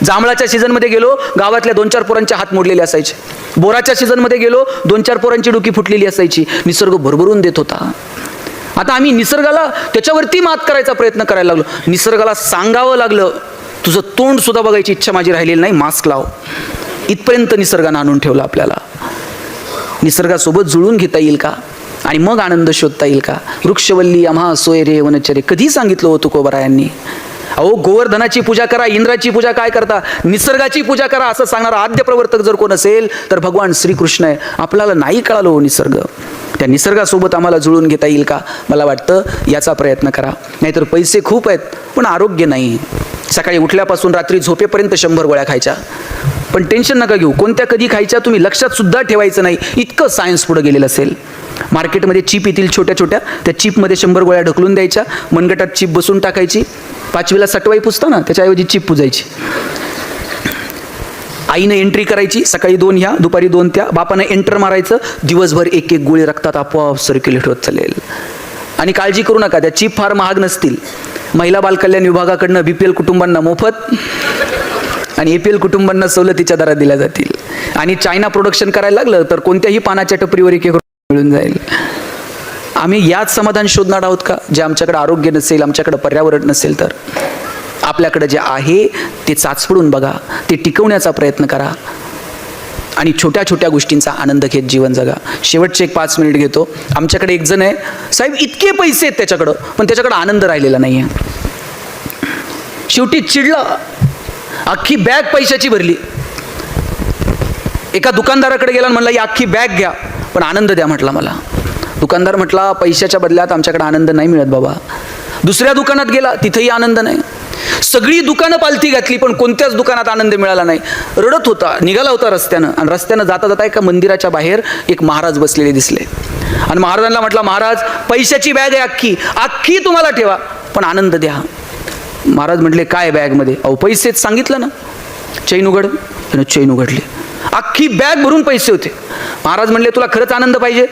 S1: जांभळाच्या सीझनमध्ये गेलो, गावातल्या 2-4 पोरांचे हात मोडलेले असायचे. बोराच्या सीझनमध्ये गेलो, 2-4 पोरांची डोकी फुटलेली असायची. निसर्ग भरभरून देत होता. आता आम्ही निसर्गाला त्याच्यावरती मात करायचा प्रयत्न करायला लागलो. निसर्गाला सांगावं लागलं, तुझं तोंड सुद्धा बघायची इच्छा माझी राहिलेली नाही, मास्क लाव. इथपर्यंत निसर्गानं आणून ठेवलं आपल्याला. निसर्गासोबत जुळून घेता येईल का? आणि मग आनंद शोधता येईल का? वृक्षवल्ली आम्हा सोय रे वनचरे, कधी सांगितलं हो तुकोबरायांनी? अहो, गोवर्धनाची पूजा करा, इंद्राची पूजा काय करता, निसर्गाची पूजा करा असं सांगणारा आद्य प्रवर्तक जर कोण असेल तर भगवान श्रीकृष्ण आहे. आपल्याला नाही कळालं हो निसर्ग, त्या निसर्गासोबत आम्हाला जुळून घेता येईल का? मला वाटतं याचा प्रयत्न करा. नाहीतर पैसे खूप आहेत पण आरोग्य नाही. सकाळी उठल्यापासून रात्री झोपेपर्यंत 100 गोळ्या खायच्या, पण टेन्शन नका घेऊ, कोणत्या कधी खायच्या तुम्ही लक्षात सुद्धा ठेवायचं नाही, इतकं सायन्स पुढे गेलेलं असेल. मार्केटमध्ये चिप येतील छोट्या छोट्या, त्या चिपमध्ये 100 गोळ्या ढकलून द्यायच्या, मनगटात चिप बसून टाकायची, 5वीला सटवाई पुसता ना त्याच्याऐवजी चिप पुजायची. आईने एंट्री करायची, सकाळी 2 ह्या दुपारी 2 त्या, बापाने एंटर मारायचं, दिवसभर एक एक गोळी रक्तात आपोआप सर्क्युलेट होत चालेल. आणि काळजी करू नका, त्या चिप फार महाग नसतील. महिला बालकल्याण विभागाकडनं BPL कुटुंबांना मोफत आणि APL कुटुंबांना सवलतीच्या दरात दिल्या जातील. आणि चायना प्रोडक्शन करायला लागलं तर कोणत्याही पानाच्या टपरीवर एक मिळून जाईल. आम्ही याच समाधान शोधणार आहोत का? जे आमच्याकडे आरोग्य नसेल, आमच्याकडे पर्यावरण नसेल, तर आपल्याकडे जे आहे ते चाचपडून बघा, ते टिकवण्याचा प्रयत्न करा आणि छोट्या छोट्या गोष्टींचा आनंद घेत जीवन जगा. शेवटचे एक 5 मिनिट घेतो. आमच्याकडे एक जण आहे, साहेब इतके पैसे आहेत त्याच्याकडं, पण त्याच्याकडे आनंद राहिलेला नाही आहे. शेवटी चिडला, अख्खी बॅग पैशाची भरली. एका दुकानदाराकडे गेला आणि म्हणला, ही अख्खी बॅग घ्या पण आनंद द्या म्हटला मला. दुकानदार म्हटला, पैशाच्या बदल्यात आमच्याकडे आनंद नाही मिळत बाबा. दुसऱ्या दुकानात गेला, तिथेही आनंद नाही. सगळी दुकानं पालथी घातली पण कोणत्याच दुकानात आनंद मिळाला नाही. रडत होता, निघाला होता रस्त्यानं, आणि रस्त्यानं जाता जाता एका मंदिराच्या बाहेर एक महाराज बसलेले दिसले. आणि महाराजांना म्हटला, महाराज पैशाची बॅग आहे अख्खी, अख्खी तुम्हाला ठेवा पण आनंद द्या. महाराज म्हटले, काय बॅगमध्ये? अहो पैसेच सांगितलं ना. चैन उघड. त्यानं चैन उघडली, अख्खी बॅग भरून पैसे होते. महाराज म्हणले, तुला खरंच आनंद पाहिजे?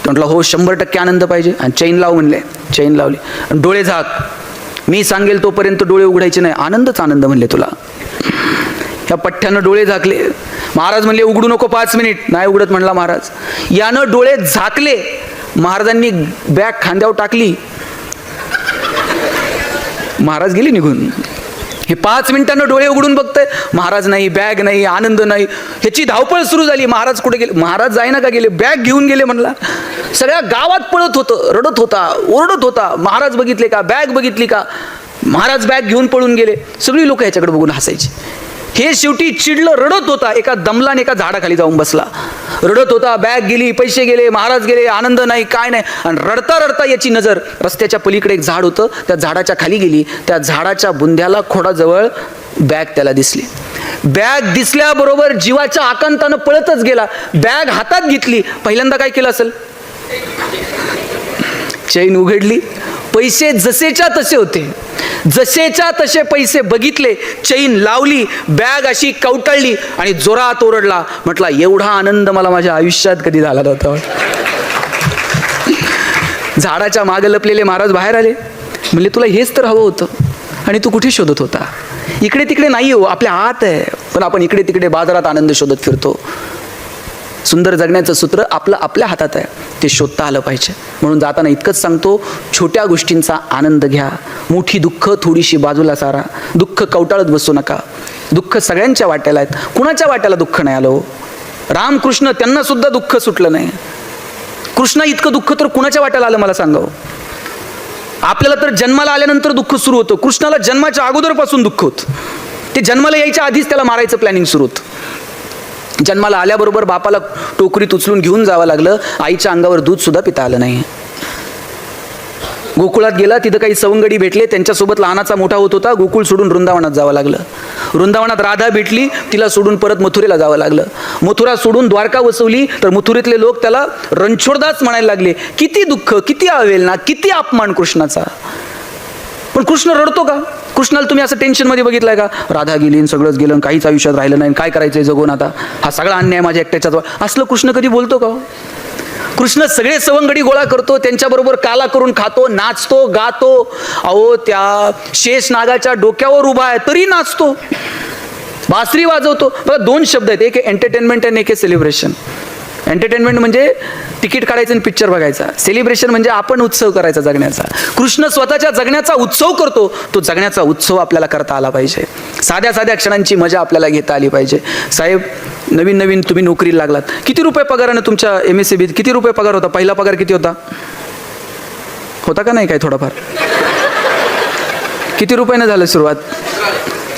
S1: म्हटलं, हो 100% आनंद पाहिजे. आणि चैन लाव म्हणले. चैन लावली. डोळे झाक, मी सांगेल तोपर्यंत डोळे उघडायचे नाही, आनंदच आनंद म्हणले तुला. ह्या पठ्ठ्यानं डोळे झाकले. महाराज म्हणले, उघडू नको 5 मिनिट. नाही उघडत म्हणला महाराज. यानं डोळे झाकले. महाराजांनी बॅग खांद्यावर टाकली, महाराज गेले निघून. हे 5 मिनिटांना डोळे उघडून बघतंय, महाराज नाही, बॅग नाही, आनंद नाही. ह्याची धावपळ सुरू झाली. महाराज कुठे गेले? महाराज जाईना का गेले? बॅग घेऊन गेले म्हणला. सगळ्या गावात पळत होतं, रडत होता, ओरडत होता, महाराज बघितले का, बॅग बघितली का? महाराज बॅग घेऊन पळून गेले. सगळी लोक ह्याच्याकडे बघून हसायची. हे शेवटी चिडलं, रडत होता, एका दमलाने एका झाडाखाली जाऊन बसला. रडत होता, बॅग गेली, पैसे गेले, महाराज गेले, आनंद नाही, काय नाही. आणि रडता रडता याची नजर रस्त्याच्या पलीकडे एक झाड होतं, त्या झाडाच्या खाली गेली. त्या झाडाच्या बुंध्याला खोडाजवळ बॅग त्याला दिसली. बॅग दिसल्याबरोबर जीवाच्या आकांतानं पळतच गेला. बॅग हातात घेतली. पहिल्यांदा काय केलं असेल? चैन उघडली. पैसे जसेच्या तसे होते, जसेच्या तसे पैसे बघितले, चैन लावली, बॅग अशी कवटाळली आणि जोरात ओरडला. म्हटला, एवढा आनंद मला माझ्या आयुष्यात कधी झाला नव्हता. झाडाच्या मागे लपलेले महाराज बाहेर आले. म्हणले, तुला हेच तर हवं होतं आणि तू कुठे शोधत होता? इकडे तिकडे नाही हो, आपल्या हात आहे, पण आपण इकडे तिकडे बाजारात आनंद शोधत फिरतो. सुंदर जगण्याचं सूत्र आपलं आपल्या हातात आहे, ते शोधता आलं पाहिजे. म्हणून जाताना इतकंच सांगतो, छोट्या गोष्टींचा आनंद घ्या. मोठी दुःख थोडीशी बाजूला सारा. दुःख कवटाळत बसू नका. दुःख सगळ्यांच्या वाट्याला आहेत, कुणाच्या वाट्याला दुःख नाही आलं? रामकृष्ण, त्यांना सुद्धा दुःख सुटलं नाही. कृष्णा इतकं दुःख तर कुणाच्या वाट्याला आलं मला सांगावं? आपल्याला तर जन्माला आल्यानंतर दुःख सुरू होतं. कृष्णाला जन्माच्या अगोदरपासून दुःख होतं. ते जन्माला यायच्या आधीच त्याला मारायचं प्लॅनिंग सुरू होतं. जन्माला आल्याबरोबर बापाला टोकरीत उचलून घेऊन जावं लागलं. आईच्या अंगावर दूध सुद्धा पिता आलं नाही. गोकुळात गेला, तिथं काही सवंगडी भेटले, त्यांच्यासोबत लहानाचा मोठा होत होता. गोकुळ सोडून वृंदावनात जावं लागलं. वृंदावनात राधा भेटली, तिला सोडून परत मथुरेला जावं लागलं. मथुरा सोडून द्वारका वसवली, तर मथुरेतले लोक त्याला रणछोडदास म्हणायला लागले. किती दुःख, किती अवेलना, किती अपमान कृष्णाचा. पण कृष्ण रडतो का? कृष्णाला तुम्ही असं टेन्शनमध्ये बघितलंय का? राधा गेली, सगळंच गेलं, काहीच आयुष्यात राहिलं नाही, काय करायचंय जगून आता, हा सगळा अन्याय माझ्या एकट्याच्याच. असलं कृष्ण कधी बोलतो का? कृष्ण सगळे सवंगडी गोळा करतो, त्यांच्याबरोबर काला करून खातो, नाचतो, गातो. अहो, त्या शेष नागाच्या डोक्यावर उभा आहे तरी नाचतो, बासरी वाजवतो. बघा, 2 शब्द आहेत, एक एंटरटेनमेंट आणि एक सेलिब्रेशन. एंटरटेनमेंट म्हणजे तिकीट काढायचं आणि पिक्चर बघायचा. सेलिब्रेशन म्हणजे आपण उत्सव करायचा जगण्याचा. कृष्ण स्वतःच्या जगण्याचा उत्सव करतो, तो जगण्याचा उत्सव आपल्याला करता आला पाहिजे. साध्या साध्या क्षणांची मजा आपल्याला घेता आली पाहिजे. साहेब, नवीन नवीन तुम्ही नोकरीला लागलात, किती रुपये पगारानं तुमच्या MSCBत किती रुपये पगार होता? पहिला पगार किती होता? होता का नाही काय थोडाफार? किती रुपयानं झालं सुरुवात?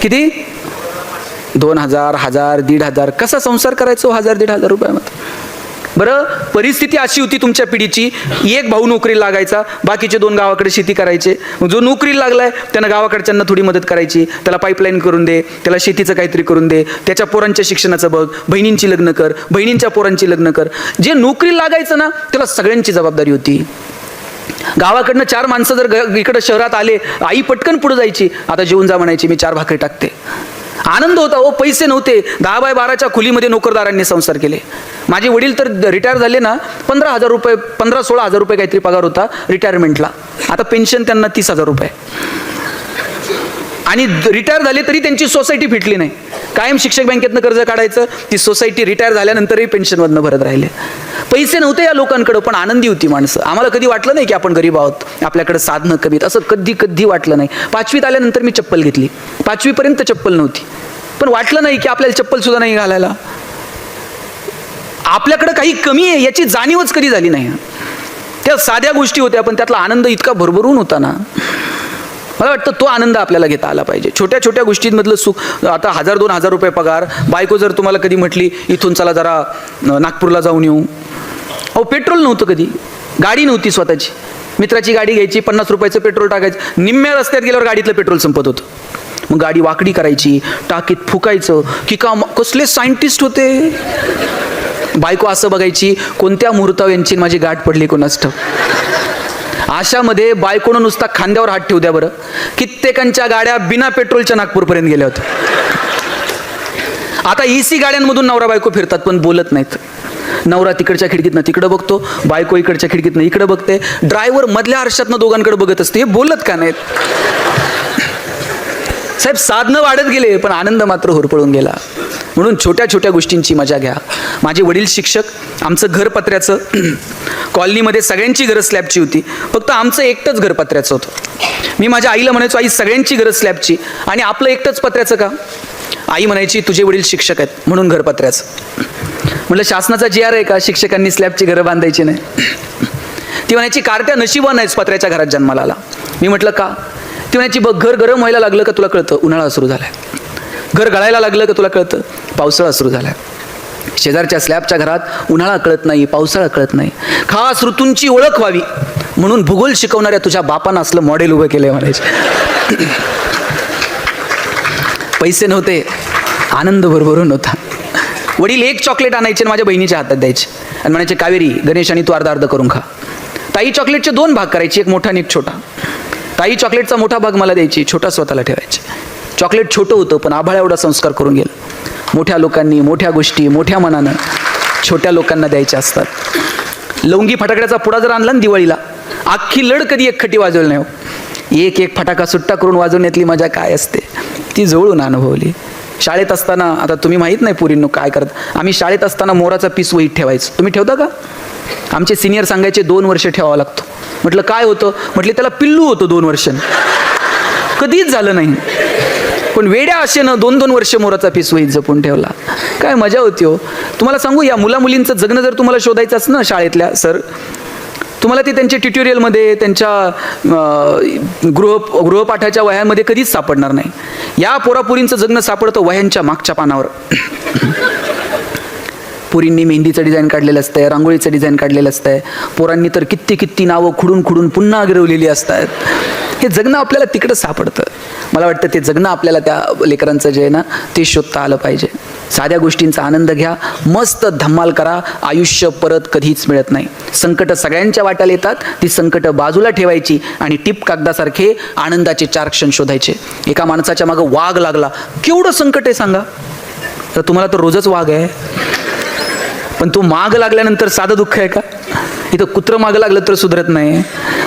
S1: किती? 2000, 1000, 1500. कसा संसार करायचो 1000-1500 रुपयामध्ये? बरं, परिस्थिती अशी होती तुमच्या पिढीची, एक भाऊ नोकरीला लागायचा, बाकीचे 2 गावाकडे शेती करायचे. जो नोकरीला लागलाय त्यानं गावाकडच्यांना थोडी मदत करायची, त्याला पाईपलाईन करून दे, त्याला शेतीचं काहीतरी करून दे, त्याच्या पोरांच्या शिक्षणाचं बघ, बहिणींची लग्न कर, बहिणींच्या पोरांची लग्न कर. जे नोकरीला लागायचं ना त्याला सगळ्यांची जबाबदारी होती. गावाकडनं 4 माणसं जर इकडं शहरात आले, आई पटकन पुढे जायची, आता जेवून जा म्हणायची, मी 4 भाकरी टाकते. आनंद होता हो. पैसे नव्हते. 10x12च्या खोलीमध्ये नोकरदारांनी संसार केले. माझे वडील तर रिटायर झाले ना, 15,000 रुपये, 15-16,000 रुपये काहीतरी पगार होता रिटायरमेंटला. आता पेन्शन त्यांना 30,000 रुपये. आणि रिटायर झाले तरी त्यांची सोसायटी फिटली नाही. कायम शिक्षक बँकेतनं कर्ज काढायचं, ती सोसायटी रिटायर झाल्यानंतरही पेन्शनमधनं भरत राहिले. पैसे नव्हते या लोकांकडे, पण आनंदी होती माणसं. आम्हाला कधी वाटलं नाही की आपण गरीब आहोत, आपल्याकडे साधनं कमीत, असं कधी वाटलं नाही. 5वीत आल्यानंतर मी चप्पल घेतली. 5वीपर्यंत चप्पल नव्हती, पण वाटलं नाही की आपल्याला चप्पल सुद्धा नाही घालायला. आपल्याकडे काही कमी आहे याची जाणीवच कधी झाली नाही. त्या साध्या गोष्टी होत्या, पण त्यातला आनंद इतका भरभरून होता ना. मला वाटतं तो आनंद आपल्याला घेता आला पाहिजे. छोट्या छोट्या गोष्टींमधलं सुख. आता 1000-2000 रुपये पगार, बायको जर तुम्हाला कधी म्हटली इथून चला जरा नागपूरला जाऊन येऊ, अहो पेट्रोल नव्हतं, कधी गाडी नव्हती स्वतःची, मित्राची गाडी घ्यायची, 50 रुपयाचं पेट्रोल टाकायचं, निम्म्या रस्त्यात गेल्यावर गाडीतलं पेट्रोल संपत होतं. मग गाडी वाकडी करायची, टाकीत फुकायचं की का. कसले सायंटिस्ट होते. बायको असं बघायची, कोणत्या मुहूर्तावर यांची माझी गाठ पडली कोणास ठाऊक. अशामध्ये बायकोनं नुसता खांद्यावर हात ठेवू द्या बरं, कित्येकांच्या गाड्या बिना पेट्रोलच्या नागपूरपर्यंत गेल्या होत्या. आता AC गाड्यांमधून नवरा बायको फिरतात पण बोलत नाहीत. नवरा तिकडच्या खिडकीतनं तिकडं बघतो, बायको इकडच्या खिडकीतनं इकडं बघते, ड्रायव्हर मधल्या आरशातनं दोघांकडे बघत असते. हे बोलत का नाहीत? साहेब, साधनं वाढत गेले पण आनंद मात्र होरपळून गेला. म्हणून छोट्या छोट्या गोष्टींची मजा घ्या. माझे वडील शिक्षक, आमचं घर पत्र्याचं, कॉलनीमध्ये सगळ्यांची घरं स्लॅबची होती, फक्त आमचं एकटंच घर पत्र्याचं होतं. मी माझ्या आईला म्हणायचो, आई सगळ्यांची घरं स्लॅबची आणि आपलं एकटंच पत्र्याचं का? आई म्हणायची, तुझे वडील शिक्षक आहेत म्हणून घर पत्र्याचं. म्हटलं शासनाचा GR आहे का शिक्षकांनी स्लॅबची घरं बांधायची नाही? ती म्हणायची, कारट्या नशिबान आहेस पत्र्याच्या घरात जन्माला आला. मी म्हटलं का? ती म्हणायची, बघ घर गरम व्हायला लागलं का तुला कळतं उन्हाळा सुरू झालाय, घर गळायला लागलं का तुला कळतं पावसाळा सुरू झालाय. शेजारच्या स्लॅबच्या घरात उन्हाळा कळत नाही, पावसाळा कळत नाही. खास ऋतूंची ओळख व्हावी म्हणून भूगोल शिकवणाऱ्या तुझ्या बापानं असलं मॉडेल उभं केलंय म्हणायचे. पैसे नव्हते, आनंद भरभरून होता. वडील 1 चॉकलेट आणायचे आणि माझ्या बहिणीच्या हातात द्यायचे आणि म्हणायचे, कावेरी गणेश आणि तू अर्धा करून खा. ताई चॉकलेटचे 2 भाग करायची, एक मोठा आणि एक छोटा. ताई चॉकलेटचा मोठा भाग मला द्यायची, छोटा स्वतःला ठेवायचे. चॉकलेट छोटं होतं पण आभाळ एवढा संस्कार करून गेलं. मोठ्या लोकांनी मोठ्या गोष्टी मोठ्या मनानं छोट्या लोकांना द्यायच्या असतात. लवंगी फटाकड्याचा पुडा जर आणला ना दिवाळीला, अख्खी लढ कधी एक खटी वाजवली नाही हो. एक फटाका सुट्टा करून वाजवण्यातली मजा काय असते ती जवळून अनुभवली. शाळेत असताना, आता तुम्ही माहीत नाही पोरींनो काय करत, आम्ही शाळेत असताना मोराचा पीस वहीत ठेवायचं. तुम्ही ठेवता का? आमचे सिनियर सांगायचे 2 वर्ष ठेवावा लागतो. म्हटलं काय होतं? म्हटले त्याला पिल्लू होतं 2 वर्षांनी. कधीच झालं नाही, पण वेड्या आशेनं 2-2 वर्ष मोराचा पीस वहीत जपून ठेवला. काय मजा होती हो. तुम्हाला सांगू, या मुलींचं जगणं जर तुम्हाला शोधायचं असं ना शाळेतल्या सर, तुम्हाला ते त्यांच्या ट्युटोरियलमध्ये, त्यांच्या गृहपाठाच्या वह्यांमध्ये कधीच सापडणार नाही. या पोरापुरींचं जगणं सापडतं वह्यांच्या मागच्या पानावर. पोरींनी मेहंदीचं डिझाईन काढलेलं असतंय, रांगोळीचं डिझाईन काढलेलं असतंय. पोरांनी तर किती नावं खुडून पुन्हा गिरवलेली असतात. हे जगणं आपल्याला तिकडं सापडतं. मला वाटतं ते जगणं आपल्याला त्या लेकरांचं जे आहे ना ते शोधता आलं पाहिजे. साध्या गोष्टींचा आनंद घ्या, मस्त धम्माल करा. आयुष्य परत कधीच मिळत नाही. संकट सगळ्यांच्या वाट्याला येतात, ती संकट बाजूला ठेवायची आणि टिप कागदासारखे आनंदाचे 4 क्षण शोधायचे. एका माणसाच्या मागं वाघ लागला, केवढं संकट आहे सांगा. तर तुम्हाला तर रोजच वाघ आहे, पण तो माग लागल्यानंतर साधं दुःख आहे का? इथं कुत्रं मागं लागलं तर सुधरत नाही,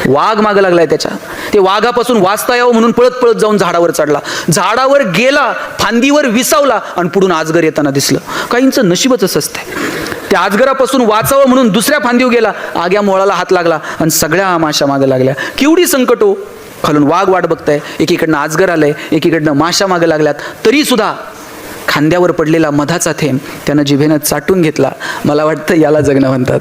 S1: वाघ मागं लागलाय त्याच्या. ते वाघापासून वाचता यावं म्हणून पळत जाऊन झाडावर चढला, झाडावर गेला, फांदीवर विसावला आणि पुढून आजगर येताना दिसलं. काहींचं नशीबच असं असतंय. त्या अजगरापासून वाचावं म्हणून दुसऱ्या फांदीवर गेला, आग्या मोळाला हात लागला आणि सगळ्या माशा मागे लागल्या. केवढी संकट हो. खालून वाघ वाट बघताय, एकीकडनं अजगर आलंय, एकीकडनं माशा मागे लागल्यात, तरी सुद्धा खांद्यावर पडलेला मधाचा थेंब त्यानं जिभेनं चाटून घेतला. मला वाटतं याला जगणं म्हणतात.